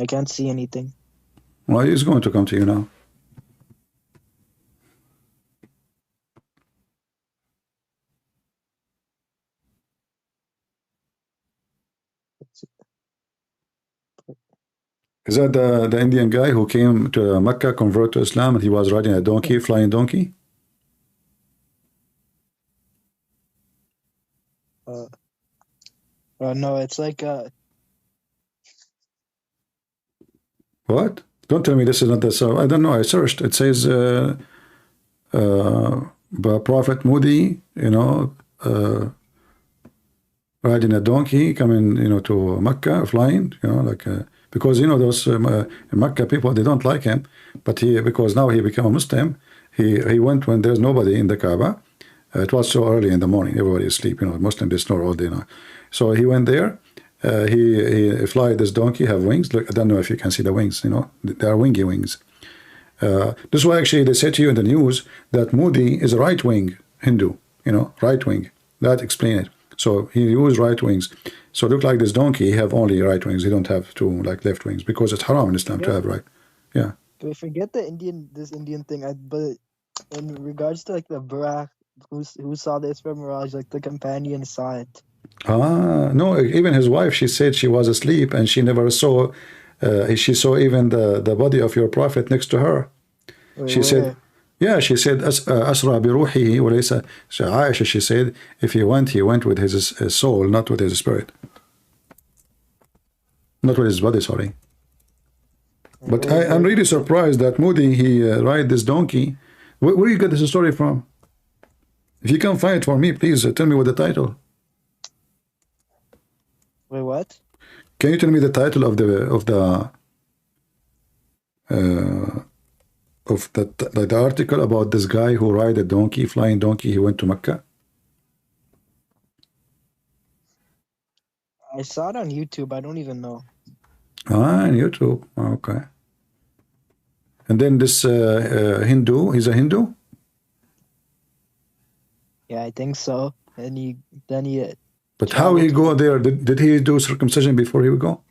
I can't see anything. Well, it's going to come to you now. Is that the Indian guy who came to Mecca, converted to Islam, and he was riding a donkey, flying donkey? No, it's like What? Don't tell me this is not the so. I don't know. I searched. It says Prophet Moody, riding a donkey, coming, to Mecca, flying, because those Mecca people, they don't like him, but because now he became a Muslim, he went when there's nobody in the Kaaba. It was so early in the morning, everybody is asleep, Muslims, they snore all day now. So he went there, he fly this donkey, have wings. Look, I don't know if you can see the wings, you know, they are wingy wings. This is why actually they said to you in the news that Modi is a right-wing Hindu, you know, right-wing. That explain it. So he used right wings. So look like this donkey, he have only right wings. He don't have two like left wings because it's haram in Islam to have right. Yeah. But forget the Indian thing. But in regards to like the Burak, who saw the Isra Miraj, like the companion saw it. No, even his wife, she said she was asleep and she never saw, she saw even the body of your prophet next to her. She said, yeah, she said, Asra bi ruhihi wa laysa. Aisha, she said, if he went with his soul, not with his spirit. Not with his body, sorry. But I'm really surprised that Modi, he ride this donkey. Where do you get this story from? If you can find it for me, please tell me what the title. Wait, what? Can you tell me the title of the article about this guy who ride a donkey, flying donkey? He went to Mecca. I saw it on YouTube. I don't even know. On YouTube. Okay. And then this Hindu, he's a Hindu? Yeah, I think so. And then he. But how he go there? Did he do circumcision before he would go?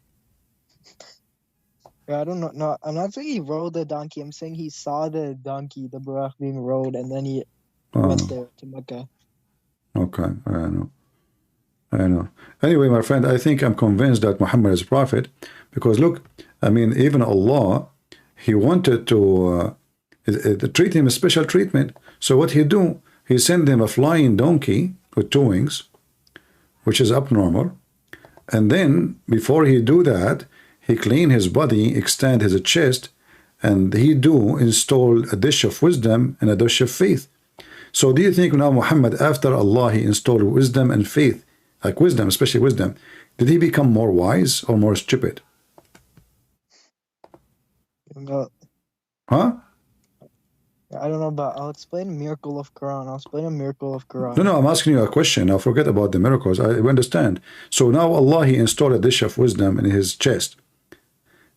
Yeah, I don't know. No, I'm not saying he rode the donkey. I'm saying he saw the donkey, the Burak being rode, and then he went there to Mecca. Okay, I know. Anyway, my friend, I think I'm convinced that Muhammad is a prophet because look, I mean, even Allah, he wanted to treat him a special treatment. So what he do? He sent him a flying donkey with two wings, which is abnormal. And then before he do that, he clean his body, extend his chest, and he do install a dish of wisdom and a dish of faith. So do you think now Muhammad, after Allah, he installed wisdom and faith, like wisdom, especially wisdom, did he become more wise or more stupid? Huh? I don't know, but I'll explain miracle of Quran. I'll explain a miracle of Quran. No, I'm asking you a question. Now forget about the miracles. I understand. So now Allah, he installed a dish of wisdom in his chest.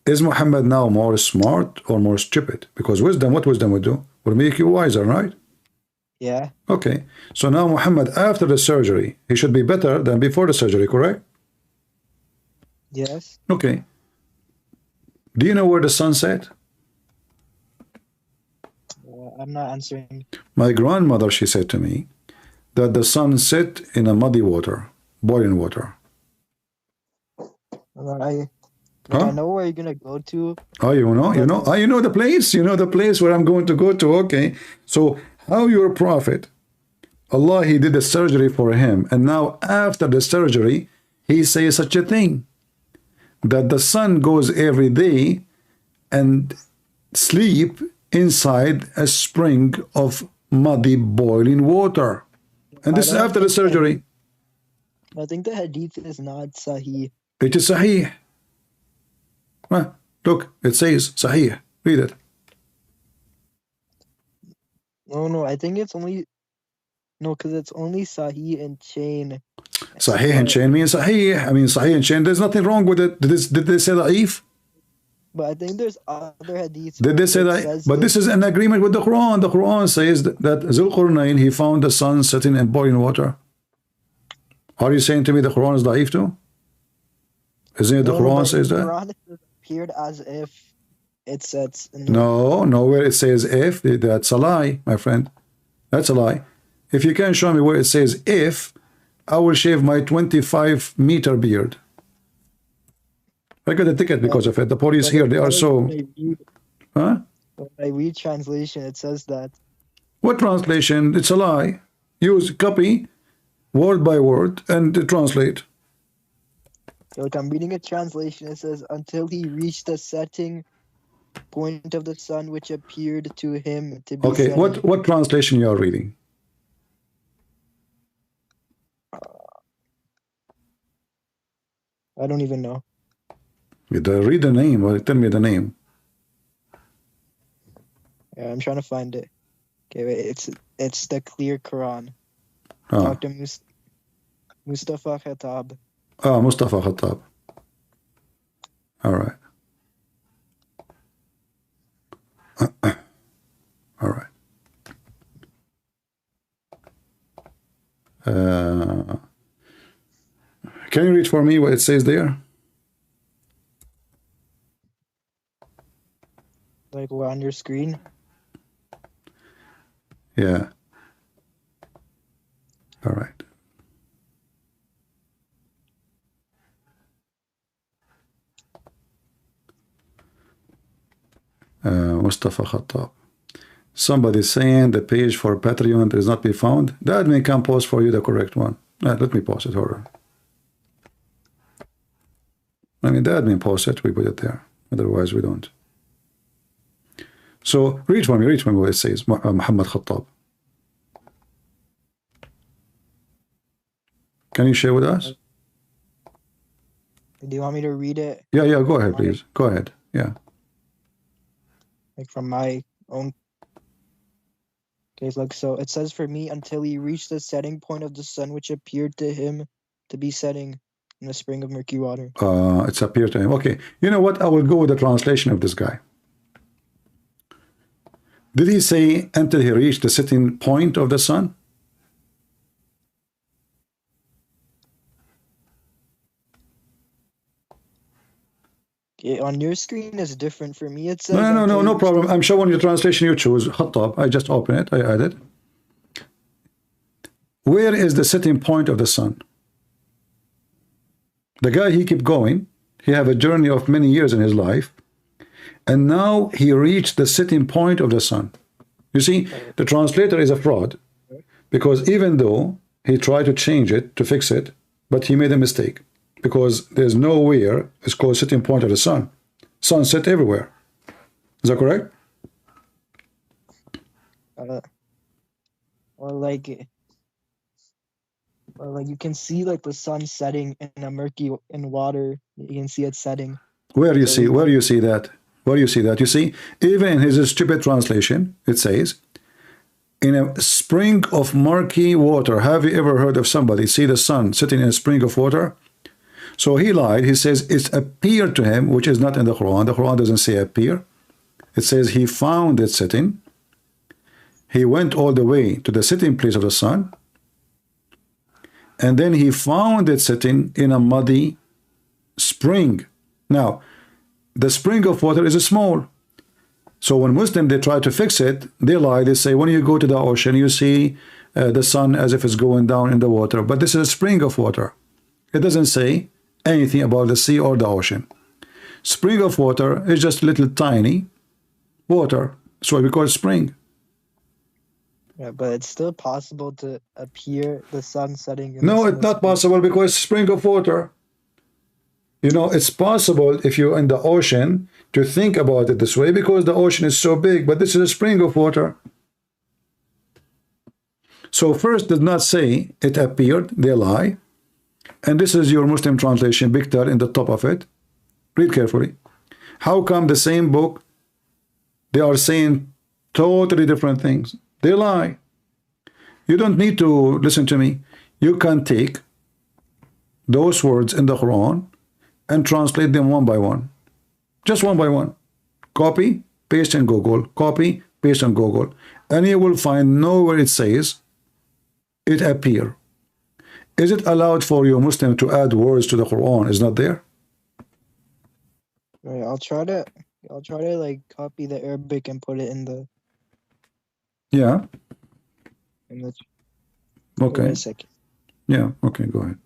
Is Muhammad now more smart or more stupid? Because wisdom, what wisdom would do? Would make you wiser, right? Yeah. Okay. So now Muhammad, after the surgery, he should be better than before the surgery, correct? Yes. Okay. Do you know where the sun set? I'm not answering. My grandmother, she said to me that the sun set in a muddy water, boiling water. I know where you're gonna go to. Oh, you know the place? You know the place where I'm going to go to? Okay. So how your prophet, Allah, he did the surgery for him, and now after the surgery, he says such a thing, that the sun goes every day and sleep inside a spring of muddy boiling water. And this is after the surgery. I think the hadith is not sahih. It is sahih. Look, it says sahih. Read it. No, I think it's only... No, because it's only sahih and chain. Sahih and chain means sahih. I mean, sahih and chain, there's nothing wrong with it. Did they say da'if? But I think there's other hadiths. Did they say that? But this is an agreement with the Quran. The Quran says that Zulqarnain, he found the sun setting in boiling water. Are you saying to me the Quran is da'if too? Isn't it the Quran says that? The Quran appeared as if it says... No, nowhere it says if. That's a lie, my friend. That's a lie. If you can show me where it says if, I will shave my 25-meter beard. I got a ticket because of it. The police here, they are so... Huh? When I read translation, it says that. What translation? It's a lie. Use copy, word by word, and translate. Look, I'm reading a translation. It says, until he reached the setting point of the sun, which appeared to him to be Okay, setting. what translation you are reading? I don't even know. Read the name or tell me the name. Yeah, I'm trying to find it. Okay, wait, it's the Clear Quran. Oh. Dr. Mustafa Khattab. Mustafa Khattab. All right. All right. Can you read for me what it says there? Like we're on your screen. Yeah. All right. Mustafa Khattab. Somebody saying the page for Patreon does not be found. The admin can post for you the correct one. Let me post it. Hold on. I mean, the admin posts it. We put it there. Otherwise, we don't. So read for me what it says. Muhammad Khattab. Can you share with us? Do you want me to read it? Yeah, go ahead, please. Go ahead. Yeah. Like from my own case, like, so it says, for me, until he reached the setting point of the sun, which appeared to him to be setting in the spring of murky water. It's appeared to him. Okay. You know what? I will go with the translation of this guy. Did he say until he reached the setting point of the sun? On your screen is different. For me, it says no problem. I'm showing you the translation you choose. Khattab. I just open it. I add it. Where is the setting point of the sun? The guy, he keep going. He have a journey of many years in his life, and now he reached the setting point of the sun. You see, the translator is a fraud, because even though he tried to change it, to fix it, but he made a mistake. Because there's nowhere it's called setting point of the sun. Sunset everywhere. Is that correct? Or like you can see like the sun setting in a murky in water. You can see it setting. Where do you see that? Where do you see that? You see, even in his stupid translation, it says, in a spring of murky water. Have you ever heard of somebody see the sun sitting in a spring of water? So he lied. He says it appeared to him, which is not in the Quran. The Quran doesn't say appear. It says he found it sitting. He went all the way to the sitting place of the sun. And then he found it sitting in a muddy spring. Now, the spring of water is small. So when Muslims, they try to fix it, they lie. They say, when you go to the ocean, you see the sun as if it's going down in the water. But this is a spring of water. It doesn't say anything about the sea or the ocean. Spring of water is just little tiny water. So we call it spring. Yeah, but it's still possible to appear the sun setting. No, it's not possible because it's spring of water. You know, it's possible if you're in the ocean to think about it this way because the ocean is so big, but this is a spring of water. So first did not say it appeared, they lie. And this is your Muslim translation, big tar in the top of it. Read carefully. How come the same book, they are saying totally different things? They lie. You don't need to listen to me. You can take those words in the Quran and translate them one by one. Just one by one. Copy, paste in Google. Copy, paste in Google. And you will find nowhere it says it appear. Is it allowed for you Muslim to add words to the Quran? Is not there? Right, I'll try to like copy the Arabic and put it in the. Yeah. Okay. Wait a second. Yeah. Okay. Go ahead.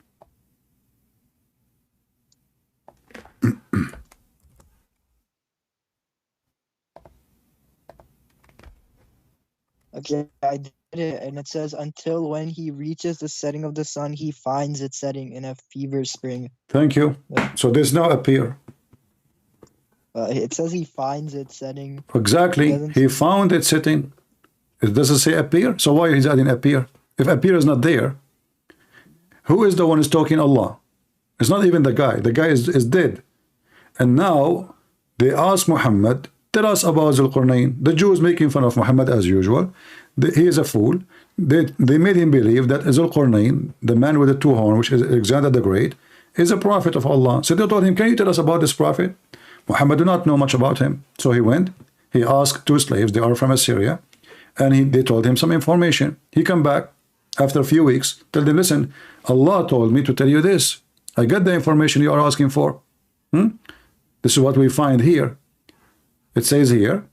Okay, I did it, and it says, until when he reaches the setting of the sun, he finds it setting in a fever spring. Thank you. So there's no appear. It says he finds it setting. Exactly. He found it sitting. It doesn't say appear. So why is adding appear? If appear is not there, who is the one who's talking? Allah. It's not even the guy. The guy is dead. And now they ask Muhammad, tell us about Zulqarnain. The Jews making fun of Muhammad as usual. He is a fool. They made him believe that Zulqarnain, the man with the two horns, which is Alexander the Great, He's a prophet of Allah. So they told him, can you tell us about this prophet? Muhammad do not know much about him. So he went, he asked two slaves, they are from Assyria, and they told him some information. He come back after a few weeks, tell them, listen, Allah told me to tell you this. I got the information you are asking for. This is what we find here. It says here,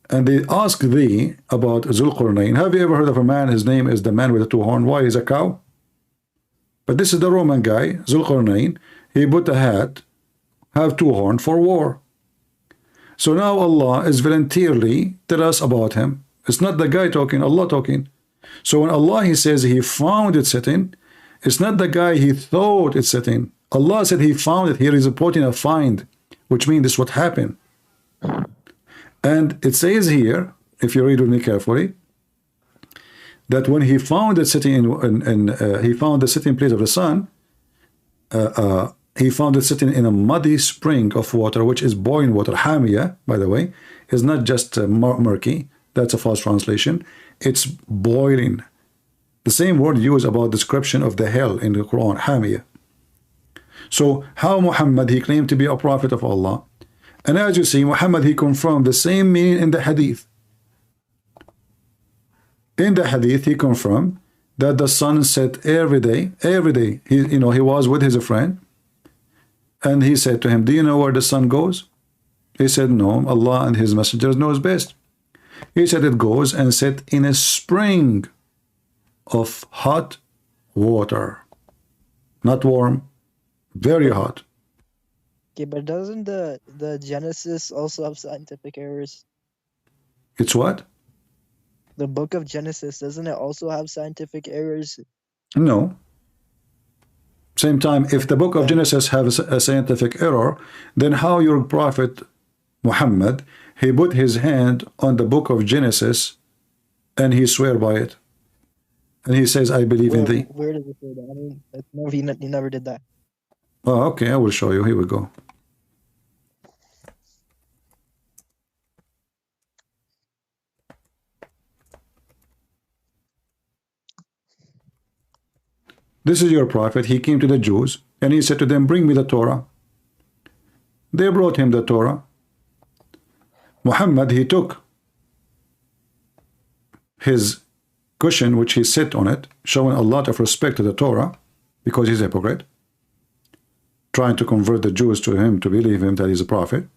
and they ask thee about Zulqarnain. Have you ever heard of a man? His name is the man with the two horns. Why? He's a cow. But this is the Roman guy, Zulqarnain. He put a hat, have two horns for war. So now Allah is voluntarily tell us about him. It's not the guy talking, Allah talking. So when Allah, he says he found it sitting, it's not the guy he thought it's sitting. Allah said he found it. Here is reporting a find, which means this is what happened. And it says here, if you read with me carefully, that when he found it sitting he found the sitting place of the sun, he found it sitting in a muddy spring of water, which is boiling water. Hamia, by the way, is not just murky. That's a false translation. It's boiling. The same word used about description of the hell in the Quran, Hamia. So how Muhammad, he claimed to be a prophet of Allah. And as you see, Muhammad, he confirmed the same meaning in the hadith. In the hadith, he confirmed that the sun set every day. He was with his friend, and he said to him, do you know where the sun goes? He said, no, Allah and his messengers knows best. He said it goes and set in a spring of hot water. Not warm, very hot. Okay, but doesn't the Genesis also have scientific errors? It's what? The book of Genesis, doesn't it also have scientific errors? No. Same time, if the book of Genesis has a scientific error, then how your prophet Muhammad, he put his hand on the book of Genesis and he swear by it. And he says, I believe in thee. Where does it say that? I mean, no, he never did that. Oh, okay, I will show you. Here we go. This is your prophet. He came to the Jews and he said to them, bring me the Torah. They brought him the Torah. Muhammad, he took his cushion, which he sat on it, showing a lot of respect to the Torah, because he's a hypocrite, trying to convert the Jews to him, to believe him that he's a prophet.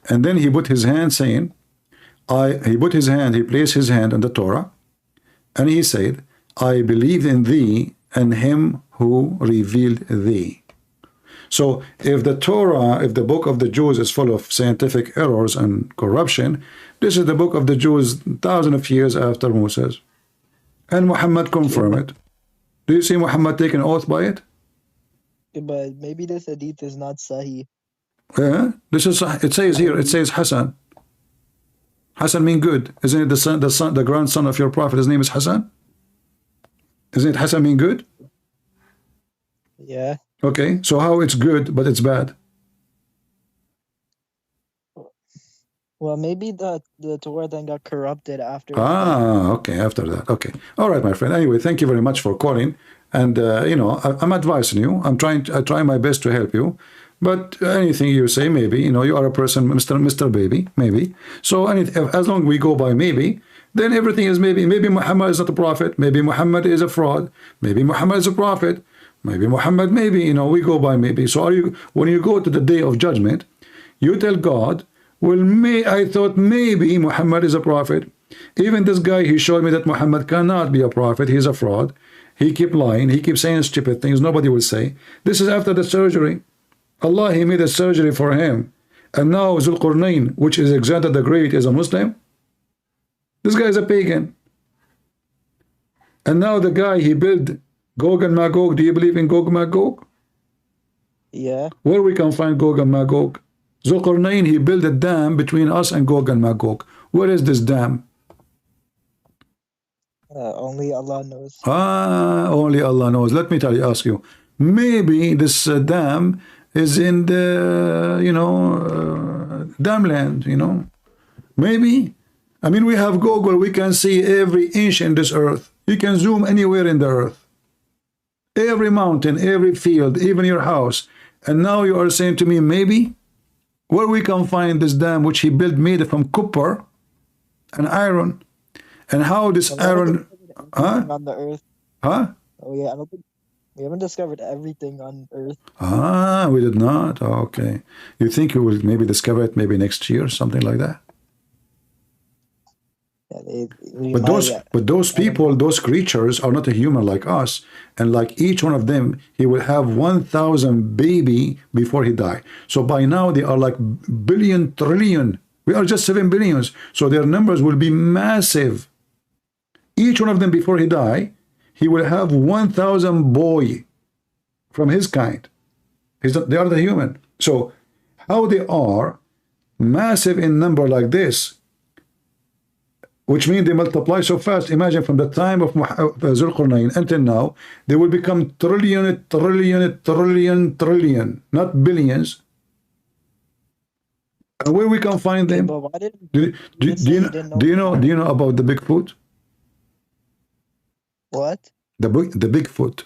And then he put his hand saying, he placed his hand on the Torah, and he said, I believe in thee and him who revealed thee. So if the Torah, if the book of the Jews is full of scientific errors and corruption, this is the book of the Jews thousands of years after Moses. And Muhammad confirmed it. Do you see Muhammad taking oath by it? But maybe this hadith is not Sahih. Yeah, this is, it says here, it says Hassan. Hassan mean good. Isn't it the grandson of your prophet? His name is Hassan. Isn't it Hassan mean good? Yeah. Okay, so how it's good but it's bad? Well, maybe the Torah then got corrupted after. Ah, okay, after that. Okay. All right, my friend. Anyway, thank you very much for calling. And, I'm advising you. I try my best to help you. But anything you say, maybe, you are a person, Mr. Baby, maybe. So as long as we go by maybe, then everything is maybe. Maybe Muhammad is not a prophet. Maybe Muhammad is a fraud. Maybe Muhammad is a prophet. Maybe Muhammad, maybe, we go by maybe. So when you go to the day of judgment, you tell God, well, I thought maybe Muhammad is a prophet. Even this guy, he showed me that Muhammad cannot be a prophet. He's a fraud. He keep lying. He keeps saying stupid things nobody will say. This is after the surgery. Allah, he made a surgery for him. And now Zulqarnain, which is Alexander the Great, is a Muslim. This guy is a pagan. And now the guy, he built Gog and Magog. Do you believe in Gog and Magog? Yeah. Where we can find Gog and Magog? Zulqarnain, he built a dam between us and Gog and Magog. Where is this dam? Only Allah knows. Only Allah knows. Let me ask you. Maybe this dam is in the, dam land, Maybe. I mean, we have Google. We can see every inch in this earth. You can zoom anywhere in the earth. every mountain, every field, even your house. And now you are saying to me, maybe? Where we can find this dam which he built made from copper and iron? And how this iron... Huh? On the earth. Huh? Oh yeah, I don't think we haven't discovered everything on Earth. Ah, we did not? Okay. You think we will maybe discover it maybe next year, something like that? Yeah, But those people, those creatures are not a human like us. And like each one of them, he will have 1,000 baby before he die. So by now they are like billion, trillion. We are just 7 billions. So their numbers will be massive. Each one of them before he die, he will have 1,000 boy from his kind. They are the human. So how they are massive in number like this, which means they multiply so fast. Imagine from the time of Zulqarnain until now, they will become trillion, trillion, trillion, trillion, not billions. And where we can find them? Do you know about the Bigfoot? What? The Bigfoot.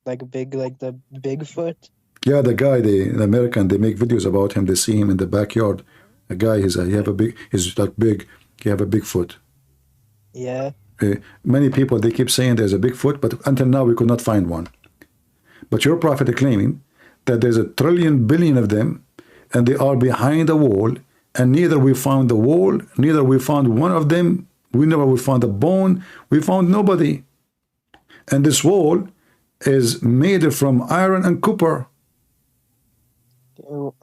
Like the Bigfoot? Yeah, the guy, the American, they make videos about him. They see him in the backyard. A guy, he's like big. He have a Bigfoot. Yeah. Many people, they keep saying there's a Bigfoot, but until now we could not find one. But your prophet is claiming that there's a trillion billion of them, and they are behind the wall, and neither we found the wall, neither we found one of them. We found a bone. We found nobody. And this wall is made from iron and copper. Well,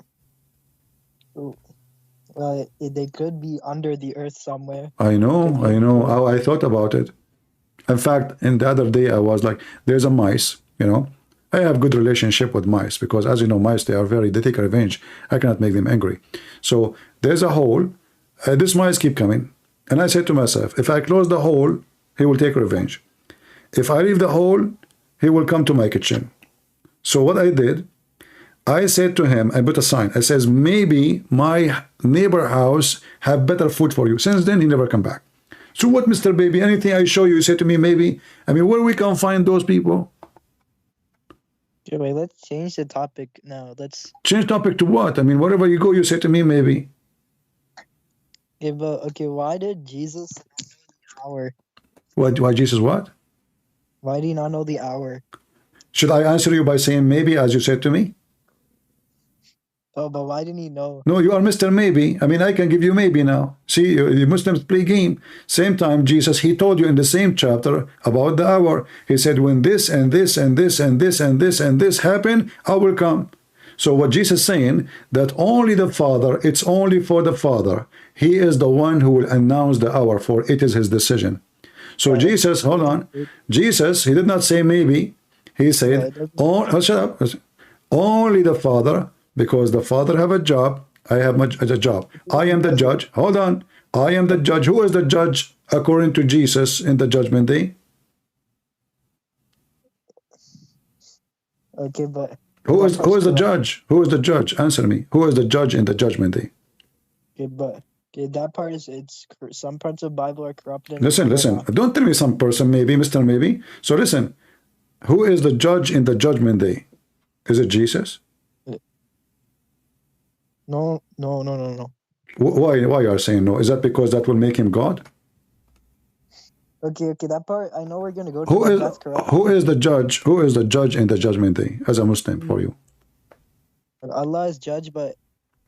they could be under the earth somewhere. I know. I thought about it. In fact, in the other day, I was like, there's a mice, I have good relationship with mice because, as you know, mice, they take revenge. I cannot make them angry. So there's a hole. This mice keep coming. And I said to myself, if I close the hole, he will take revenge. If I leave the hole, he will come to my kitchen. So what I did, I said to him, I put a sign. I says, maybe my neighbor house have better food for you. Since then, he never come back. So what, Mr. Baby? Anything I show you, you say to me, maybe? I mean, where we can find those people? Okay, wait, let's change the topic now. Let's change topic to what? I mean, wherever you go, you say to me, maybe. Yeah, but okay, why did Jesus know the hour? Why Jesus what? Why do you not know the hour? Should I answer you by saying maybe, as you said to me? Oh, but why didn't he know? No, you are Mr. Maybe. I mean, I can give you maybe now. See, the Muslims play game. Same time, Jesus, he told you in the same chapter about the hour. He said, when this and this and this and this and this and this happen, I will come. So what Jesus is saying, that only the Father, it's only for the Father. He is the one who will announce the hour, for it is his decision. So Jesus, hold on. Jesus, he did not say maybe. He said, shut up. Only the Father, because the Father have a job. I have a job. I am the judge. Hold on. I am the judge. Who is the judge according to Jesus in the judgment day? Okay, but who is the judge? Who is the judge? Answer me. Who is the judge in the judgment day? Okay, but that part it's some parts of the Bible are corrupted. Listen. Don't tell me some person maybe, Mr. Maybe. So listen. Who is the judge in the judgment day? Is it Jesus? No. Why you are saying no? Is that because that will make him God? Okay, that part I know we're gonna go to. Who is the judge? Who is the judge in the judgment day as a Muslim for you? Allah is judge, but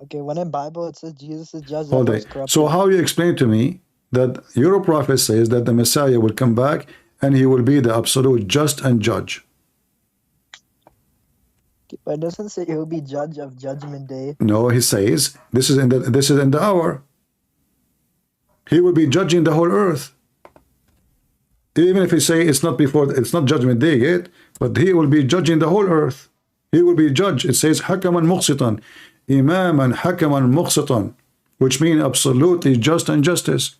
okay, when in Bible it says Jesus is judge. All day. So how you explain to me that your prophet says that the Messiah will come back and he will be the absolute just and judge? But it doesn't say he will be judge of judgment day. No, he says this is in the hour. He will be judging the whole earth. Even if he say it's not judgment day yet, but he will be judging the whole earth. He will be judge. It says hakaman muqsitan, imaman hakaman muqsitan, which means absolutely just and justice.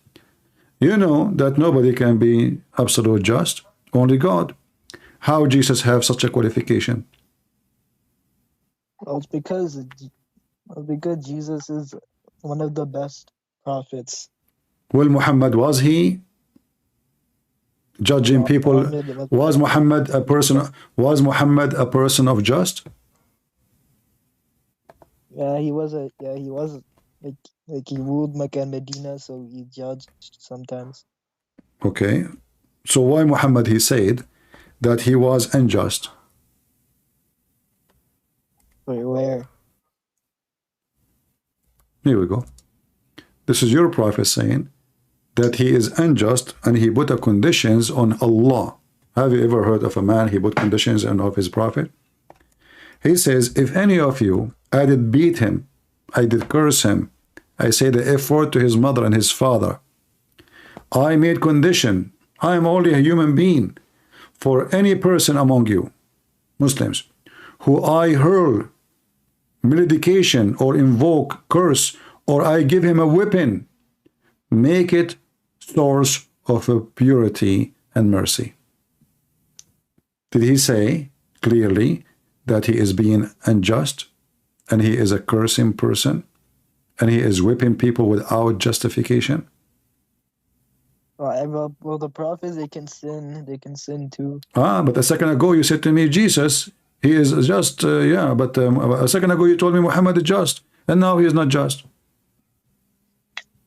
You know that nobody can be absolute just, only God. How Jesus have such a qualification? Well, it's because Jesus is one of the best prophets. Well, Muhammad, was he? judging people. Was Muhammad a person? Was Muhammad a person of just? Yeah, he was like he ruled Mecca and Medina, so he judged sometimes. Okay, so why Muhammad he said that he was unjust? Wait, where? Here we go. This is your prophet saying that he is unjust and he put a conditions on Allah. Have you ever heard of a man he put conditions on of his prophet? He says, if any of you, I did beat him, I did curse him, I say the F word to his mother and his father. I made condition. I am only a human being. For any person among you, Muslims, who I hurl malediction or invoke curse, or I give him a weapon, make it source of a purity and mercy. Did he say clearly that he is being unjust and he is a cursing person and he is whipping people without justification? Well, the prophets, they can sin too. But a second ago you said to me, Jesus, he is just, yeah, but a second ago you told me Muhammad is just, and now he is not just.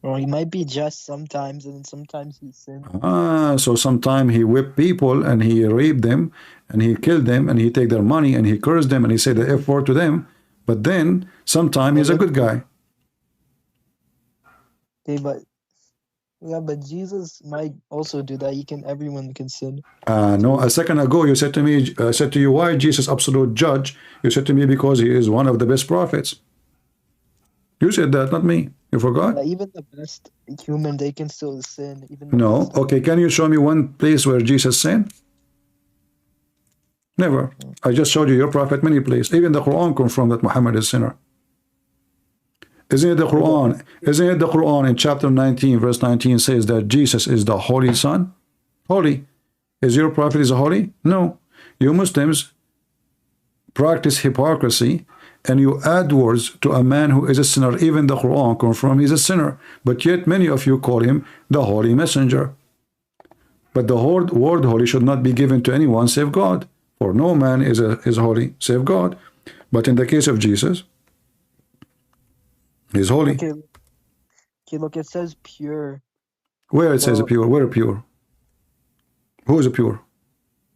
Well, he might be just sometimes, and sometimes he sins. So sometimes he whipped people and he raped them and he killed them and he take their money and he cursed them and he said the F word to them. But then sometimes he's a good guy. Okay, but Jesus might also do that. Everyone can sin. No, a second ago you said to me, I said to you, why Jesus absolute judge? You said to me because he is one of the best prophets. You said that, not me. You forgot? Even the best human, they can still sin. No. Okay, can you show me one place where Jesus sinned? Never. I just showed you your prophet many places. Even the Quran confirmed that Muhammad is a sinner. Isn't it the Quran? Isn't it the Quran in chapter 19, verse 19 says that Jesus is the Holy Son? Holy. Is your prophet is holy? No. You Muslims practice hypocrisy and you add words to a man who is a sinner. Even the Quran confirms he's a sinner. But yet many of you call him the Holy Messenger. But the word holy should not be given to anyone save God. For no man is holy save God. But in the case of Jesus, he's holy. Okay, look, it says pure. Where it says pure? Where pure? Who is pure?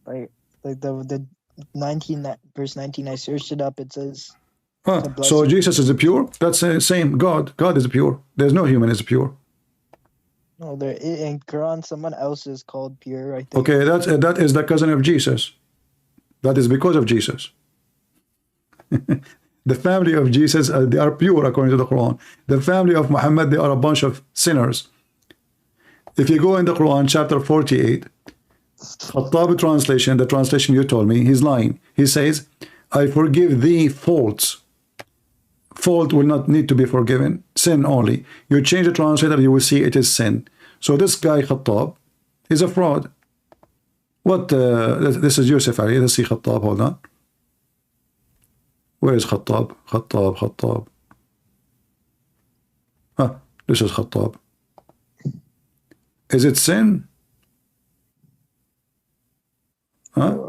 Like the 19 verse 19. I searched it up. It says. So Jesus is pure? That's the same. God is pure. There's no human is pure. No, there in Quran someone else is called pure, I think. Okay, that is the cousin of Jesus. That is because of Jesus. The family of Jesus, they are pure according to the Quran. The family of Muhammad, they are a bunch of sinners. If you go in the Quran, chapter 48, Khattab translation, the translation you told me, he's lying. He says, I forgive thee faults. Fault will not need to be forgiven. Sin only. You change the translator, you will see it is sin. So this guy, Khattab, is a fraud. What? This is Yusuf Ali. Let's see Khattab. Hold on. Where is Khattab? Khattab. This is Khattab. Is it sin?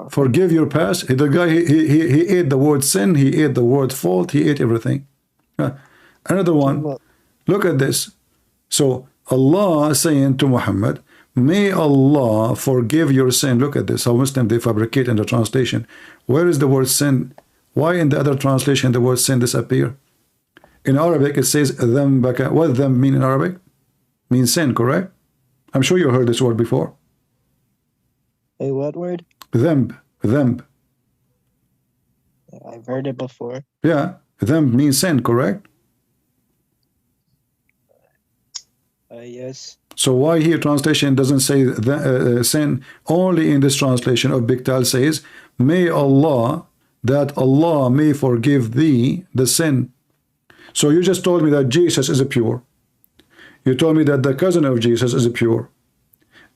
Forgive your past. The guy, he ate the word sin, he ate the word fault, he ate everything. Another one. Look at this. So Allah saying to Muhammad, may Allah forgive your sin. Look at this. How Muslims they fabricate in the translation. Where is the word sin? Why in the other translation the word sin disappear? In Arabic it says dhambaka. What does dhanb mean in Arabic? Means sin, correct? I'm sure you heard this word before. A what word? Dhanb. I've heard it before. Yeah, dhanb means sin, correct? Yes. So why here translation doesn't say sin? Only in this translation of Biktal says, may Allah, that Allah may forgive thee the sin. So you just told me that Jesus is pure. You told me that the cousin of Jesus is pure.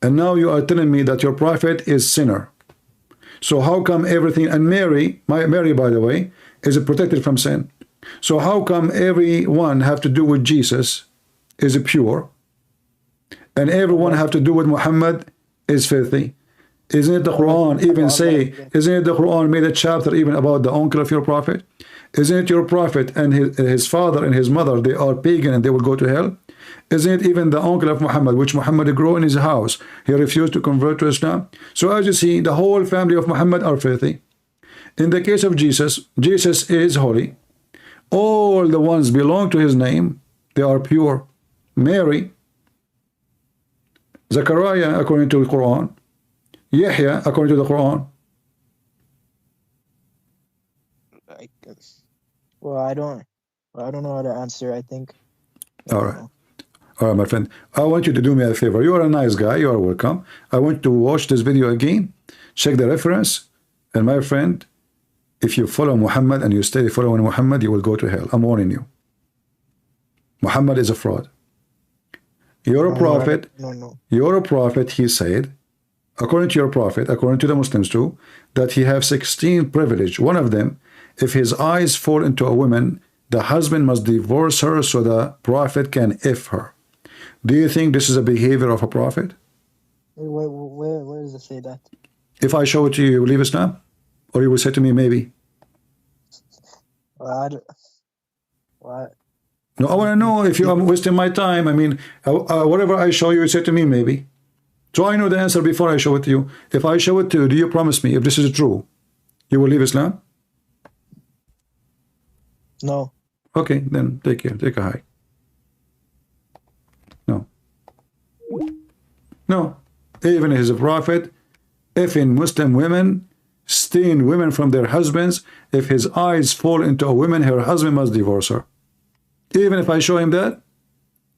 And now you are telling me that your prophet is sinner. So how come everything, and Mary, by the way, is protected from sin. So how come everyone have to do with Jesus is pure, and everyone have to do with Muhammad is filthy? Isn't it the Quran even say, isn't it the Quran made a chapter even about the uncle of your prophet? Isn't it your prophet and his father and his mother, they are pagan and they will go to hell? Isn't it even the uncle of Muhammad, which Muhammad grew in his house? He refused to convert to Islam. So as you see, the whole family of Muhammad are filthy. In the case of Jesus, Jesus is holy. All the ones belong to his name, they are pure. Mary, Zechariah, according to the Quran, Yahya, according to the Quran. Well, I don't know how to answer. I think. All right. All right, my friend. I want you to do me a favor. You are a nice guy. You are welcome. I want you to watch this video again. Check the reference. And my friend, if you follow Muhammad and you stay following Muhammad, you will go to hell. I'm warning you. Muhammad is a fraud. You're a prophet. No. You're a prophet, he said, according to your prophet, according to the Muslims too, that he have 16 privilege. One of them, if his eyes fall into a woman, the husband must divorce her so the prophet can F her. Do you think this is a behavior of a prophet? Where does it say that? If I show it to you, you will leave Islam? Or you will say to me, maybe? What? No, I want to know if you are wasting my time. I mean, whatever I show you, you say to me, maybe. So I know the answer before I show it to you. If I show it to you, do you promise me, if this is true, you will leave Islam? No. Okay, then take care. Take a hike. No. Even as a prophet, if in Muslim women steal women from their husbands, if his eyes fall into a woman, her husband must divorce her. Even if I show him that,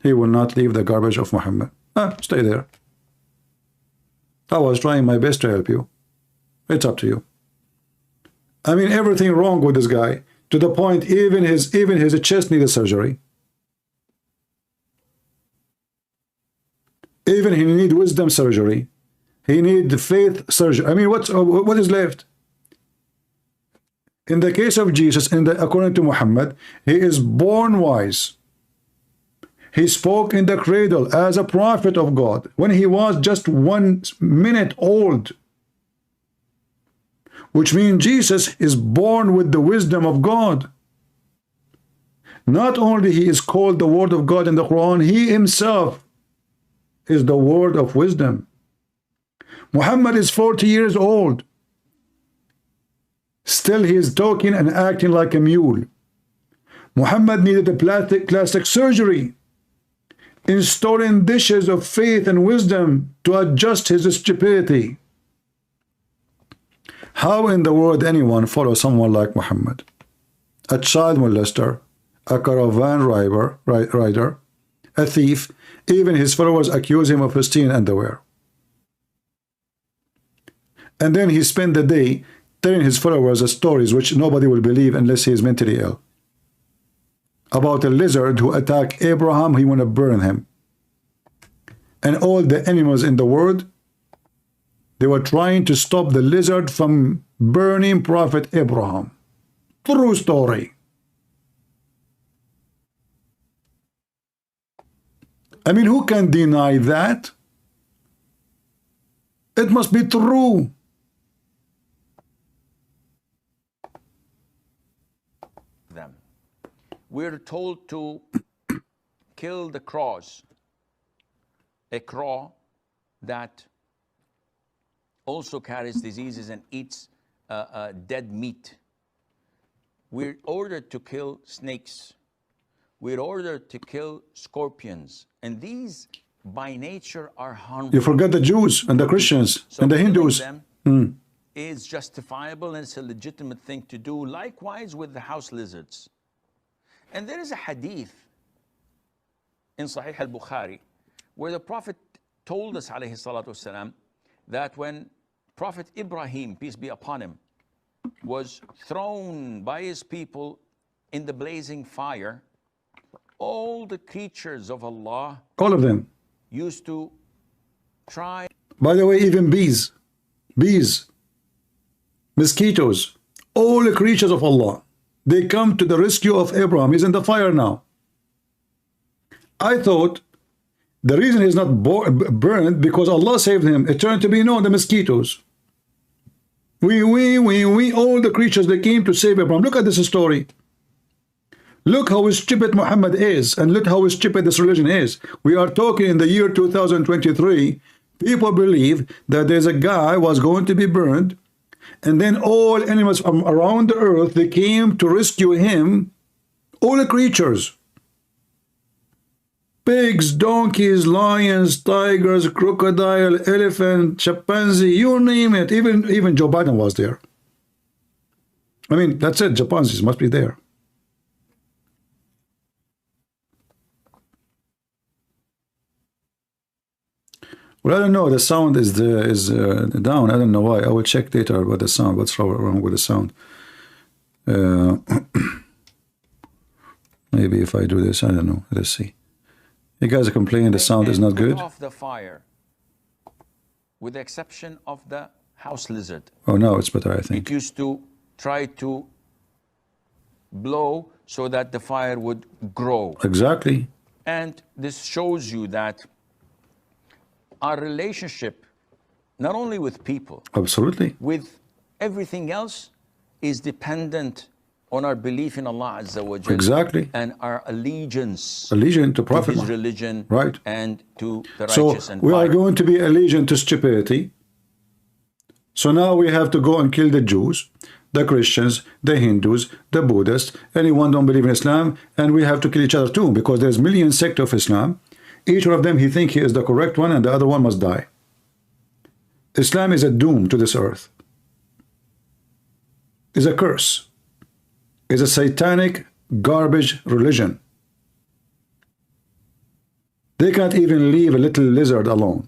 he will not leave the garbage of Muhammad. Stay there. I was trying my best to help you. It's up to you. I mean, everything wrong with this guy, to the point even his chest needed surgery. Even he need wisdom surgery. He need faith surgery. I mean, what is left? In the case of Jesus, according to Muhammad, he is born wise. He spoke in the cradle as a prophet of God when he was just 1 minute old. Which means Jesus is born with the wisdom of God. Not only he is called the word of God in the Quran, he himself is the word of wisdom. Muhammad is 40 years old. Still he is talking and acting like a mule. Muhammad needed a plastic surgery, installing dishes of faith and wisdom to adjust his stupidity. How in the world anyone follow someone like Muhammad? A child molester, a caravan rider, a thief. Even his followers accuse him of stealing underwear. And then he spent the day telling his followers stories which nobody will believe unless he is mentally ill. About a lizard who attacked Abraham, he want to burn him. And all the animals in the world, they were trying to stop the lizard from burning Prophet Abraham. True story. I mean, who can deny that? It must be true. We're told to kill the crows. A crow that also carries diseases and eats dead meat. We're ordered to kill snakes. We're ordered to kill scorpions. And these, by nature, are harmful. You forget the Jews and the Christians and the Hindus. Them is justifiable and it's a legitimate thing to do. Likewise with the house lizards. And there is a hadith in Sahih al-Bukhari where the Prophet told us, alayhi salatu wasalam, that when Prophet Ibrahim, peace be upon him, was thrown by his people in the blazing fire, all the creatures of Allah, all of them, used to try. By the way, even bees, mosquitoes, all the creatures of Allah, they come to the rescue of Abraham. He's in the fire now. I thought The reason he's not burned because Allah saved him. It turned to be known the mosquitoes. We, all the creatures that came to save Abraham. Look at this story. Look how stupid Muhammad is, and look how stupid this religion is. We are talking in the year 2023. People believe that there's a guy was going to be burned, and then all animals from around the earth, they came to rescue him. All the creatures. Pigs, donkeys, lions, tigers, crocodile, elephant, chimpanzee, you name it. Even Joe Biden was there. I mean, that's it. Chimpanzees must be there. Well, I don't know. The sound is down. I don't know why. I will check later about the sound. What's wrong with the sound? Maybe if I do this, I don't know. Let's see. You guys are complaining the sound is not good. Off the fire, with the exception of the house lizard. Oh, now it's better, I think. It used to try to blow so that the fire would grow. Exactly. And this shows you that our relationship, not only with people, absolutely, with everything else, is dependent on our belief in Allah Azza wa Jalla. Exactly. And our allegiance to Prophet, to his religion, right, and to the righteous. So and we fire. are going to be allegiant to stupidity. So now we have to go and kill the Jews, the Christians, the Hindus, the Buddhists, anyone don't believe in Islam, and we have to kill each other too, because there's million sects of Islam. Each one of them, he think he is the correct one, and the other one must die. Islam is a doom to this earth. Is a curse. Is a satanic garbage religion. They can't even leave a little lizard alone.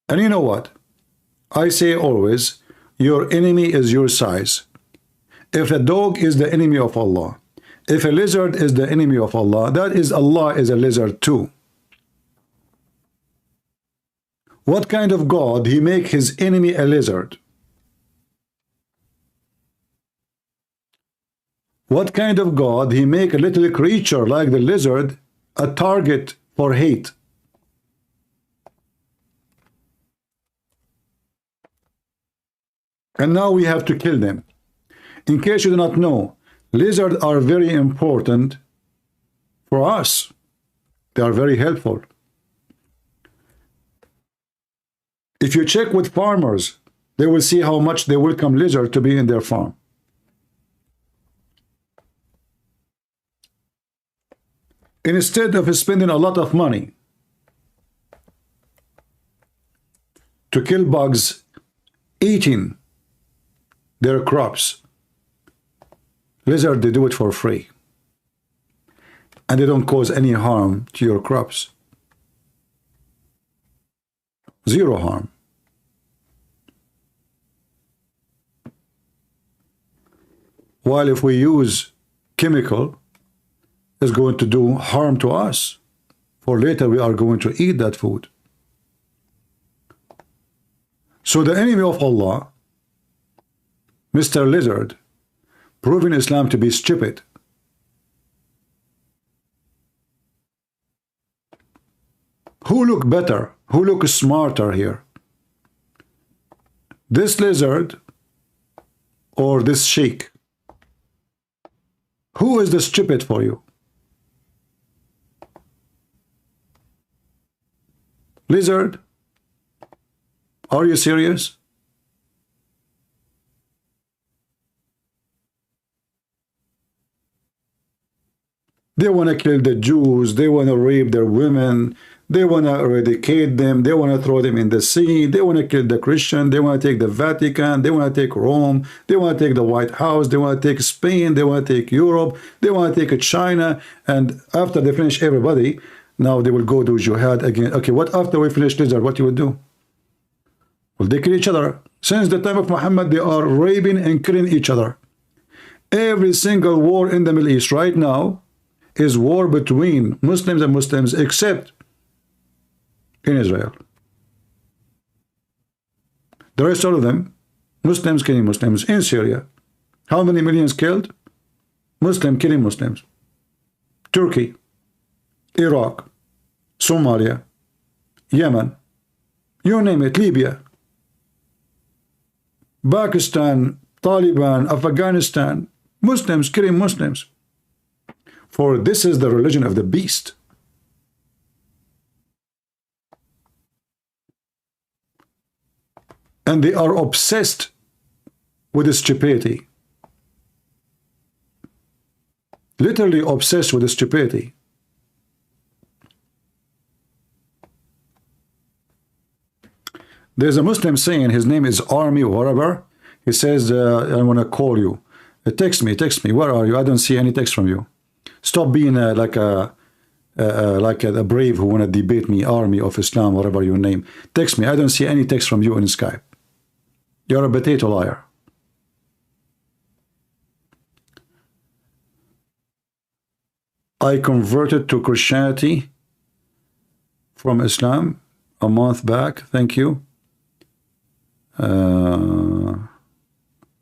And you know what? I say always, your enemy is your size. If a dog is the enemy of Allah, if a lizard is the enemy of Allah, that is Allah is a lizard too. What kind of God he make his enemy a lizard? What kind of God he make a little creature like the lizard a target for hate? And now we have to kill them. In case you do not know, lizards are very important for us. They are very helpful. If you check with farmers, they will see how much they welcome lizard to be in their farm. Instead of spending a lot of money to kill bugs eating their crops, lizards, they do it for free. And they don't cause any harm to your crops. Zero harm. While if we use chemical, it's going to do harm to us. For later we are going to eat that food. So the enemy of Allah, Mr. Lizard, proving Islam to be stupid. Who look better? Who look smarter here? This lizard or this sheikh? Who is the stupid for you? Lizard? Are you serious? They want to kill the Jews, they want to rape their women, they want to eradicate them, they want to throw them in the sea, they want to kill the Christian, they want to take the Vatican, they want to take Rome, they want to take the White House, they want to take Spain, they want to take Europe, they want to take China, and after they finish everybody, now they will go do jihad again. Okay, what after we finish Lizard, what you would do? Well, they kill each other. Since the time of Muhammad, they are raping and killing each other. Every single war in the Middle East right now is war between Muslims and Muslims, except in Israel. The rest of them, Muslims killing Muslims. In Syria, how many millions killed? Muslim killing Muslims. Turkey, Iraq, Somalia, Yemen, you name it, Libya, Pakistan, Taliban, Afghanistan, Muslims killing Muslims. For this is the religion of the beast. And they are obsessed with stupidity. Literally obsessed with stupidity. There's a Muslim saying, his name is Army or whatever. He says, I want to call you. Text me. Where are you? I don't see any text from you. Stop being like a brave who want to debate me, Army of Islam, whatever your name. Text me. I don't see any text from you in Skype. You're a potato liar. I converted to Christianity from Islam a month back. Thank you.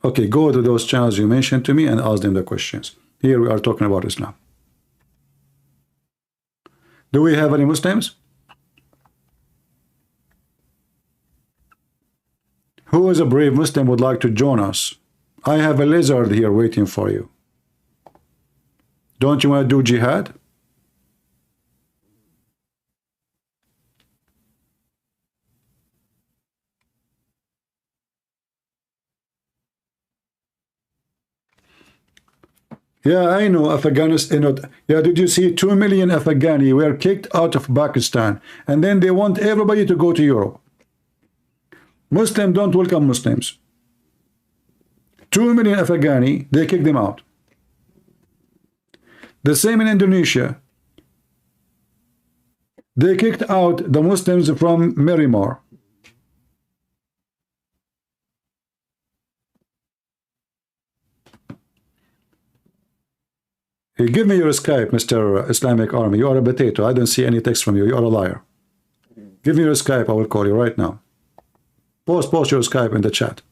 Okay, go to those channels you mentioned to me and ask them the questions. Here we are talking about Islam. Do we have any Muslims? Who is a brave Muslim would like to join us? I have a lizard here waiting for you. Don't you want to do jihad? Yeah, I know Afghanistan. Yeah, did you see 2 million Afghani were kicked out of Pakistan, and then they want everybody to go to Europe. Muslims don't welcome Muslims. 2 million Afghani, they kick them out. The same in Indonesia. They kicked out the Muslims from Myanmar. Hey, give me your Skype, Mr. Islamic Army. You are a potato. I don't see any text from you. You are a liar. Give me your Skype. I will call you right now. Post your Skype in the chat.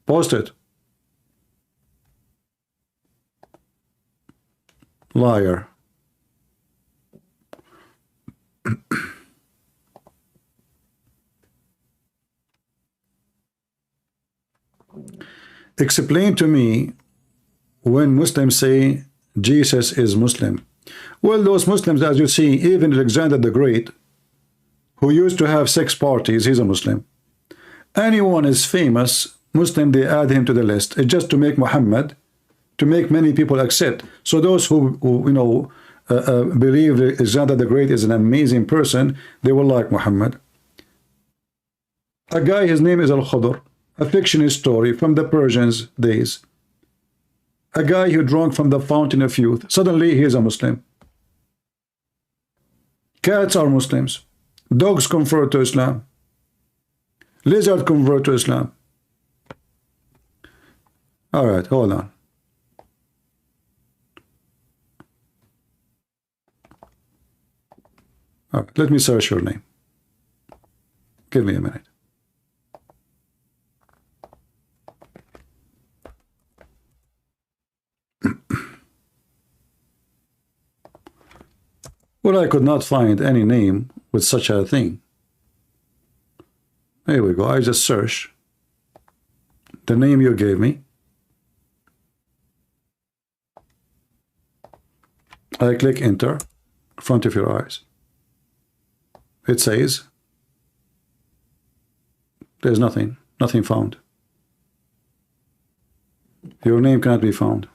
Post it. Liar. Explain to me when Muslims say Jesus is Muslim. Well, those Muslims, as you see, even Alexander the Great, who used to have 6 parties, he's a Muslim. Anyone is famous Muslim, they add him to the list. It's just to make Muhammad, to make many people accept. So those who you know, believe Alexander the Great is an amazing person, they will like Muhammad. A guy, his name is Al-Khudr, a fictional story from the Persians' days. A guy who drank from the fountain of youth. Suddenly, he is a Muslim. Cats are Muslims. Dogs convert to Islam. Lizards convert to Islam. All right, hold on. All right, let me search your name. Give me a minute. Well, I could not find any name with such a thing. Here we go. I just search the name you gave me. I click enter in front of your eyes. It says there's nothing found. Your name cannot be found.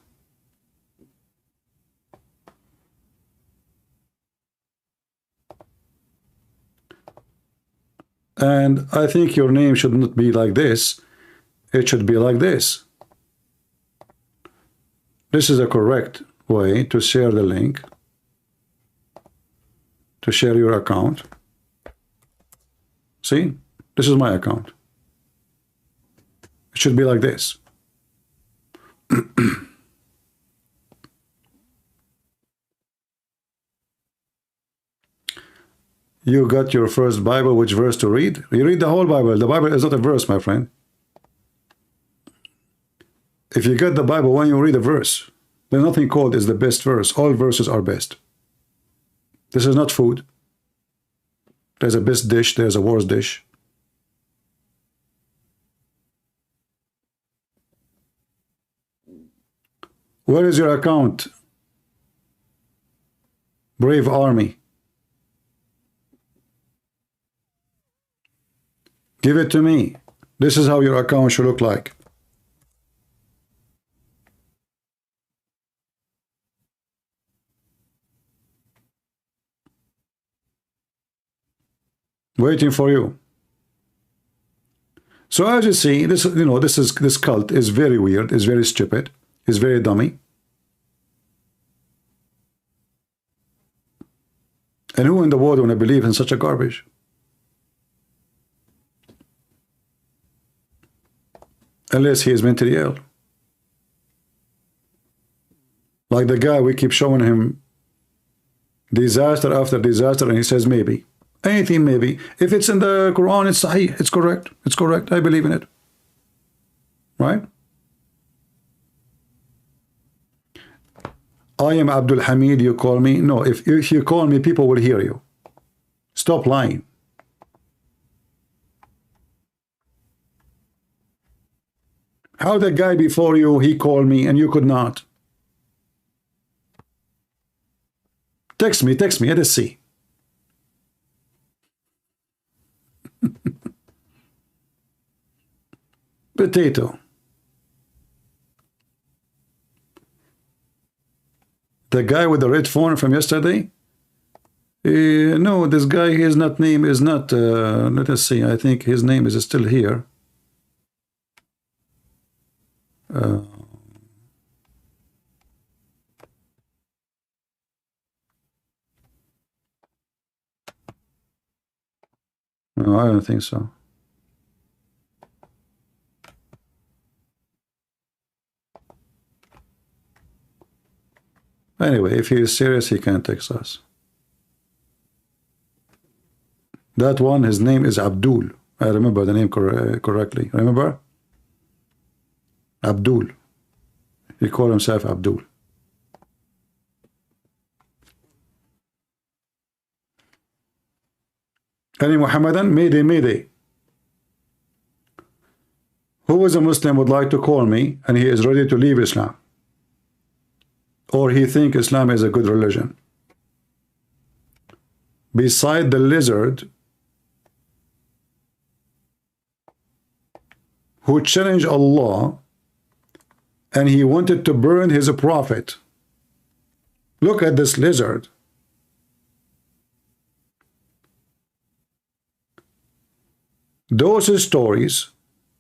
And I think your name should not be like this. It should be like this. This is a correct way to share the link, to share your account. See, this is my account. It should be like this. You got your first Bible, which verse to read? You read the whole Bible. The Bible is not a verse, my friend. If you get the Bible, when you read a verse, There's nothing called is the best verse. All verses are best. This is not food. There's a best dish, there's a worst dish. Where is your account? Brave Army. Give it to me. This is how your account should look like. Waiting for you. So as you see, this cult is very weird, is very stupid, is very dummy. And who in the world want to believe in such a garbage? Unless he is mentally ill. Like the guy, we keep showing him disaster after disaster, and he says maybe. Anything maybe. If it's in the Quran, it's sahih, it's correct. It's correct. I believe in it. Right? I am Abdul Hamid, you call me. No, if you call me, people will hear you. Stop lying. How the guy before you, he called me and you could not? Text me, let us see. Potato. The guy with the red phone from yesterday? No, this guy, his name is not, let us see, I think his name is still here. No, I don't think so. Anyway, if he is serious, he can text us. That one, his name is Abdul. I remember the name correctly. Remember? Abdul. He called himself Abdul. Any Muhammadan? Mayday, mayday. Who is a Muslim would like to call me and he is ready to leave Islam? Or he think Islam is a good religion? Beside the lizard who challenged Allah and he wanted to burn his prophet. Look at this lizard. Those stories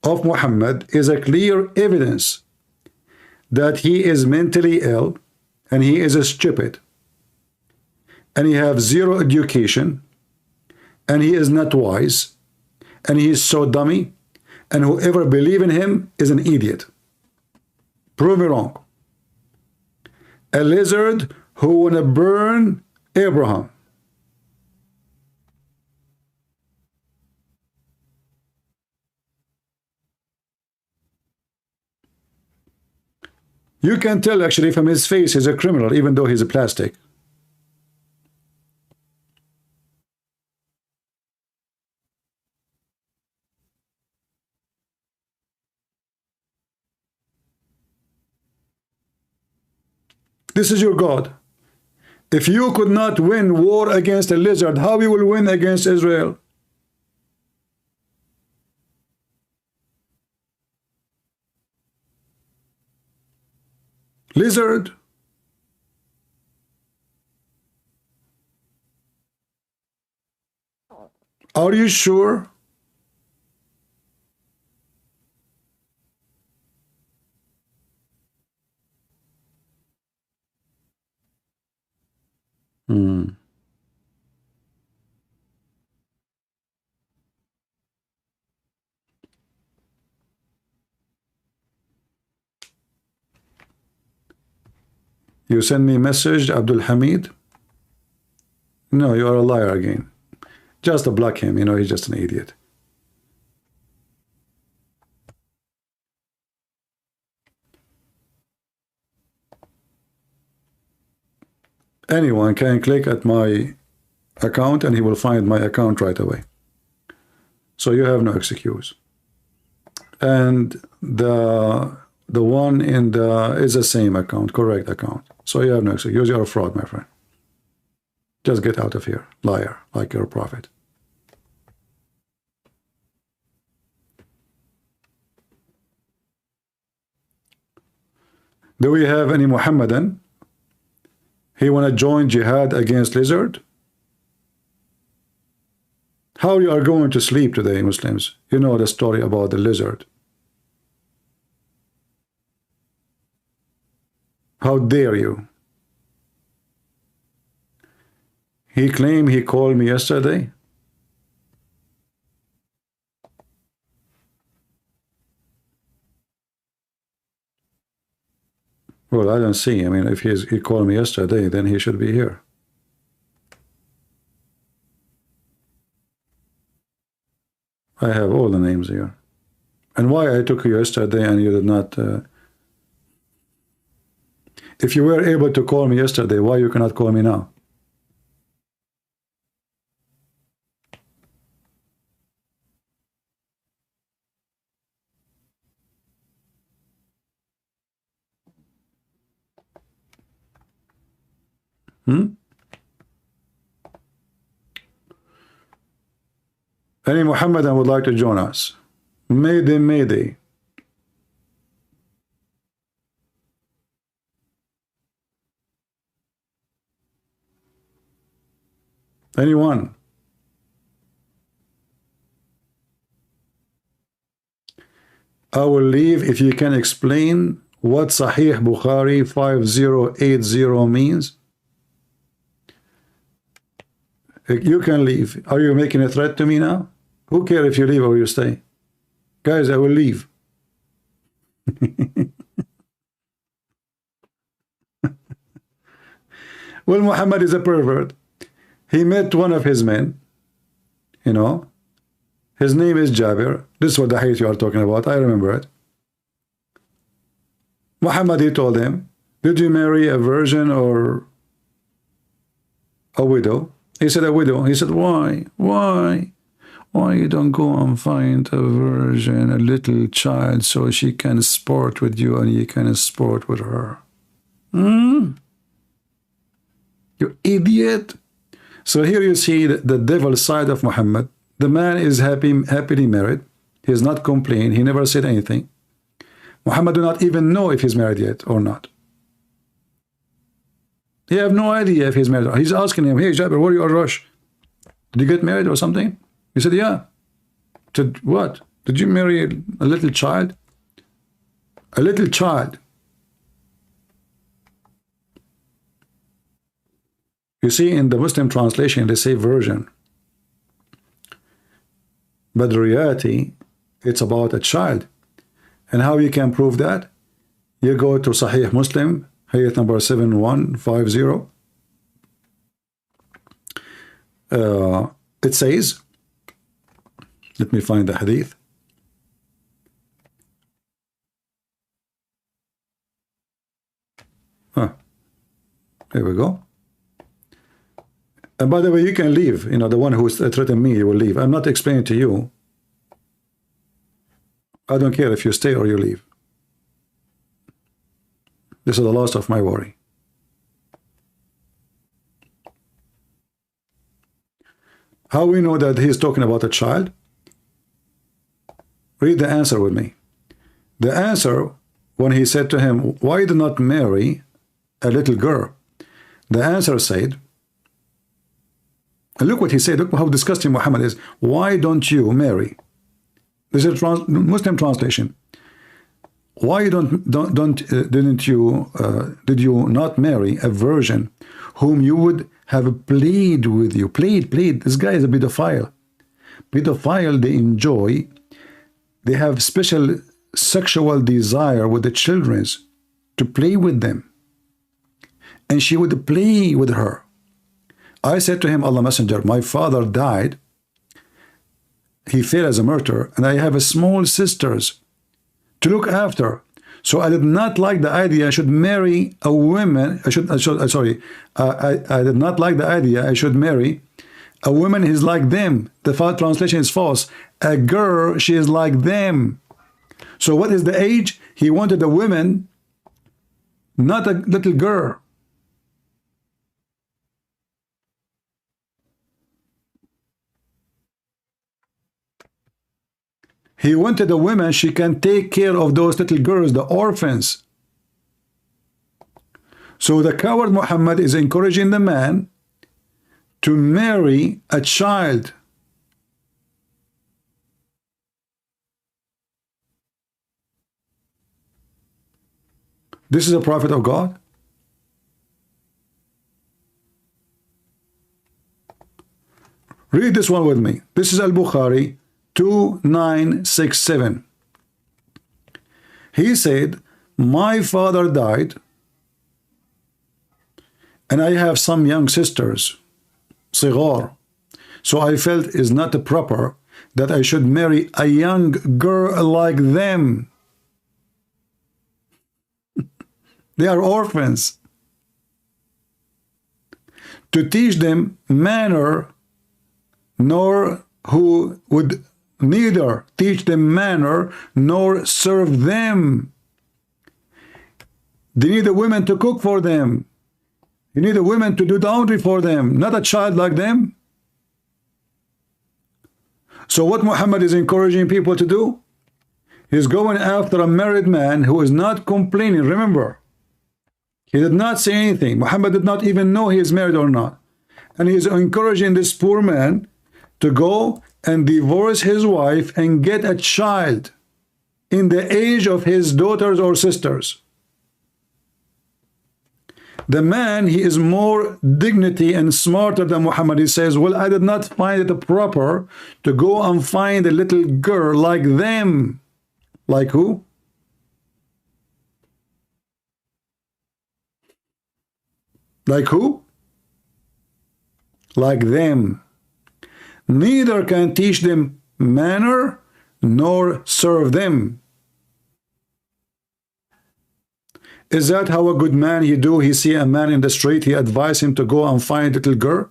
of Muhammad is a clear evidence that he is mentally ill and he is stupid and he have zero education and he is not wise and he is so dummy, and whoever believe in him is an idiot. Prove me wrong. A lizard who wanna burn Abraham. You can tell actually from his face he's a criminal, even though he's a plastic. This is your God. If you could not win war against a lizard, how you will win against Israel? Lizard. Are you sure? You send me a message, Abdul Hamid? No, you are a liar again. Just to block him, he's just an idiot. Anyone can click at my account and he will find my account right away. So you have no excuse. And the one in the is the same account, correct account. So you have no excuse. You're a fraud, my friend. Just get out of here, liar, like you're a prophet. Do we have any Muhammadan? He want to join jihad against lizard? How you are going to sleep today, Muslims? You know the story about the lizard. How dare you? He claimed he called me yesterday. Well, I don't see. I mean, if he called me yesterday, then he should be here. I have all the names here. And why I took you yesterday and you did not... if you were able to call me yesterday, why you cannot call me now? Any Muhammadan would like to join us? Mayday, mayday. Anyone? I will leave if you can explain what Sahih Bukhari 5080 means. You can leave. Are you making a threat to me now? Who cares if you leave or you stay? Guys, I will leave. Well, Muhammad is a pervert. He met one of his men, you know. His name is Jabir. This is what the hadith you are talking about. I remember it. Muhammad, he told him, did you marry a virgin or a widow? He said, a widow. He said, why? Why? Why you don't go and find a virgin, a little child, so she can sport with you and you can sport with her? You idiot. So here you see the devil's side of Muhammad. The man is happily married. He has not complained. He never said anything. Muhammad do not even know if he's married yet or not. He have no idea if he's married. He's asking him, hey, Jabir, what are you in a rush? Did you get married or something? He said, yeah. He said, what? Did you marry a little child? A little child. You see, in the Muslim translation, they say virgin. But the reality, it's about a child. And how you can prove that? You go to Sahih Muslim, hadith number 7150. It says, let me find the hadith. Here we go. And by the way, you can leave. You know, the one who threatened me, you will leave. I'm not explaining to you. I don't care if you stay or you leave. This is the last of my worry. How we know that he's talking about a child? Read the answer with me. The answer, when he said to him, why do not marry a little girl? The answer said, and look what he said, look how disgusting Muhammad is. Why don't you marry? This is a Muslim translation. Why did you not marry a virgin whom you would have plead with you? Plead. This guy is a pedophile. Pedophile, they enjoy, they have special sexual desire with the children to play with them. And she would play with her. I said to him, Allah Messenger, my father died. He fell as a martyr, and I have a small sisters to look after. So I did not like the idea I should marry a woman. I did not like the idea I should marry a woman is like them. The translation is false. A girl, she is like them. So what is the age? He wanted a woman, not a little girl. He wanted a woman, she can take care of those little girls, the orphans. So the coward Muhammad is encouraging the man to marry a child. This is a prophet of God. Read this one with me. This is Al-Bukhari 2967. He said, my father died and I have some young sisters, صغار. So I felt it's not proper that I should marry a young girl like them. They are orphans. To teach them manner, nor who would neither teach them manner nor serve them. They need a woman to cook for them. You need a woman to do laundry for them, not a child like them. So what Muhammad is encouraging people to do? He's going after a married man who is not complaining. Remember, he did not say anything. Muhammad did not even know he is married or not. And he is encouraging this poor man to go and divorce his wife and get a child in the age of his daughters or sisters. The man, he is more dignity and smarter than Muhammad. He says, well, I did not find it proper to go and find a little girl like them. Like who? Like who? Like them. Neither can teach them manner nor serve them. Is that how a good man he do? He see a man in the street, he advise him to go and find a little girl?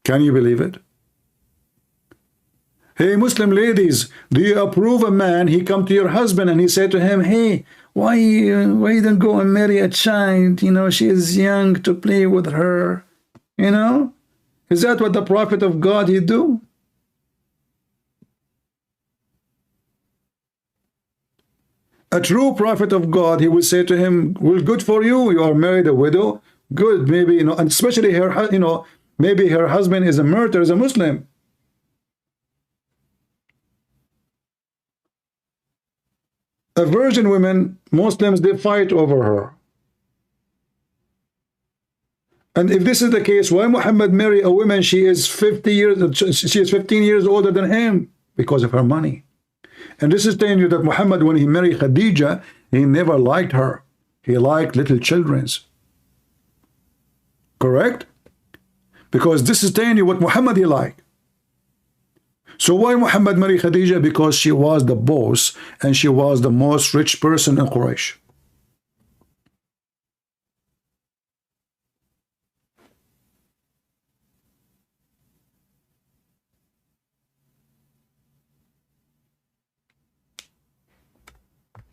Can you believe it? Hey, Muslim ladies, do you approve a man? He come to your husband and he said to him, hey, why you don't go and marry a child? You know, she is young to play with her. You know? Is that what the prophet of God he do? A true prophet of God, he would say to him, well, good for you. You are married a widow. Good, maybe, you know, and especially her, you know, maybe her husband is a murderer, is a Muslim. A virgin woman, Muslims, they fight over her. And if this is the case, why Muhammad marry a woman? She is 15 years older than him because of her money. And this is telling you that Muhammad, when he married Khadija, he never liked her. He liked little children's. Correct? Because this is telling you what Muhammad he liked. So why Muhammad married Khadija? Because she was the boss and she was the most rich person in Quraysh.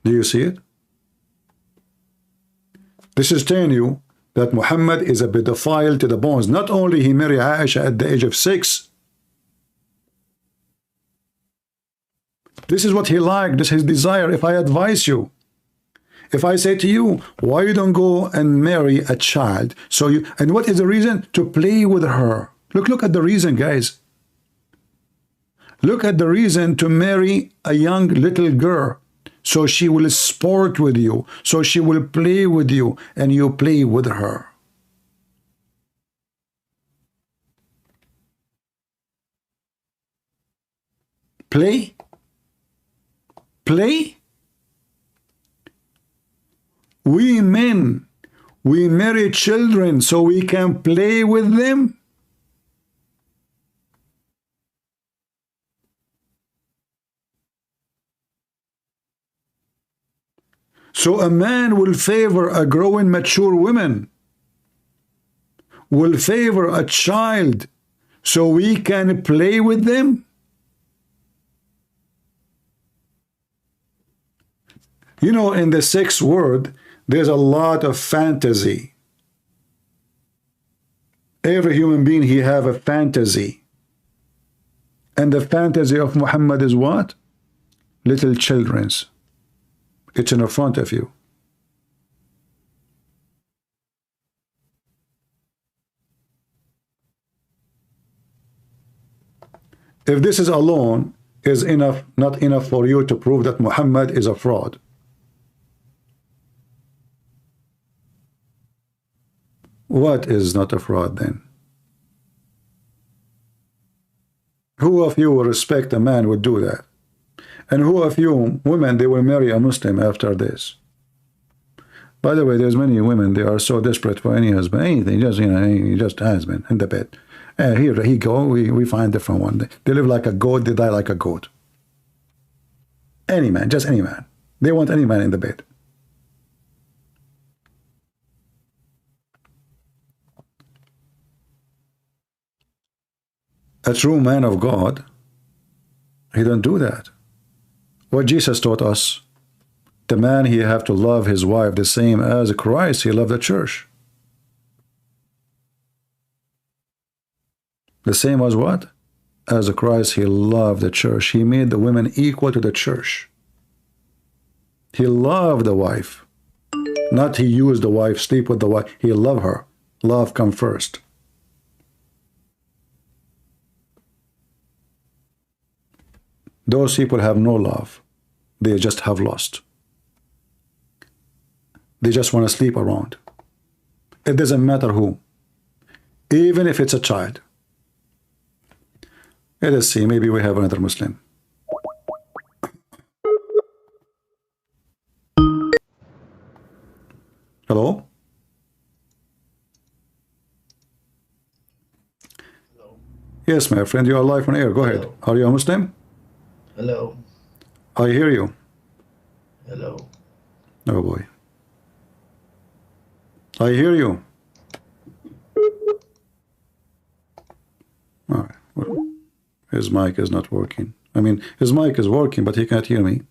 Do you see it? This is telling you that Muhammad is a pedophile to the bones. Not only he married Aisha at the age of 6. This is what he liked. This is his desire. If I advise you, if I say to you, why you don't go and marry a child? So you, and what is the reason? To play with her. Look at the reason, guys. Look at the reason to marry a young little girl. So she will sport with you. So she will play with you. And you play with her. Play? Play? We men, We marry children so we can play with them. So a man will favor a growing mature woman, will favor a child so we can play with them. You know, in the sex world, there's a lot of fantasy. Every human being, he have a fantasy. And the fantasy of Muhammad is what? Little children's. It's in front of you. If this is alone is enough, not enough for you to prove that Muhammad is a fraud. What is not a fraud then? Who of you will respect a man would do that? And who of you women, they will marry a Muslim after this? By the way, there's many women, they are so desperate for any husband, anything, just, you know, just husband in the bed. Here he go, we find different one. They live like a goat, they die like a goat. Any man, just any man. They want any man in the bed. A true man of God, he don't do that. What Jesus taught us, the man, he have to love his wife the same as Christ, he loved the church. The same as what? As Christ, he loved the church. He made the women equal to the church. He loved the wife. Not he used the wife, sleep with the wife. He loved her. Love come first. Those people have no love. They just have lust. They just want to sleep around. It doesn't matter who. Even if it's a child. Let us see, maybe we have another Muslim. Hello? Hello. Yes, my friend, you are live on air. Go ahead. Are you a Muslim? Hello. I hear you. Hello. Oh boy. I hear you. All right. Well, his mic is not working. I mean, his mic is working, but he can't hear me.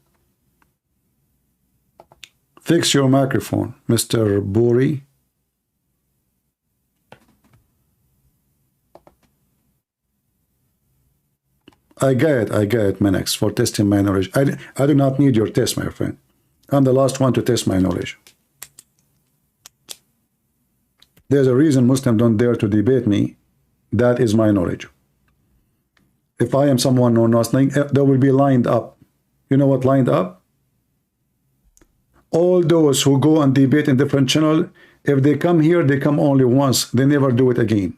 Fix your microphone, Mr. Buri. I get it, Menex, for testing my knowledge. I do not need your test, my friend. I'm the last one to test my knowledge. There's a reason Muslims don't dare to debate me. That is my knowledge. If I am someone who knows nothing, they will be lined up. You know what lined up? All those who go and debate in different channel, if they come here, they come only once. They never do it again.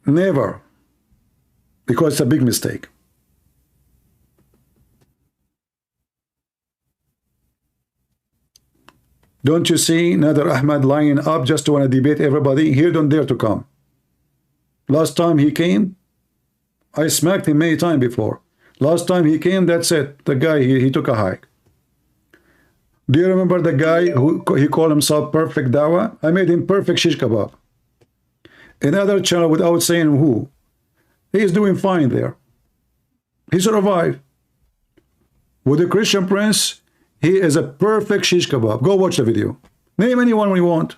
Never. Because it's a big mistake. Don't you see Nader Ahmad lining up just to want to debate everybody? He don't dare to come. Last time he came, I smacked him many times before. Last time he came, that's it. The guy, he took a hike. Do you remember the guy who he called himself Perfect Dawa? I made him perfect shish kebab. Another channel without saying who. He is doing fine there. He survived. With the Christian Prince, he is a perfect shish kebab. Go watch the video. Name anyone we want.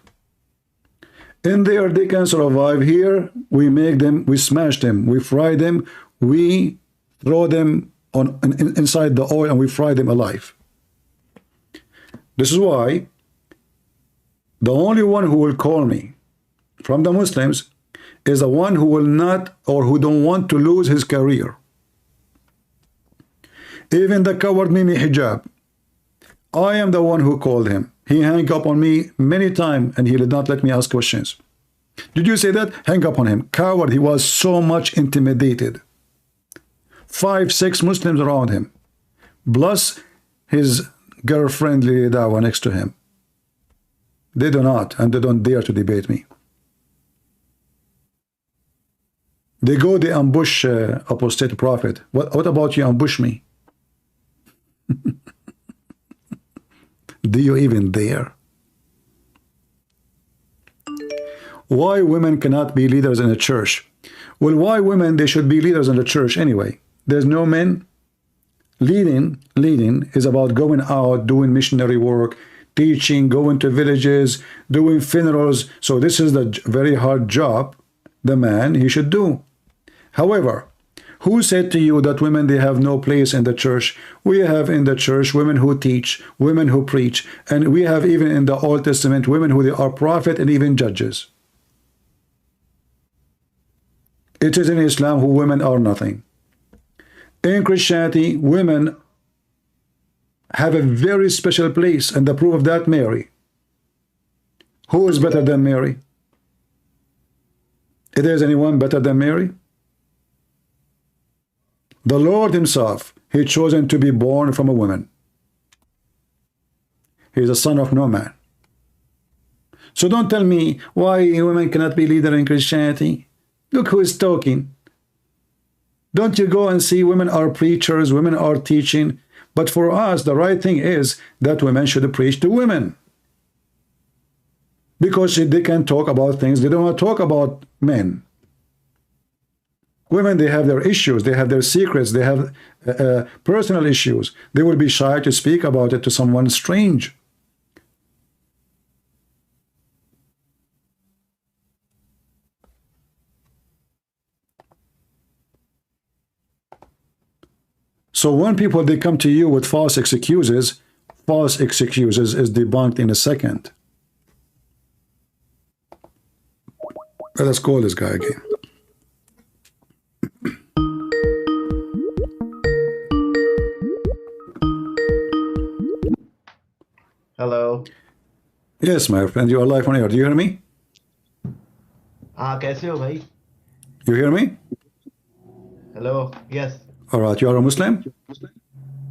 In there, they can survive. Here, we make them, we smash them, we fry them, we throw them inside the oil and we fry them alive. This is why the only one who will call me from the Muslims is the one who will not or who don't want to lose his career. Even the coward Mimi Hijab, I am the one who called him. He hung up on me many times and he did not let me ask questions. Did you say that? Hang up on him. Coward, he was so much intimidated. 5, 6 Muslims around him. Plus his girlfriend Dawa next to him. They do not, and they don't dare to debate me. They go, they ambush apostate prophet. What about you ambush me? Do you even dare? Why women cannot be leaders in the church? Well, why women, they should be leaders in the church anyway? There's no men. Leading is about going out, doing missionary work, teaching, going to villages, doing funerals. So this is the very hard job the man, he should do. However, who said to you that women, they have no place in the church? We have in the church women who teach, women who preach, and we have even in the Old Testament women who they are prophet and even judges. It is in Islam who women are nothing. In Christianity, women have a very special place, and the proof of that, Mary. Who is better than Mary? Is there anyone better than Mary? The Lord himself, he chosen to be born from a woman. He is a son of no man. So don't tell me why women cannot be leader in Christianity. Look who is talking. Don't you go and see women are preachers, women are teaching. But for us, the right thing is that women should preach to women. Because they can talk about things they don't want to talk about men. Women, they have their issues, they have their secrets, they have personal issues. They will be shy to speak about it to someone strange. So when people, they come to you with false excuses is debunked in a second. Let us call this guy again. Hello. Yes, my friend, you are live on air. Do you hear me? कैसे हो भाई? You hear me? Hello. Yes. All right, you are a Muslim?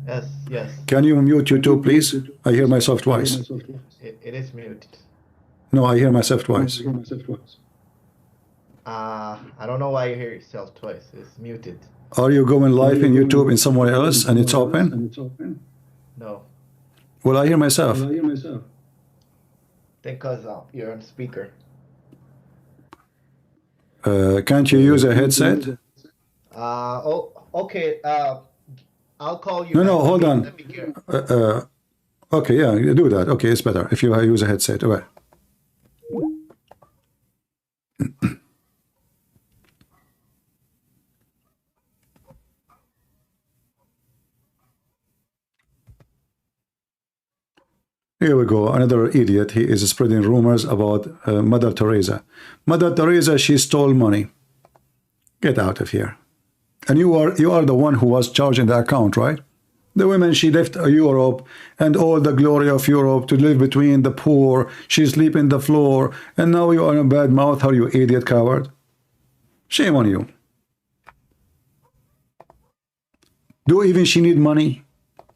Yes. Yes. Can you mute YouTube, please? I hear myself twice. It is muted. No, I hear myself twice. I don't know why you hear yourself twice. It's muted. Are you going live in YouTube in somewhere else and it's open? No. Well, I hear myself. Because you're on speaker. Can't you use a headset? Okay. I'll call you. No, back. hold on. Let me get... Okay, yeah, you do that. Okay, it's better if you use a headset. All right. Here we go, another idiot. He is spreading rumors about Mother Teresa. Mother Teresa, she stole money. Get out of here. And you are the one who was charging the account, right? The woman, she left Europe and all the glory of Europe to live between the poor. She sleep in the floor. And now you are in a bad mouth, her, you idiot coward. Shame on you. Do even she need money?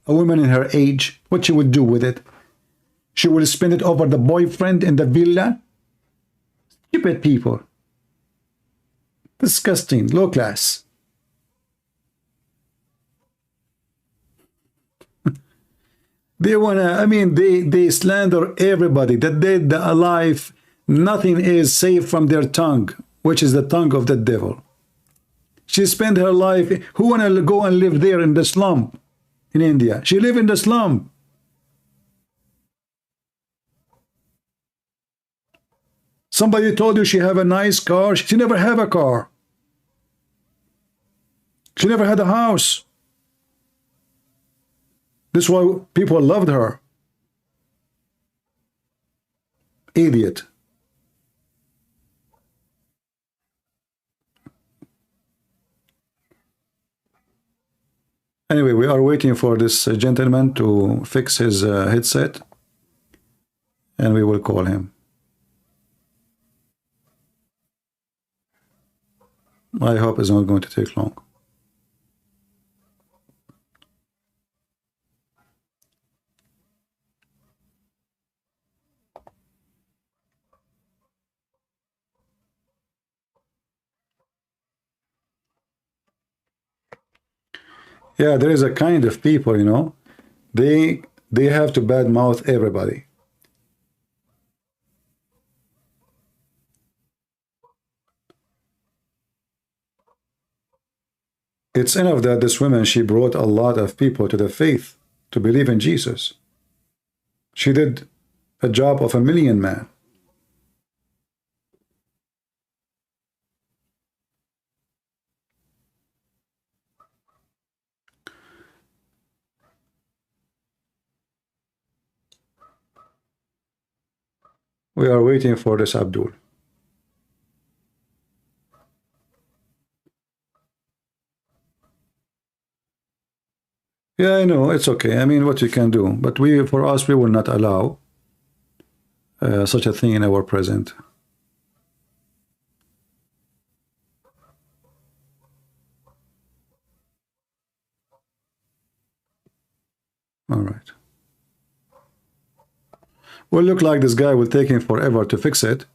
A woman in her age, what she would do with it? She will spend it over the boyfriend in the villa? Stupid people. Disgusting, low class. They wanna, I mean, they slander everybody, the dead, the alive. Nothing is safe from their tongue, which is the tongue of the devil. She spent her life, who wanna go and live there in the slum in India? She live in the slum. Somebody told you she have a nice car. She never have a car. She never had a house. This is why people loved her. Idiot. Anyway, we are waiting for this gentleman to fix his headset, and we will call him. I hope it's not going to take long. Yeah, there is a kind of people, you know, they have to badmouth everybody. It's enough that this woman, she brought a lot of people to the faith to believe in Jesus. She did a job of 1,000,000 men. We are waiting for this Abdul. Yeah, I know, it's okay. I mean, what you can do. But for us, we will not allow such a thing in our present. All right. Well, look like this guy will take him forever to fix it.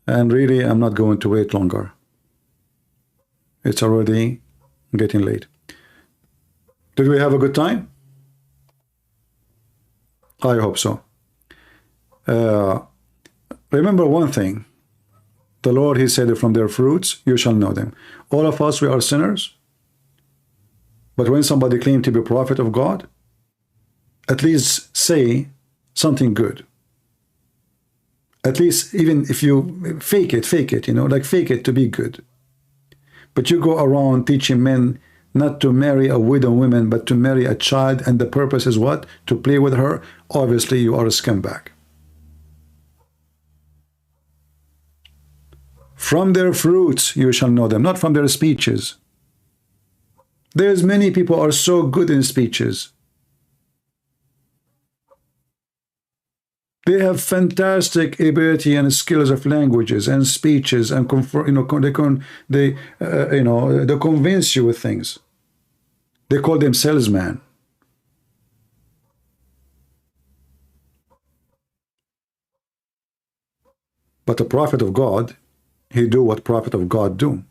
And really, I'm not going to wait longer. It's already getting late. Did we have a good time? I hope so. Remember one thing. The Lord, he said, from their fruits you shall know them. All of us, we are sinners. But when somebody claims to be a prophet of God, at least say something good. At least, even if you fake it, you know, like fake it to be good. But you go around teaching men not to marry a widow woman, but to marry a child, and the purpose is what? To play with her. Obviously, you are a scumbag. From their fruits you shall know them, not from their speeches. There's many people are so good in speeches. They have fantastic ability and skills of languages and speeches, and they convince you with things. They call them salesmen. But the prophet of God, he do what prophet of God do.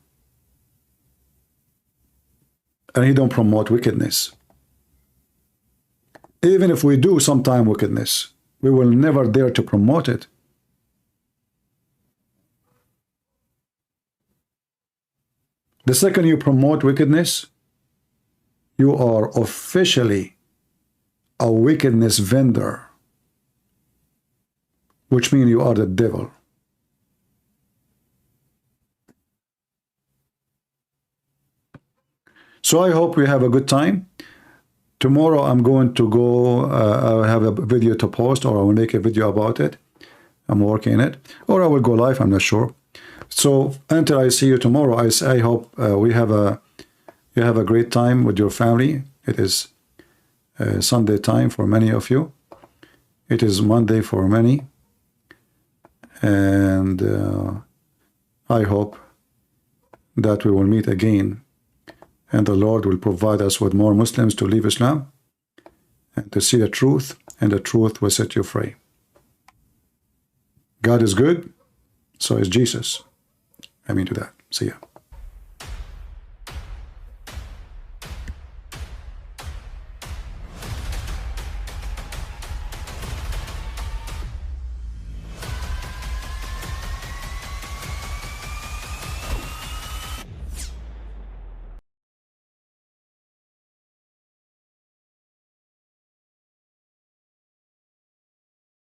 And he don't promote wickedness. Even if we do sometime wickedness, we will never dare to promote it. The second you promote wickedness, you are officially a wickedness vendor, which means you are the devil. So I hope we have a good time. Tomorrow I'm going to go, I have a video to post, or I will make a video about it. I'm working on it. Or I will go live, I'm not sure. So until I see you tomorrow, I hope you have a great time with your family. It is Sunday time for many of you. It is Monday for many. And I hope that we will meet again. And the Lord will provide us with more Muslims to leave Islam and to see the truth, and the truth will set you free. God is good, so is Jesus. I mean to that. See ya.